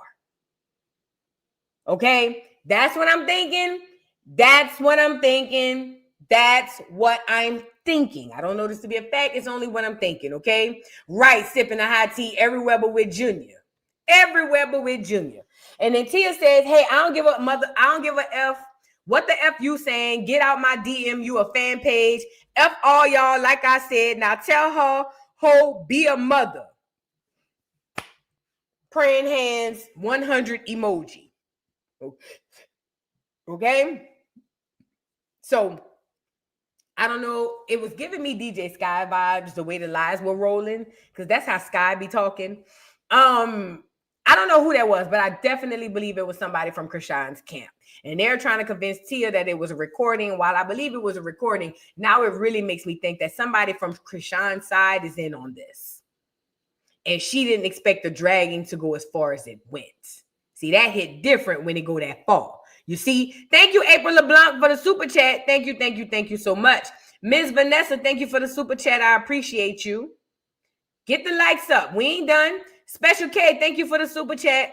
Okay? That's what I'm thinking. That's what I'm thinking. That's what I'm thinking. I don't know this to be a fact. It's only what I'm thinking, okay? Right, sipping a hot tea everywhere but with Junior. Everywhere but with Junior. And then Tia says, hey, I don't give a mother. I don't give a F. What the F you saying? Get out my DM. You a fan page. F all y'all, like I said. Now tell her, ho, be a mother. Praying hands, 100 emoji. Okay? So, I don't know. It was giving me DJ Sky vibes, the way the lies were rolling, because that's how Sky be talking. I don't know who that was, but I definitely believe it was somebody from Chrisean's camp. And they're trying to convince Tia that it was a recording. While I believe it was a recording, now it really makes me think that somebody from Chrisean's side is in on this. And she didn't expect the dragging to go as far as it went. See, that hit different when it go that far. You see? Thank you, April LeBlanc, for the super chat. Thank you so much. Ms. Vanessa, thank you for the super chat. I appreciate you. Get the likes up. We ain't done. Special K, thank you for the super chat.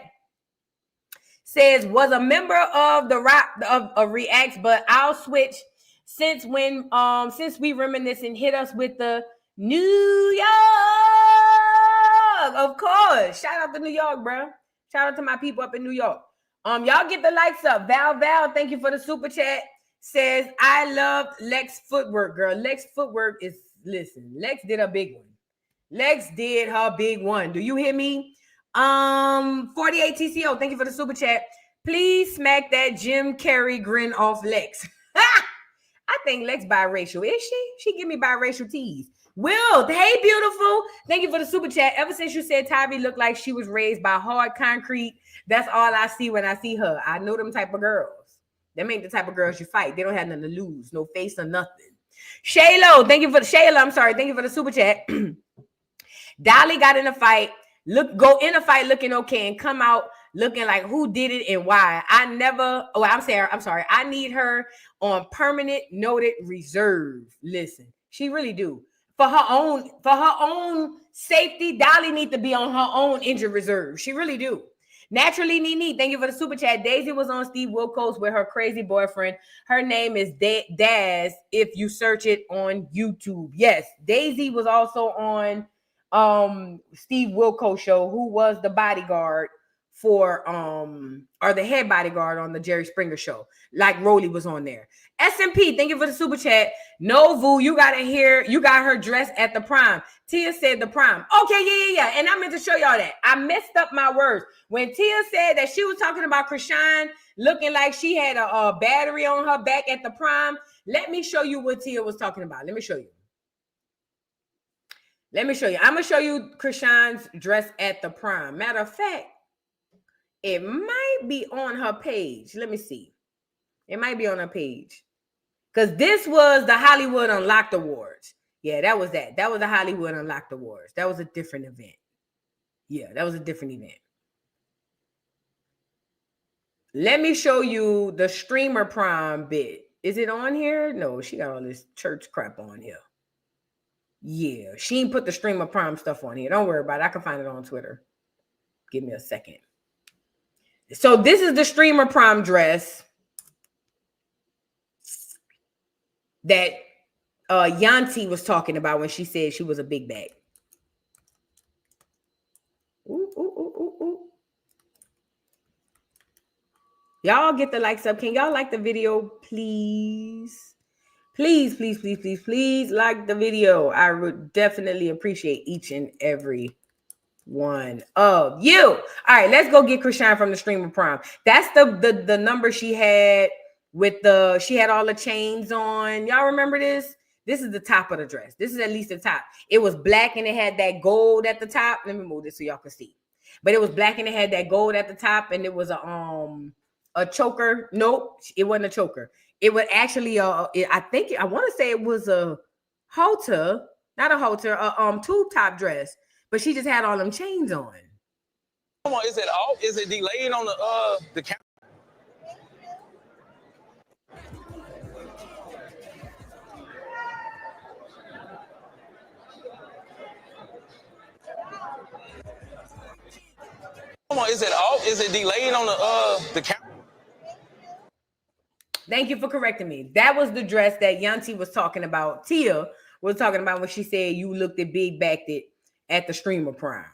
Says, was a member of the rap of Reacts, but I'll switch since we reminisce and hit us with the New York. Of course. Shout out to New York, bro. Shout out to my people up in New York. Y'all get the likes up. Val, thank you for the super chat. Says, I love Lex footwork, girl. Lex footwork is, listen, Lex did a big one. Lex did her big one. Do you hear me? 48 TCO, thank you for the super chat. Please smack that Jim Carrey grin off Lex. I think Lex biracial. Is she? She give me biracial tease. Will, hey, beautiful. Thank you for the super chat. Ever since you said Tavi looked like she was raised by hard concrete, that's all I see when I see her. I know them type of girls. Them ain't the type of girls you fight. They don't have nothing to lose. No face or nothing. Shaylo, thank you for the Thank you for the super chat. Dolly got in a fight. Go in a fight looking okay and come out looking like who did it and why. I'm sorry. I need her on permanent noted reserve. Listen, she really do. For her own safety, Dolly need to be on her own injured reserve. She really do. Naturally, Nene, thank you for the super chat. Daisy was on Steve Wilkos with her crazy boyfriend. Her name is Daz if you search it on YouTube. Yes, Daisy was also on Steve Wilkos show, who was the bodyguard for or the head bodyguard on the Jerry Springer show, like Rolly was on there. SMP, thank you for the super chat. No, Vu, you got her dressed at the prom. Tia said the prom. Okay, yeah. And I meant to show y'all that. I messed up my words. When Tia said that she was talking about Chrisean looking like she had a battery on her back at the prom, let me show you what Tia was talking about. Let me show you. I'm going to show you Chrisean's dress at the prom. Matter of fact, it might be on her page. Let me see. It might be on her page. Because this was the Hollywood Unlocked Awards. Yeah, that was that. That was the Hollywood Unlocked Awards. That was a different event. Yeah, that was a different event. Let me show you the streamer prom bit. Is it on here? No, she got all this church crap on here. Yeah, she ain't put the streamer prom stuff on here. Don't worry about it. I can find it on Twitter. Give me a second. So this is the streamer prom dress that Yanti was talking about when she said she was a big bag. Ooh. Y'all get the likes up. Can y'all like the video, please? Please like the video. I would definitely appreciate each and every one of you. All right, let's go get Chrisean from the streamer prom. That's the number she had with she had all the chains on. Y'all remember this? This is the top of the dress. This is at least the top. It was black and it had that gold at the top. Let me move this so y'all can see. But it was black and it had that gold at the top, and it was a choker. Nope, it wasn't a choker. It was actually I want to say it was a halter, not a halter, a tube top dress. But she just had all them chains on. Come on, is it off? Is it delayed on the camera? Come on, is it off? Is it delayed on the camera? Thank you for correcting me. That was the dress that Yanti was talking about. Tia was talking about when she said you looked at big backed it at the streamer prom.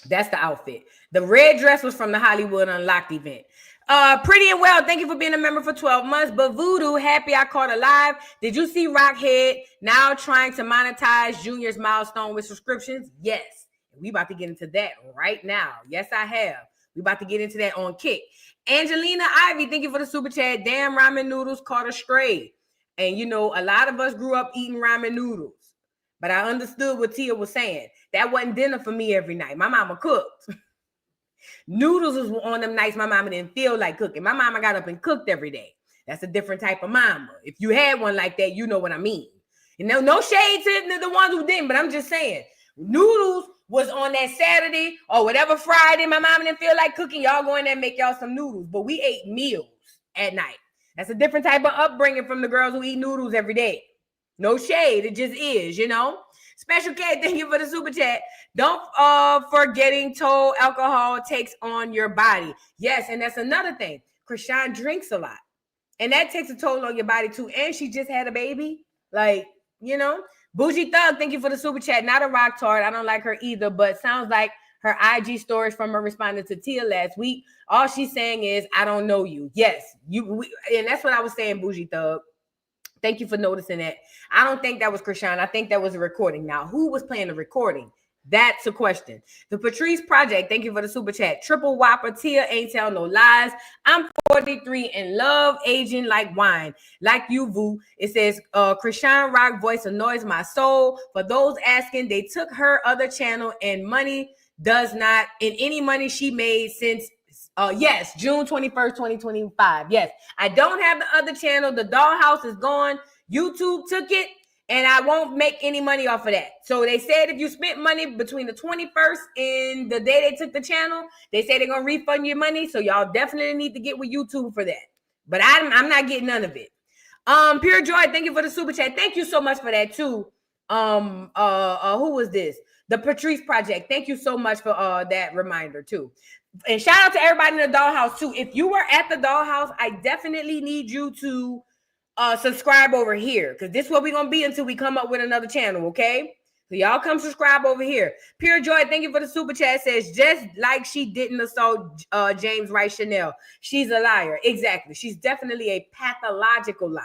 That's the outfit. The red dress was from the Hollywood Unlocked event. Pretty and Well, thank you for being a member for 12 months. But Voodoo, happy I caught alive. Did you see Rockhead now trying to monetize Junior's milestone with subscriptions? Yes. We about to get into that right now. Yes, I have. We about to get into that on Kick. Angelina Ivy, thank you for the super chat. Damn, ramen noodles caught a stray. And you know, a lot of us grew up eating ramen noodles. But I understood what Tia was saying. That wasn't dinner for me every night. My mama cooked. Noodles was on them nights my mama didn't feel like cooking. My mama got up and cooked every day. That's a different type of mama. If you had one like that, you know what I mean. You know, no shade to the ones who didn't, but I'm just saying. Noodles was on that Saturday or whatever Friday my mama didn't feel like cooking. Y'all go in there and make y'all some noodles. But we ate meals at night. That's a different type of upbringing from the girls who eat noodles every day. No shade. It just is, you know. Special K, thank you for the super chat. Don't forgetting told alcohol takes on your body. Yes, and that's another thing. Chrisean drinks a lot. And that takes a toll on your body too. And she just had a baby. Like, you know. Bougie Thug, thank you for the super chat. Not a rock tart. I don't like her either, but sounds like her IG stories from her responding to Tia last week. All she's saying is, I don't know you. Yes, and that's what I was saying, Bougie Thug. Thank you for noticing that. I don't think that was Chrisean. I think that was a recording. Now, who was playing the recording? That's a question. The Patrice Project, thank you for the super chat. Triple Whopper, Tia ain't tell no lies. I'm 43 and love aging like wine. Like you, Vu. It says, Chrisean Rock voice annoys my soul. For those asking, they took her other channel and money does not, in any money she made since yes, June 21st, 2025. Yes, I don't have the other channel. The dollhouse is gone. YouTube took it, and I won't make any money off of that. So they said if you spent money between the 21st and the day they took the channel, they say they're going to refund your money. So y'all definitely need to get with YouTube for that. But I'm not getting none of it. Pure Joy, thank you for the super chat. Thank you so much for that too. Who was this? The Patrice Project. Thank you so much for that reminder too. And shout out to everybody in the dollhouse too. If you were at the dollhouse, I definitely need you to subscribe over here, because this is what we're gonna be until we come up with another channel. Okay, So y'all come subscribe over here. Pure Joy, thank you for the super chat. Says, just like she didn't assault James Wright Chanel, she's a liar. Exactly. She's definitely a pathological liar.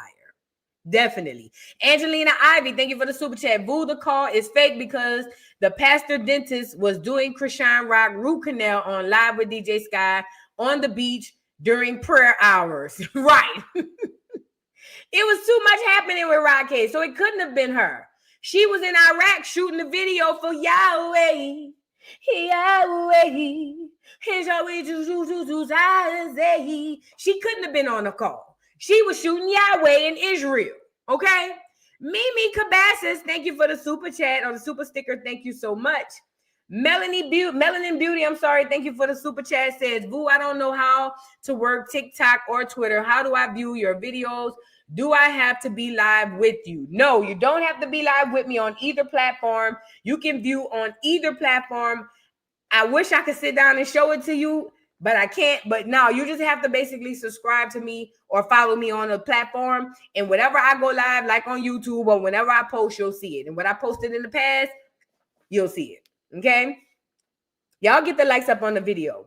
Definitely. Angelina Ivy, thank you for the super chat. Boo, the call is fake because the pastor dentist was doing Chrisean Rock root canal on Live with DJ Sky on the beach during prayer hours. Right. It was too much happening with Rockhead, so it couldn't have been her. She was in Iraq shooting the video for Yahweh. Yahweh. She couldn't have been on the call. She was shooting Yahweh in Israel. Okay? Mimi Cabasas, thank you for the super chat or the super sticker. Thank you so much. Melanin Beauty, I'm sorry. Thank you for the super chat. Says, Boo, I don't know how to work TikTok or Twitter. How do I view your videos? Do I have to be live with you? No, you don't have to be live with me on either platform. You can view on either platform. I wish I could sit down and show it to you, but I can't. But no, you just have to basically subscribe to me or follow me on a platform. And whenever I go live, like on YouTube or whenever I post, you'll see it. And what I posted in the past, you'll see it. Okay? Y'all get the likes up on the video.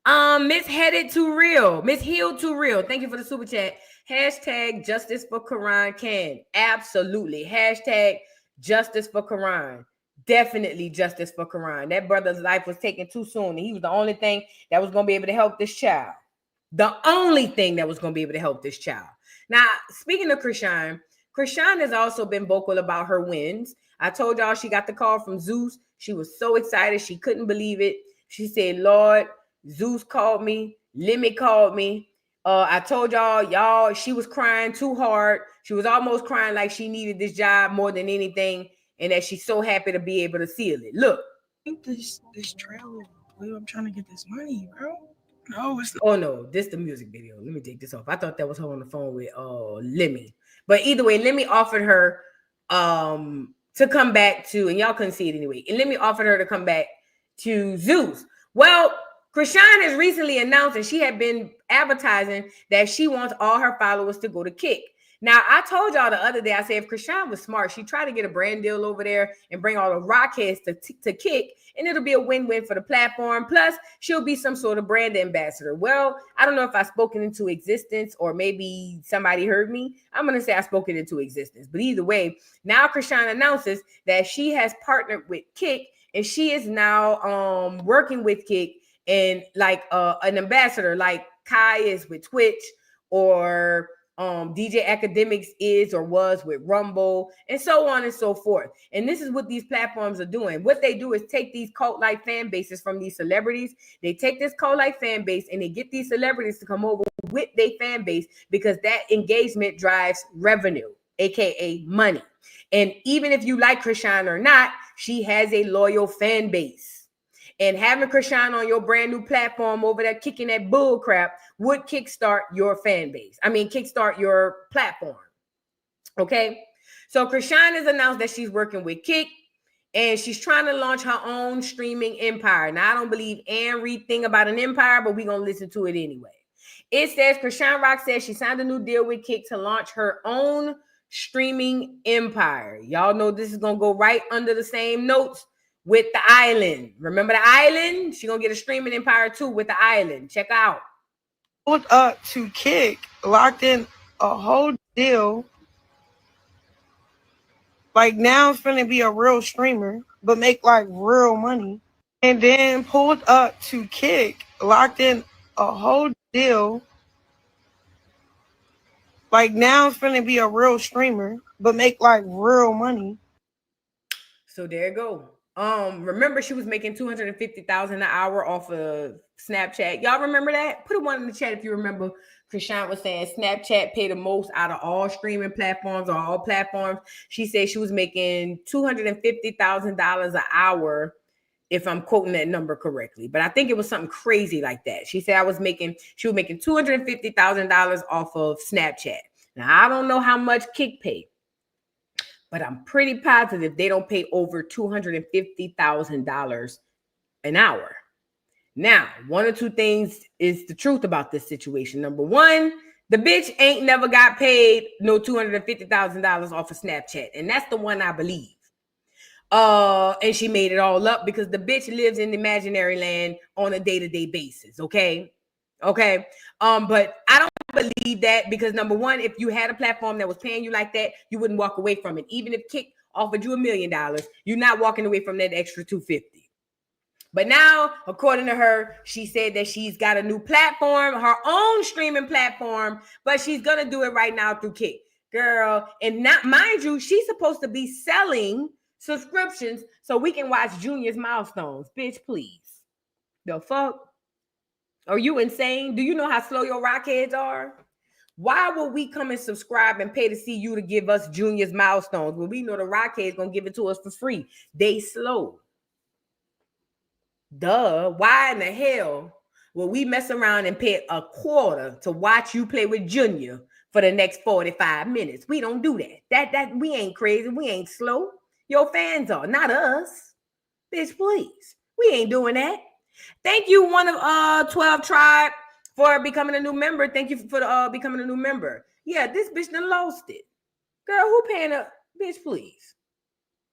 Miss Headed to Real. Miss Healed to Real. Thank you for the super chat. Hashtag justice for Quran can. Absolutely. Hashtag justice for Quran. Definitely justice for Quran. That brother's life was taken too soon. And he was the only thing that was going to be able to help this child. The only thing that was going to be able to help this child. Now, speaking of Chrisean has also been vocal about her wins. I told y'all she got the call from Zeus. She was so excited. She couldn't believe it. She said, Lord, Zeus called me. Lemmy called me. I told y'all, she was crying too hard. She was almost crying like she needed this job more than anything, and that she's so happy to be able to seal it. Look. This trailer, boy, I'm trying to get this money, bro. No, it's not. Oh no, this the music video. Let me take this off. I thought that was her on the phone with Lemmy. But either way, Lemmy offered her to come back to, and y'all couldn't see it anyway. And Lemmy offered her to come back to Zeus. Well, Chrisean has recently announced that she had been advertising that she wants all her followers to go to Kick. Now, I told y'all the other day, I said if Chrisean was smart, she'd try to get a brand deal over there and bring all the rockheads to Kick, and it'll be a win-win for the platform. Plus, she'll be some sort of brand ambassador. Well, I don't know if I spoke it into existence or maybe somebody heard me. I'm going to say I spoke it into existence. But either way, now Chrisean announces that she has partnered with Kick, and she is now working with Kick and like an ambassador like Kai is with Twitch, or DJ Academics is or was with Rumble, and so on and so forth. And this is what these platforms are doing. What they do is take these cult-like fan bases from these celebrities. They take this cult-like fan base and they get these celebrities to come over with their fan base because that engagement drives revenue, aka money. And even if you like Chrisean or not, she has a loyal fan base. And having Chrisean on your brand new platform over there kicking that bull crap would kickstart your fan base. I mean, kickstart your platform. Okay? So Chrisean has announced that she's working with Kick, and she's trying to launch her own streaming empire. Now, I don't believe Ann Reed thing about an empire, but we're going to listen to it anyway. It says, Chrisean Rock says she signed a new deal with Kick to launch her own streaming empire. Y'all know this is going to go right under the same notes with the Island. Remember the Island? She's gonna get a streaming empire too with the Island. Check out. Pulled up to Kick, locked in a whole deal. Like now it's gonna be a real streamer, but make like real money. And then pulled up to Kick, locked in a whole deal. Like now it's gonna be a real streamer, but make like real money. So there you go. Remember she was making $250,000 an hour off of Snapchat. Y'all remember that? Put a one in the chat if you remember. Chrisean was saying Snapchat paid the most out of all streaming platforms or all platforms. She said she was making $250,000 an hour, if I'm quoting that number correctly. But I think it was something crazy like that. She said she was making $250,000 off of Snapchat. Now I don't know how much Kick paid, but I'm pretty positive they don't pay over $250,000 an hour. Now, one or two things is the truth about this situation. Number one, the bitch ain't never got paid no $250,000 off of Snapchat. And that's the one I believe. And she made it all up because the bitch lives in imaginary land on a day-to-day basis. Okay. But I don't believe that because number one, if you had a platform that was paying you like that, you wouldn't walk away from it. Even if Kick offered you $1 million, you're not walking away from that extra $250. But now, according to her, she said that she's got a new platform, her own streaming platform, but she's gonna do it right now through Kick. Girl, and not mind you, she's supposed to be selling subscriptions so we can watch Junior's milestones. Bitch, please. The fuck? Are you insane? Do you know how slow your rockheads are? Why would we come and subscribe and pay to see you to give us Junior's milestones when we know the rockheads gonna give it to us for free? They slow. Duh. Why in the hell will we mess around and pay a quarter to watch you play with Junior for the next 45 minutes? We don't do that. That we ain't crazy. We ain't slow. Your fans are, not us. Bitch, please. We ain't doing that. Thank you, one of 12 Tribe, for becoming a new member. Thank you for becoming a new member. Yeah, this bitch done lost it. Girl, who paying up? Bitch, please.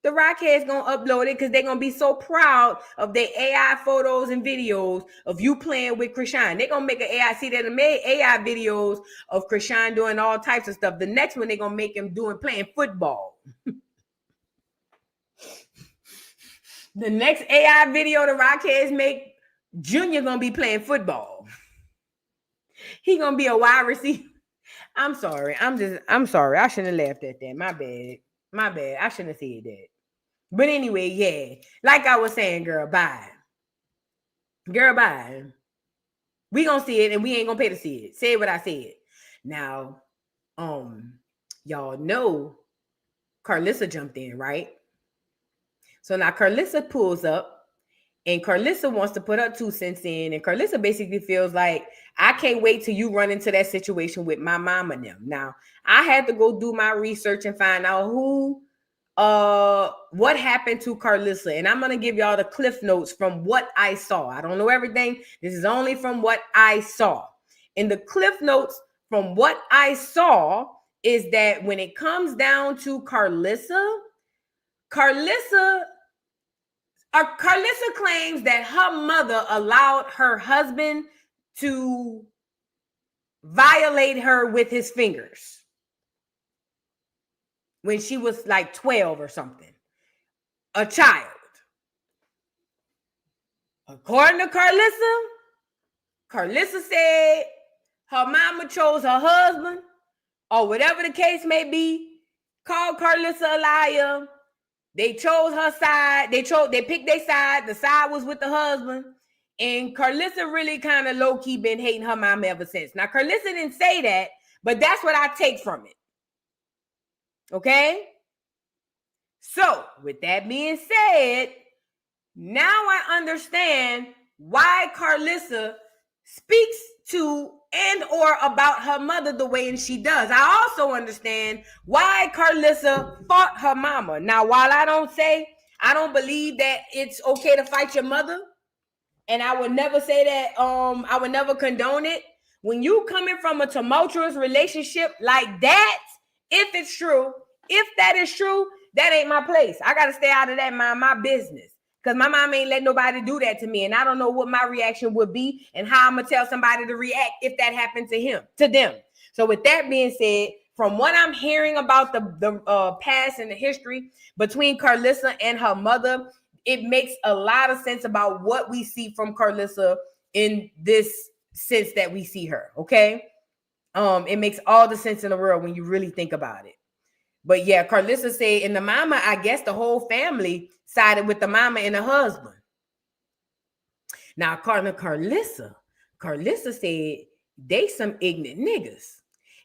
The Rockheads gonna upload it because they're gonna be so proud of their AI photos and videos of you playing with Chrisean. They're gonna make an AI. See, they made AI videos of Chrisean doing all types of stuff. The next one they're gonna make him playing football. The next AI video the Rockheads make, Junior gonna be playing football. He gonna be a wide receiver. I'm sorry. I'm sorry. I shouldn't have laughed at that. My bad. I shouldn't have said that. But anyway, yeah. Like I was saying, girl, bye. Girl, bye. We gonna see it and we ain't gonna pay to see it. Say what I said. Now, y'all know Carlissa jumped in, right? So now Carlissa pulls up and Carlissa wants to put her 2 cents in. And Carlissa basically feels like, I can't wait till you run into that situation with my mom and them. Now, I had to go do my research and find out what happened to Carlissa. And I'm going to give y'all the cliff notes from what I saw. I don't know everything. This is only from what I saw. And the cliff notes from what I saw is that when it comes down to Carlissa claims that her mother allowed her husband to violate her with his fingers when she was like 12 or something, a child. According to Carlissa said her mama chose her husband, or whatever the case may be, called Carlissa a liar. They chose her side. They picked their side. The side was with the husband. And Carlissa really kind of low-key been hating her mom ever since. Now, Carlissa didn't say that, but that's what I take from it. Okay? So, with that being said, now I understand why Carlissa speaks to and or about her mother the way she does. I also understand why Carlissa fought her mama. Now, while I don't believe that it's okay to fight your mother, and I would never say that, I would never condone it. When you coming from a tumultuous relationship like that, if that is true, that ain't my place. I got to stay out of that, my business. Because my mom ain't let nobody do that to me. And I don't know what my reaction would be and how I'm going to tell somebody to react if that happened to them. So with that being said, from what I'm hearing about the past and the history between Carlissa and her mother, it makes a lot of sense about what we see from Carlissa in this sense that we see her, okay? It makes all the sense in the world when you really think about it. But yeah, Carlissa said, and the mama, I guess the whole family sided with the mama and the husband. Now, according to Carlissa said they some ignorant niggas.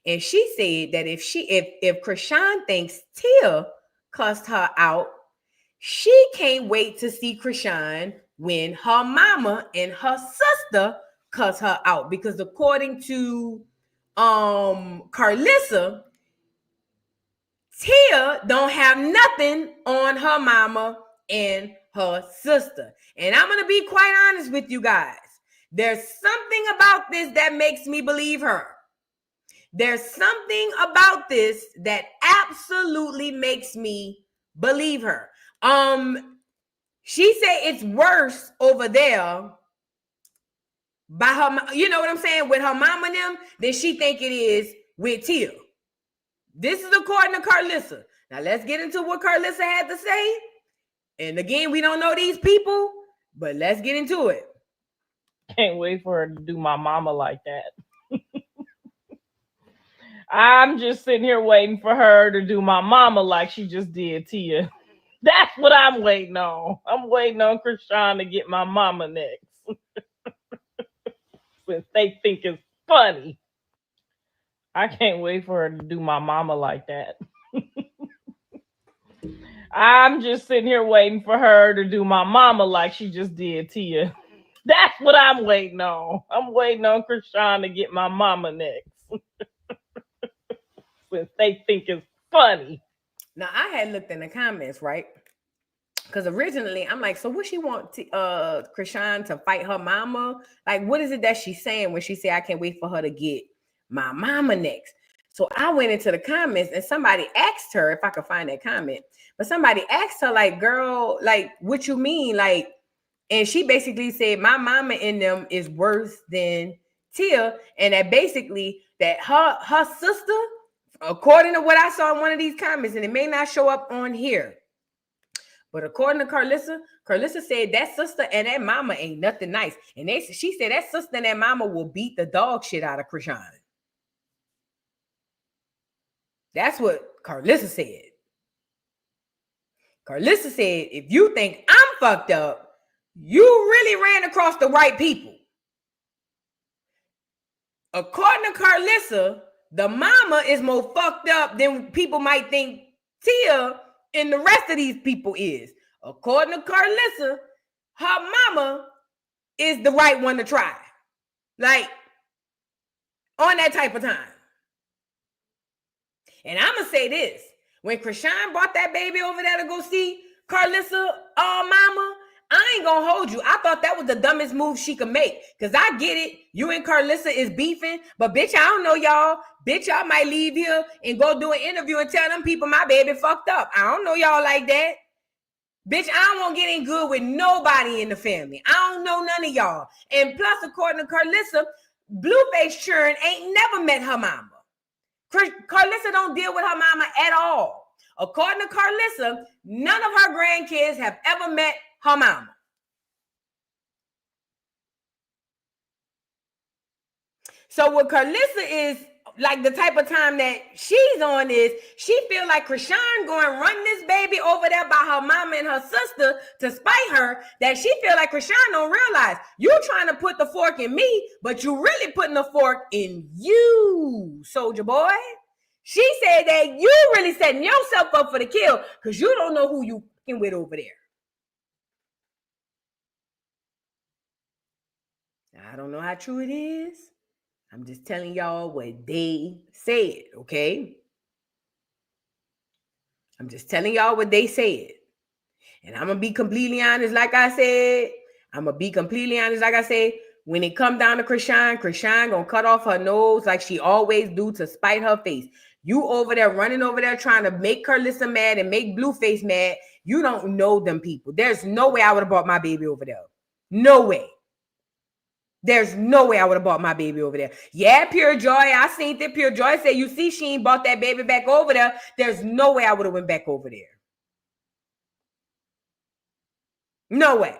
And she said that if Chrisean thinks Tia cussed her out, she can't wait to see Chrisean when her mama and her sister cuss her out. Because according to Carlissa, Tia don't have nothing on her mama and her sister. And I'm going to be quite honest with you guys. There's something about this that makes me believe her. There's something about this that absolutely makes me Believe her. She said it's worse over there by her, you know what I'm saying, with her mom and them than she think it is with Tia. This is according to Carlissa. Now let's get into what Carlissa had to say. And again, we don't know these people, but let's get into it. Can't wait for her to do my mama like that. I'm just sitting here waiting for her to do my mama like she just did Tia. That's what I'm waiting on. I'm waiting on Chrisean to get my mama next. Since they think it's funny. I can't wait for her to do my mama like that. I'm just sitting here waiting for her to do my mama like she just did Tia. That's what I'm waiting on. I'm waiting on Chrisean to get my mama next. Since they think it's funny. Now, I had looked in the comments, right? Because originally, I'm like, so what she want Chrisean to fight her mama? Like, what is it that she's saying when she say, I can't wait for her to get my mama next? So I went into the comments and somebody asked her, if I could find that comment, but somebody asked her, like, girl, like, what you mean? Like, and she basically said, my mama in them is worse than Tia. And that basically that her sister, according to what I saw in one of these comments, and it may not show up on here, but according to Carlissa said that sister and that mama ain't nothing nice. And she said that sister and that mama will beat the dog shit out of Chrisean. That's what Carlissa said. Carlissa said, if you think I'm fucked up, you really ran across the right people. According to Carlissa, the mama is more fucked up than people might think Tia and the rest of these people is. According to Carlissa, her mama is the right one to try. Like, on that type of time. And I'm going to say this. When Chrisean brought that baby over there to go see Carlissa, mama, I ain't going to hold you. I thought that was the dumbest move she could make. Because I get it. You and Carlissa is beefing. But, bitch, I don't know y'all. Bitch, y'all might leave here and go do an interview and tell them people my baby fucked up. I don't know y'all like that. Bitch, I don't want to get in good with nobody in the family. I don't know none of y'all. And plus, according to Carlissa, Blueface Churn ain't never met her mama. Carlissa don't deal with her mama at all. According to Carlissa, none of her grandkids have ever met her mama. So what Carlissa is like, the type of time that she's on is she feel like Chrisean going to run this baby over there by her mama and her sister to spite her, that she feel like Chrisean don't realize you trying to put the fork in me, but you really putting the fork in you, soldier boy. She said that you really setting yourself up for the kill because you don't know who you fucking with over there. I don't know how true it is. I'm just telling y'all what they said, okay? I'm just telling y'all what they said. And I'm going to be completely honest, like I said. When it come down to Chrisean going to cut off her nose like she always do to spite her face. You over there running over there trying to make Carlissa mad and make Blueface mad. You don't know them people. There's no way I would have brought my baby over there. No way. There's no way I would have brought my baby over there. Yeah, Pure Joy. I seen that Pure Joy say, you see, she ain't brought that baby back over there. There's no way I would have went back over there. No way.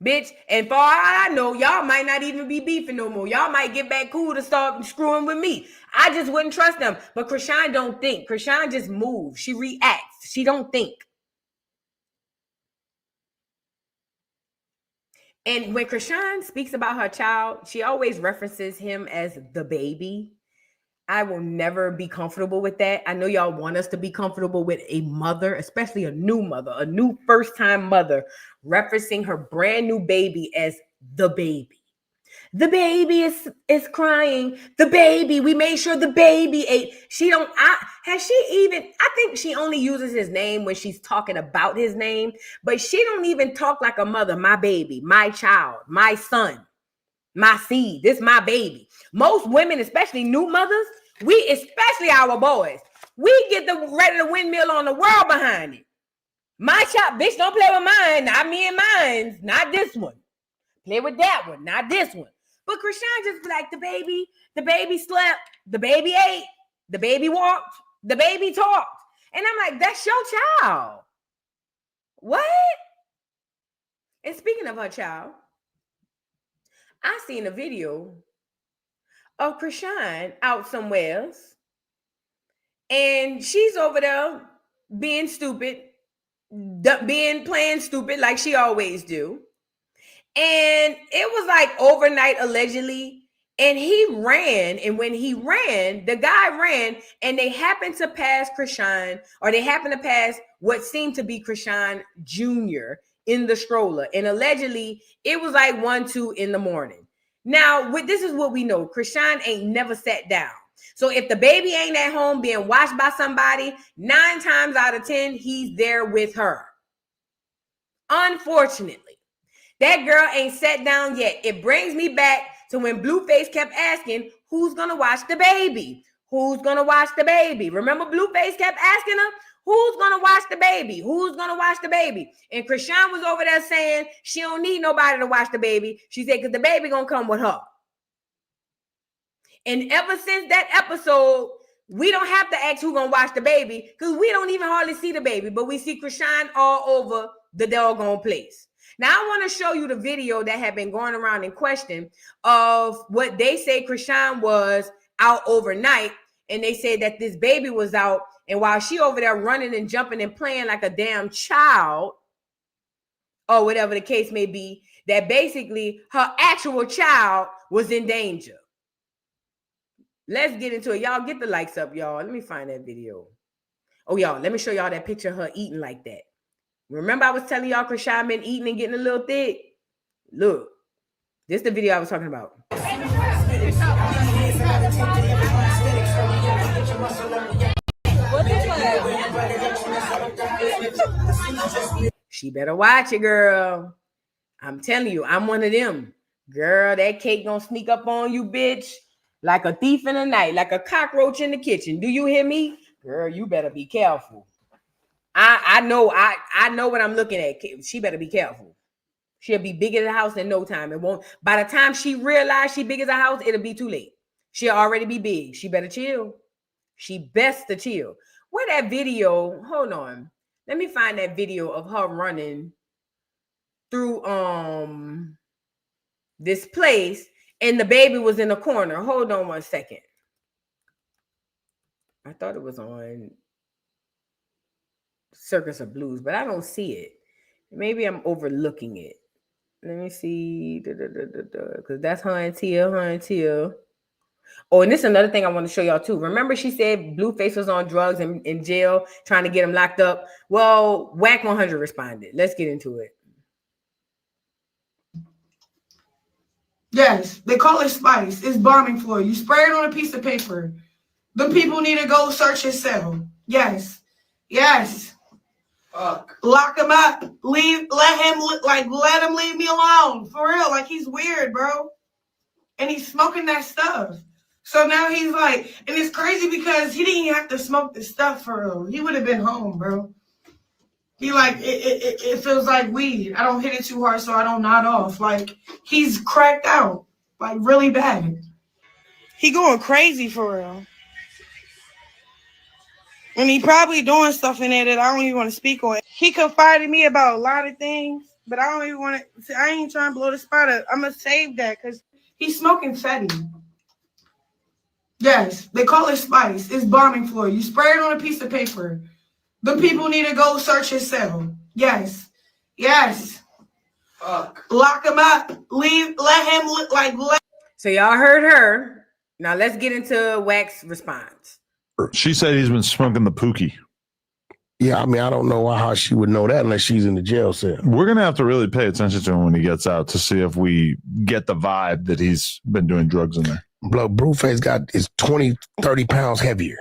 Bitch, and for all I know, y'all might not even be beefing no more. Y'all might get back cool to start screwing with me. I just wouldn't trust them. But Chrisean don't think. Chrisean just moves. She reacts. She don't think. And when Chrisean speaks about her child, she always references him as the baby. I will never be comfortable with that. I know y'all want us to be comfortable with a mother, especially a new first-time mother, referencing her brand new baby as the baby. The baby is crying. The baby, we made sure the baby ate. I think she only uses his name when she's talking about his name, but she don't even talk like a mother. My baby, my child, my son, my seed. This my baby. Most women, especially new mothers, especially our boys, we get the ready to windmill on the world behind it. My child, bitch, don't play with mine. Not me and mine. Not this one. Play with that one. Not this one. But Chrisean just be like, the baby slept, the baby ate, the baby walked, the baby talked. And I'm like, that's your child. What? And speaking of her child, I seen a video of Chrisean out somewhere else, and she's over there being stupid, playing stupid like she always do. And it was like overnight, allegedly. And he ran. And when he ran, the guy ran, and they happened to pass Chrisean, or they happened to pass what seemed to be Chrisean Jr. in the stroller. And allegedly, it was like 1, 2 in the morning. Now, this is what we know. Chrisean ain't never sat down. So if the baby ain't at home being watched by somebody, 9 times out of 10, he's there with her. Unfortunately. That girl ain't sat down yet. It brings me back to when Blueface kept asking, who's going to watch the baby? Who's going to watch the baby? Remember Blueface kept asking her, who's going to watch the baby? Who's going to watch the baby? And Chrisean was over there saying she don't need nobody to watch the baby. She said, because the baby going to come with her. And ever since that episode, we don't have to ask who's going to watch the baby because we don't even hardly see the baby, but we see Chrisean all over the doggone place. Now, I want to show you the video that had been going around in question of what they say Chrisean was out overnight. And they said that this baby was out. And while she over there running and jumping and playing like a damn child, or whatever the case may be, that basically her actual child was in danger. Let's get into it. Y'all get the likes up, y'all. Let me find that video. Oh, y'all, let me show y'all that picture of her eating like that. Remember I was telling y'all Chrisean been eating and getting a little thick? Look, this is the video I was talking about. She better watch it, girl. I'm telling you, I'm one of them. Girl, that cake gonna sneak up on you, bitch, like a thief in the night, like a cockroach in the kitchen. Do you hear me? Girl, you better be careful. I know what I'm looking at. She better be careful. She'll be big as a house in no time. It won't. By the time she realizes she big as a house, it'll be too late. She'll already be big. She better chill. She best to chill. Where that video? Hold on. Let me find that video of her running through this place, and the baby was in the corner. Hold on 1 second. I thought it was on Circus of Blues, but I don't see it. Maybe I'm overlooking it. Let me see. Because that's her and Tia. Oh, and this is another thing I want to show y'all too. Remember she said Blueface was on drugs and in jail trying to get him locked up? Well, Whack 100 responded. Let's get into it. Yes, they call it spice. It's bombing fluid. You spray it on a piece of paper. The people need to go search his cell. Yes. Fuck. Lock him up. Let him leave me alone. For real. Like, he's weird, bro. And he's smoking that stuff. So now he's like, and it's crazy because he didn't even have to smoke the stuff for real. He would have been home, bro. He like, it feels like weed. I don't hit it too hard so I don't nod off. Like, he's cracked out. Like, really bad. He going crazy for real. And he probably doing stuff in there that I don't even want to speak on. He confided me about a lot of things, but I don't even want to. I ain't trying to blow the spot up. I'm going to save that because he's smoking fatty. Yes, they call it spice. It's bombing fluid. You spray it on a piece of paper. The people need to go search his cell. Yes. Fuck. Lock him up. So y'all heard her. Now let's get into Wack's response. She said he's been smoking the Pookie. Yeah, I mean, I don't know how she would know that unless she's in the jail cell. We're going to have to really pay attention to him when he gets out to see if we get the vibe that he's been doing drugs in there. Blueface is 20, 30 pounds heavier.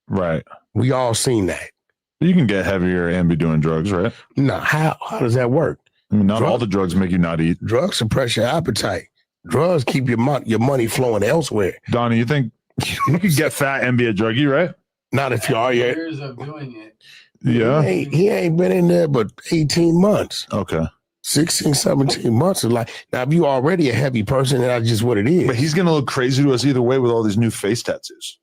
Right. We all seen that. You can get heavier and be doing drugs, right? No, how does that work? I mean, not all the drugs make you not eat. Drugs suppress your appetite. Drugs keep your money flowing elsewhere. Donnie, you think you could get fat and be a druggie, right? Not if you are yet. Years of doing it. Yeah. He ain't been in there but 18 months. Okay. 16, 17 months of life. Now, if you already a heavy person, that's just what it is. But he's going to look crazy to us either way with all these new face tattoos.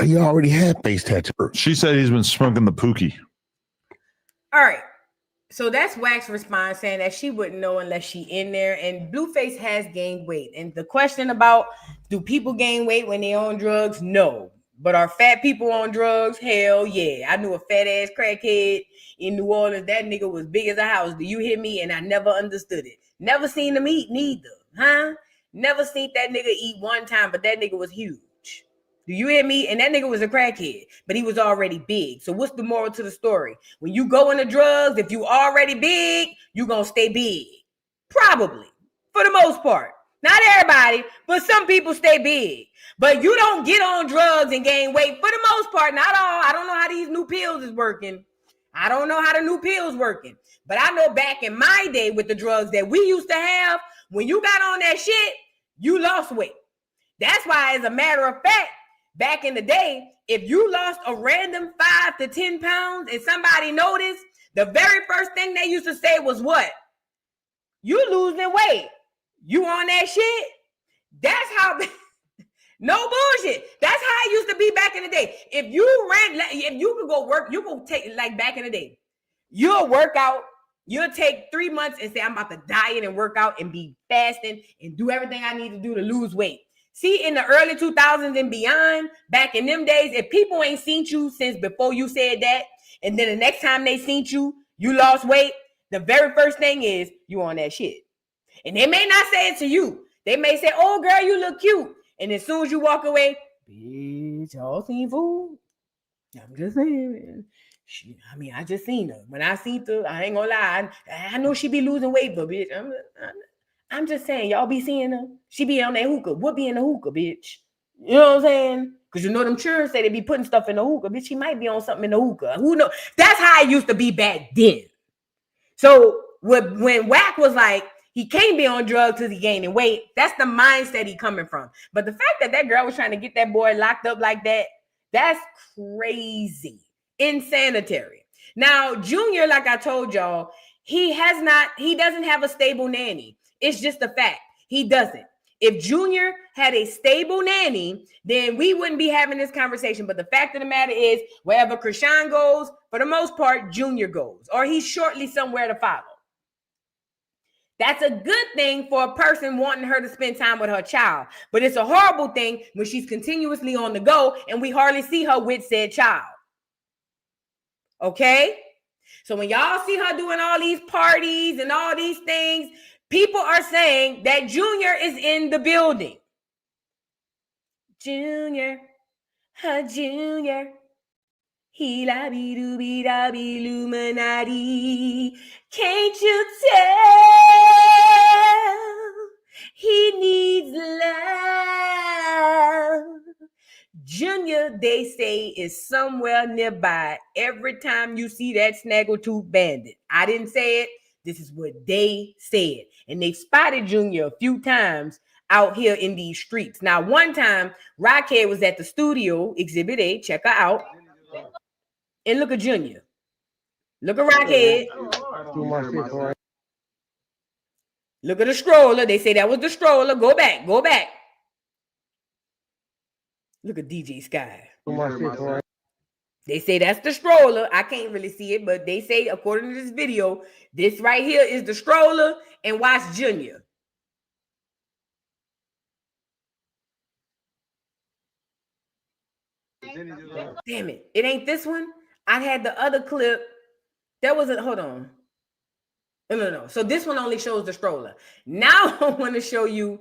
He already had face tattoos. She said he's been smoking the pookie. All right. So that's Wax's response saying that she wouldn't know unless she in there. And Blueface has gained weight. And the question about do people gain weight when they on drugs? No. But are fat people on drugs? Hell yeah. I knew a fat ass crackhead in New Orleans. That nigga was big as a house. Do you hear me? And I never understood it. Never seen him eat neither. Huh? Never seen that nigga eat one time, but that nigga was huge. Do you hear me? And that nigga was a crackhead, but he was already big. So what's the moral to the story? When you go into drugs, if you already big, you gonna stay big. Probably, for the most part. Not everybody, but some people stay big. But you don't get on drugs and gain weight for the most part. Not all. I don't know how these new pills is working. I don't know how the new pills working. But I know back in my day with the drugs that we used to have, when you got on that shit, you lost weight. That's why, as a matter of fact, back in the day, if you lost a random 5 to 10 pounds and somebody noticed, the very first thing they used to say was what? You losing weight. You on that shit? That's how, no bullshit. That's how it used to be back in the day. If you could go work, you could take, like back in the day, you'll work out, you'll take 3 months and say, I'm about to diet and work out and be fasting and do everything I need to do to lose weight. See, in the early 2000s and beyond, back in them days, if people ain't seen you since before you said that, and then the next time they seen you, you lost weight, the very first thing is you on that shit. And they may not say it to you. They may say, oh, girl, you look cute. And as soon as you walk away, bitch, y'all seen food? I'm just saying, man. I just seen her. When I seen her, I ain't gonna lie. I know she be losing weight, but bitch, I'm just saying, y'all be seeing her. She be on that hookah. What be in the hookah, bitch? You know what I'm saying? Because you know them children say they be putting stuff in the hookah. Bitch, she might be on something in the hookah. Who knows? That's how it used to be back then. So when Wack was like, he can't be on drugs because he gaining weight, that's the mindset he coming from. But the fact that girl was trying to get that boy locked up like that, that's crazy. Insanitary. Now, Junior, like I told y'all, he doesn't have a stable nanny. It's just a fact. He doesn't. If Junior had a stable nanny, then we wouldn't be having this conversation. But the fact of the matter is, wherever Chrisean goes, for the most part, Junior goes, or he's shortly somewhere to follow. That's a good thing for a person wanting her to spend time with her child. But it's a horrible thing when she's continuously on the go and we hardly see her with said child. Okay? So when y'all see her doing all these parties and all these things, people are saying that Junior is in the building. Junior, Junior. He la be do be da be Illuminati. Can't you tell? He needs love. Junior, they say, is somewhere nearby every time you see that snaggletooth bandit. I didn't say it. This is what they said. And they spotted Junior a few times out here in these streets. Now, one time, Rockhead was at the studio, Exhibit A, check her out. And look at Junior. Look at Rockhead. Look at the stroller. They say that was the stroller. Go back. Go back. Look at DJ Sky. They say that's the stroller. I can't really see it, but they say, according to this video, this right here is the stroller, and watch Junior. Damn it. It ain't this one. I had the other clip. That wasn't, hold on. No. So this one only shows the stroller. Now I want to show you,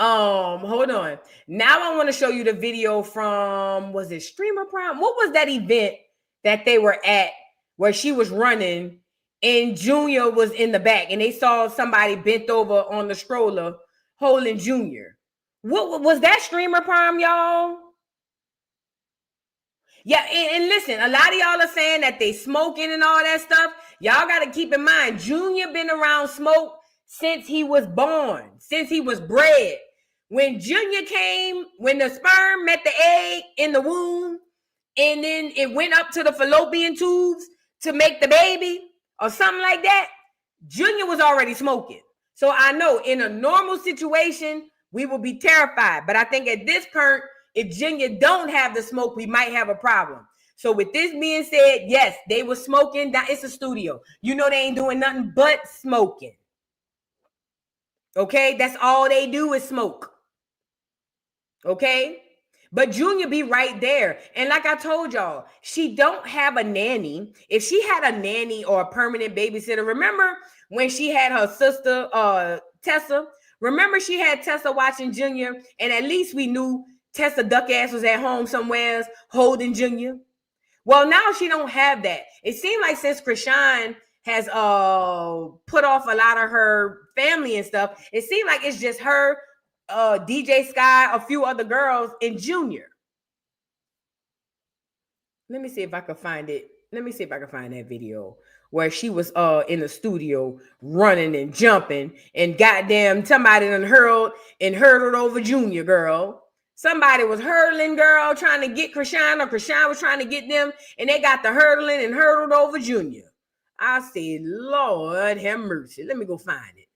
hold on. Now I want to show you the video from, was it Streamer Prime? What was that event that they were at where she was running and Junior was in the back and they saw somebody bent over on the stroller holding Junior? What was that? Streamer Prime, y'all? Yeah, and listen, a lot of y'all are saying that they smoking and all that stuff. Y'all got to keep in mind, Junior been around smoke since he was born, since he was bred. When Junior came, when the sperm met the egg in the womb, and then it went up to the fallopian tubes to make the baby or something like that, Junior was already smoking. So I know in a normal situation, we will be terrified. But I think at this point, if Junior don't have the smoke, we might have a problem. So with this being said, yes, they were smoking. It's a studio. You know they ain't doing nothing but smoking. Okay? That's all they do is smoke. Okay? But Junior be right there. And like I told y'all, she don't have a nanny. If she had a nanny or a permanent babysitter, remember when she had her sister, Tessa? Remember she had Tessa watching Junior, and at least we knew Tessa duck ass was at home somewhere holding Junior. Well, now she don't have that. It seemed like since Chrisean has put off a lot of her family and stuff, it seemed like it's just her, DJ Sky, a few other girls, and Junior. Let me see if I can find it. Let me see if I can find that video where she was in the studio running and jumping, and goddamn somebody done hurled over Junior, girl. Somebody was hurdling, girl, trying to get Chrisean, or Chrisean was trying to get them, and they got the hurdling and hurdled over Junior. I said, Lord have mercy. Let me go find it.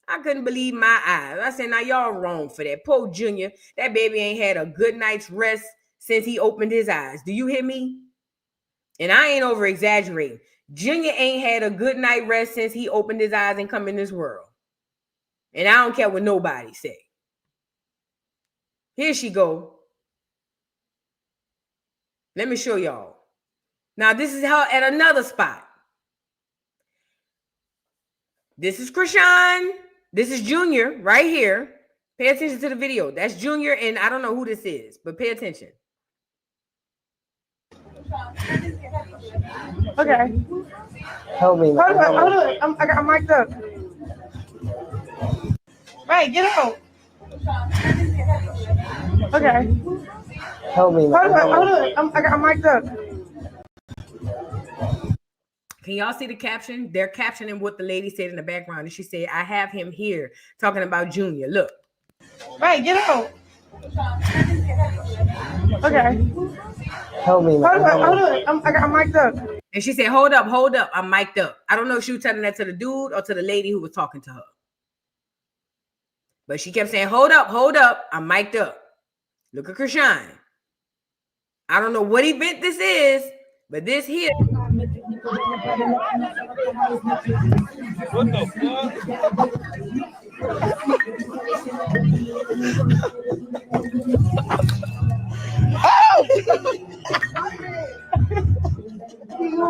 I couldn't believe my eyes. I said, now y'all wrong for that. Poor Junior, that baby ain't had a good night's rest since he opened his eyes. Do you hear me? And I ain't over exaggerating. Junior ain't had a good night rest since he opened his eyes and come in this world. And I don't care what nobody say. Here she go. Let me show y'all. Now this is her at another spot. This is Chrisean. This is Junior right here. Pay attention to the video. That's Junior, and I don't know who this is, but pay attention. Okay. Help me. Hold on. I'm mic'd up. Right, get out. Okay. Help me. Hold on. I'm mic'd up. Can y'all see the caption? They're captioning what the lady said in the background. And she said, I have him here talking about Junior. Look. Right, get out. Okay. Help me. Hold on. I'm mic'd up. And she said, hold up. I'm mic'd up. I don't know if she was telling that to the dude or to the lady who was talking to her. But she kept saying, hold up. I'm mic'd up. Look at Chrisean. I don't know what event this is, but this here. What the fuck? Oh! Give me my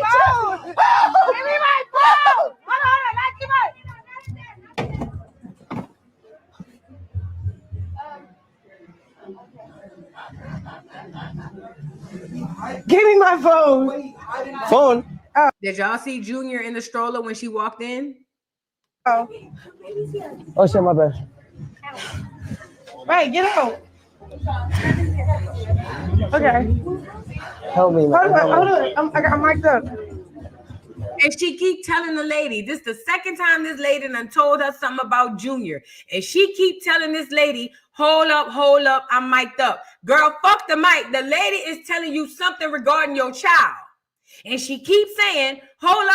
phone! Give me my phone! Hold on, not too much. Give me my phone. Phone? Did y'all see Junior in the stroller when she walked in? Oh shit, my bad. Right, get out. Okay. Help me. Hold on. I'm mic'd up. And she keep telling the lady, this is the second time this lady done told her something about Junior. And she keep telling this lady, hold up, I'm mic'd up. Girl, fuck the mic. The lady is telling you something regarding your child. And she keeps saying, hold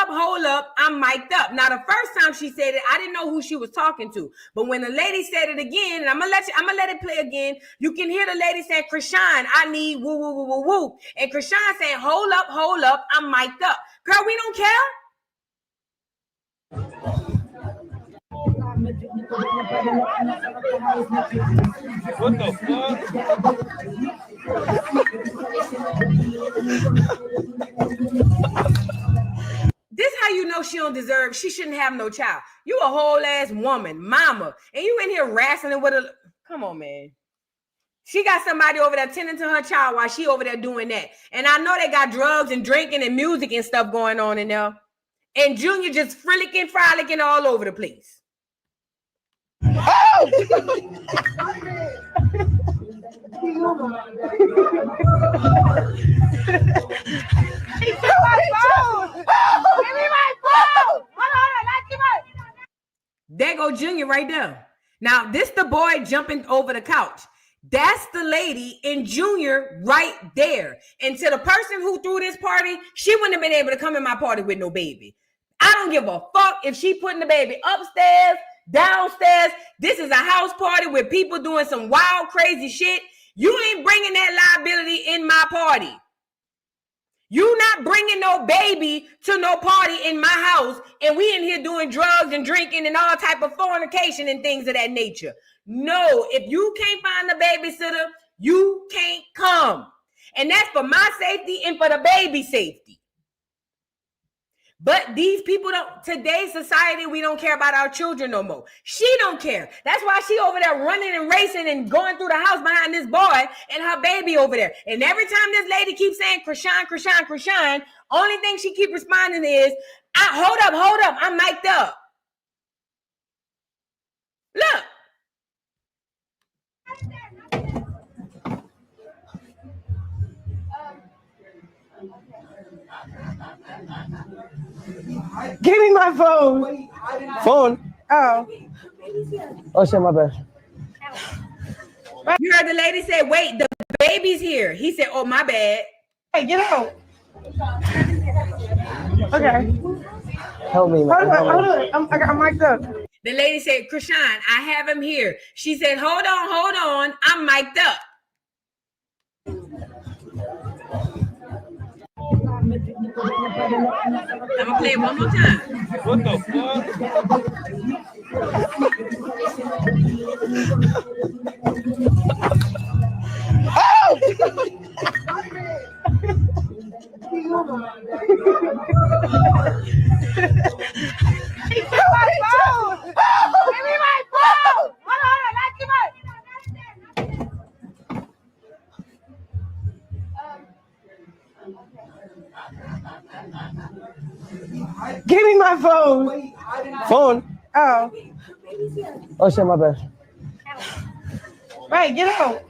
up, I'm mic'd up. Now, the first time she said it, I didn't know who she was talking to. But when the lady said it again, and I'm gonna let it play again, you can hear the lady saying, Chrisean, I need woo, woo, woo, woo, woo. And Chrisean saying, hold up, I'm mic'd up. Girl, we don't care. What the fuck? This how you know she don't deserve. She shouldn't have no child. You a whole ass woman, mama, and you in here wrestling with a. Come on, man. She got somebody over there tending to her child while she over there doing that. And I know they got drugs and drinking and music and stuff going on in there. And Junior just frolicking all over the place. Oh! Give me my phone! Give me my phone! Hold on, not too much. There go Junior right there. Now, this the boy jumping over the couch. That's the lady in Junior right there. And to the person who threw this party, she wouldn't have been able to come in my party with no baby. I don't give a fuck if she putting the baby upstairs, downstairs. This is a house party with people doing some wild, crazy shit. You ain't bringing that liability in my party. You not bringing no baby to no party in my house, and we in here doing drugs and drinking and all type of fornication and things of that nature. No, if you can't find a babysitter, you can't come. And that's for my safety and for the baby safety. But these people don't, today's society, we don't care about our children no more. She don't care. That's why she over there running and racing and going through the house behind this boy and her baby over there. And every time this lady keeps saying, Chrisean, only thing she keep responding is, hold up, I'm mic'd up. Look. Give me my phone. Phone? Oh. Oh, shit, my bad. You heard the lady say, wait, the baby's here. He said, oh, my bad. Hey, get out. Okay. Help me, man. Hold on. I'm mic'd up. The lady said, Chrisean, I have him here. She said, hold on. I'm mic'd up. I'm gonna play it one more time. What the fuck? Oh! Give me my phone! Give me my phone! Hold on, not too much. Give me my phone. Phone? Oh. Oh, shit, my bad. Right, get out.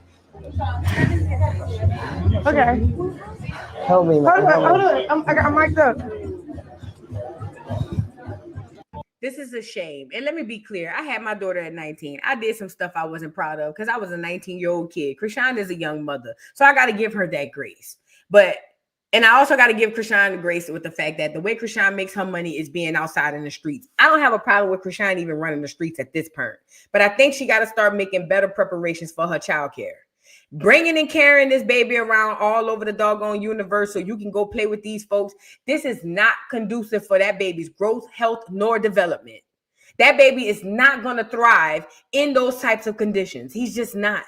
Okay. Help me, man. Hold on. I'm mic'd up. This is a shame. And let me be clear. I had my daughter at 19. I did some stuff I wasn't proud of because I was a 19-year-old kid. Chrisean is a young mother. So I got to give her that grace. And I also got to give Chrisean the grace with the fact that the way Chrisean makes her money is being outside in the streets. I don't have a problem with Chrisean even running the streets at this point. But I think she got to start making better preparations for her childcare. Bringing and carrying this baby around all over the doggone universe so you can go play with these folks. This is not conducive for that baby's growth, health, nor development. That baby is not going to thrive in those types of conditions. He's just not.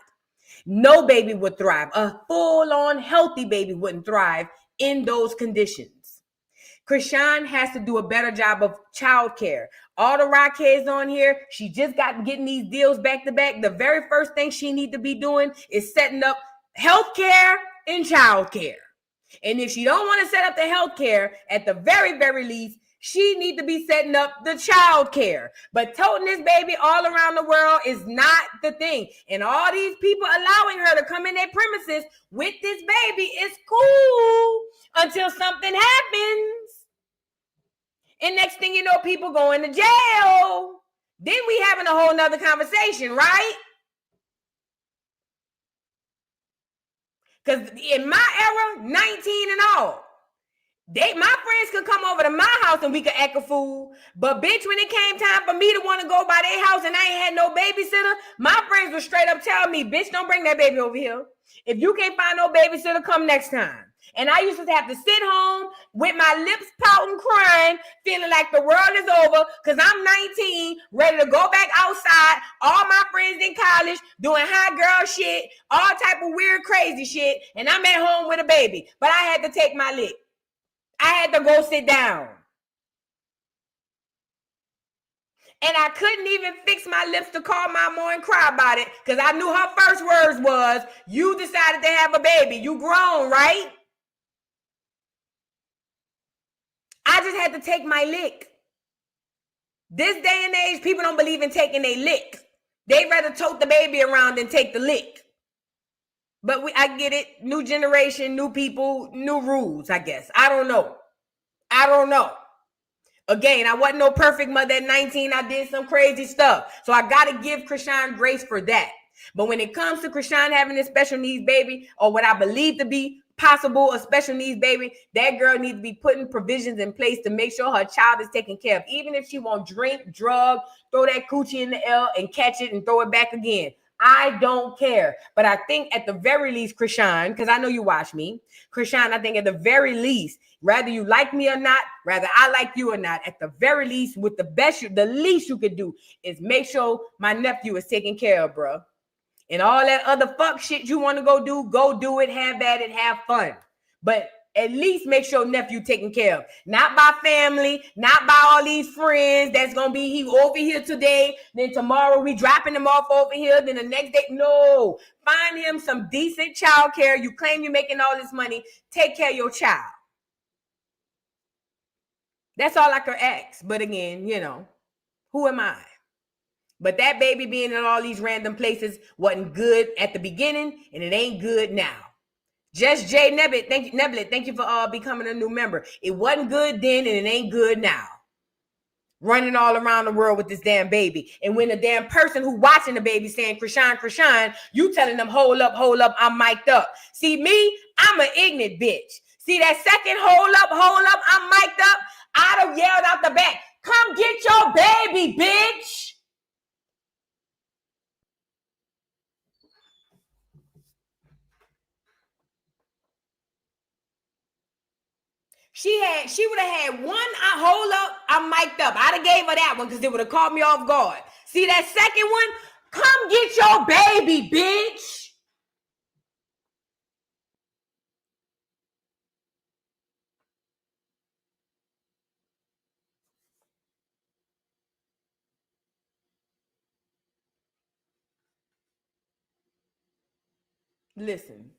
No baby would thrive. A full-on healthy baby wouldn't thrive in those conditions. Chrisean has to do a better job of childcare. All the rockheads on here, she just got getting these deals back to back. The very first thing she need to be doing is setting up healthcare and childcare. And if she don't want to set up the healthcare, at the very, very least, she need to be setting up the childcare. But toting this baby all around the world is not the thing. And all these people allowing her to come in their premises with this baby is cool until something happens. And next thing you know, people going to jail. Then we having a whole nother conversation, right? Because in my era, 19 and all, my friends could come over to my house and we could act a fool. But bitch, when it came time for me to want to go by their house and I ain't had no babysitter, my friends would straight up tell me, bitch, don't bring that baby over here. If you can't find no babysitter, come next time. And I used to have to sit home with my lips pouting, crying, feeling like the world is over because I'm 19, ready to go back outside. All my friends in college doing high girl shit, all type of weird, crazy shit. And I'm at home with a baby. But I had to take my lick. I had to go sit down. And I couldn't even fix my lips to call mama and cry about it because I knew her first words was, you decided to have a baby. You grown, right? I just had to take my lick. This day and age, people don't believe in taking a lick. They'd rather tote the baby around than take the lick. But I get it. New generation, new people, new rules, I guess. I don't know. Again, I wasn't no perfect mother at 19. I did some crazy stuff. So I got to give Chrisean grace for that. But when it comes to Chrisean having a special needs baby, or what I believe to be possible a special needs baby, that girl needs to be putting provisions in place to make sure her child is taken care of. Even if she won't drink, drug, throw that coochie in the air and catch it and throw it back again. I don't care. But I think at the very least, Chrisean, because I know you watch me, Chrisean, I think at the very least, whether you like me or not, whether I like you or not, at the very least, with the least you could do is make sure my nephew is taken care of, bro. And all that other fuck shit you want to go do it, have at it, have fun. But at least make sure nephew taken care of. Not by family, not by all these friends that's going to be he over here today, then tomorrow we dropping him off over here, then the next day. No. Find him some decent child care. You claim you're making all this money. Take care of your child. That's all I could ask. But again, who am I? But that baby being in all these random places wasn't good at the beginning, and it ain't good now. Just Jay Neblet, thank you for becoming a new member. It wasn't good then, and it ain't good now. Running all around the world with this damn baby. And when the damn person who watching the baby saying, Chrisean, you telling them, hold up, I'm mic'd up. See me, I'm an ignorant bitch. See that second, hold up, I'm mic'd up? I'd have yelled out the back, come get your baby, bitch. She would have had one, hold up, I'm mic'd up. I'd have gave her that one because it would have caught me off guard. See that second one? Come get your baby, bitch. Listen.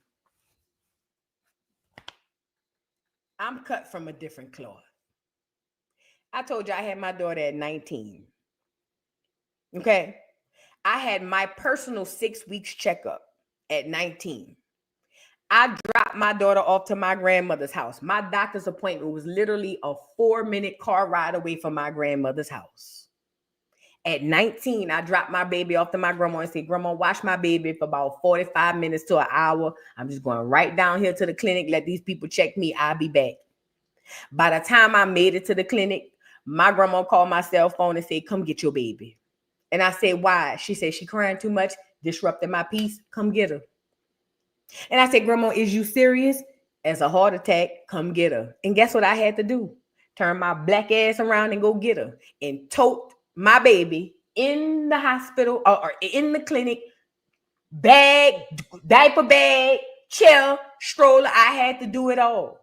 I'm cut from a different cloth. I told you I had my daughter at 19. Okay? I had my personal 6 weeks checkup at 19. I dropped my daughter off to my grandmother's house. My doctor's appointment was literally a 4-minute car ride away from my grandmother's house. At 19, I dropped my baby off to my grandma and said, Grandma, watch my baby for about 45 minutes to an hour. I'm just going right down here to the clinic. Let these people check me. I'll be back. By the time I made it to the clinic, my grandma called my cell phone and said, come get your baby. And I said, why? She said, she crying too much, disrupting my peace. Come get her. And I said, Grandma, is you serious? As a heart attack, come get her. And guess what I had to do? Turn my black ass around and go get her. And tote my baby in the hospital or in the clinic, bag, diaper bag, chair, stroller. I had to do it all.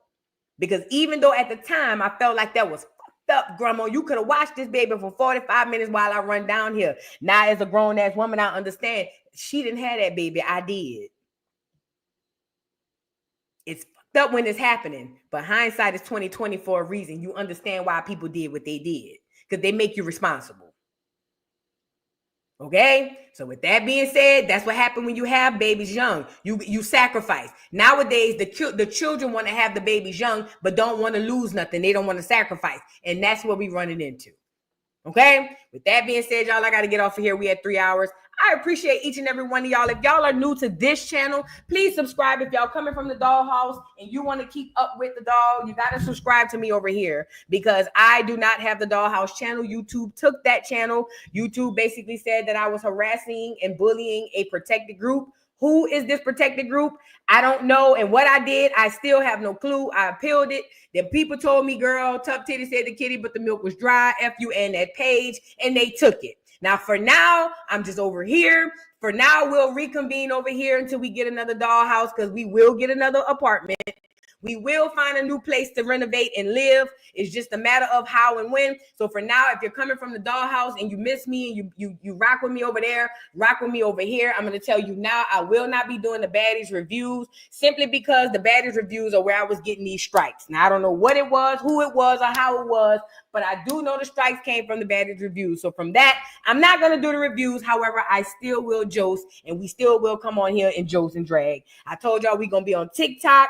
Because even though at the time I felt like that was fucked up, Grandma, you could have watched this baby for 45 minutes while I run down here. Now, as a grown-ass woman, I understand she didn't have that baby. I did. It's fucked up when it's happening. But hindsight is 20/20 for a reason. You understand why people did what they did. Because they make you responsible. Okay, so with that being said, that's what happened when you have babies young. You sacrifice. Nowadays, the children want to have the babies young, but don't want to lose nothing. They don't want to sacrifice, and that's what we running into. Okay, with that being said, y'all, I got to get off of here. We had 3 hours. I appreciate each and every one of y'all. If y'all are new to this channel, please subscribe. If y'all coming from the dollhouse and you want to keep up with the doll, you got to subscribe to me over here because I do not have the dollhouse channel. YouTube took that channel. YouTube basically said that I was harassing and bullying a protected group. Who is this protected group? I don't know. And what I did, I still have no clue. I appealed it. Then people told me, girl, Tough Titty said the kitty, but the milk was dry. F you and that page. And they took it. Now, for now, I'm just over here. For now, we'll reconvene over here until we get another dollhouse because we will get another apartment. We will find a new place to renovate and live. It's just a matter of how and when. So for now, if you're coming from the dollhouse and you miss me and you rock with me over there, rock with me over here, I'm going to tell you now, I will not be doing the Baddies reviews simply because the Baddies reviews are where I was getting these strikes. Now, I don't know what it was, who it was, or how it was, but I do know the strikes came from the Baddies reviews. So from that, I'm not going to do the reviews. However, I still will jost and we still will come on here and jost and drag. I told y'all we're going to be on TikTok,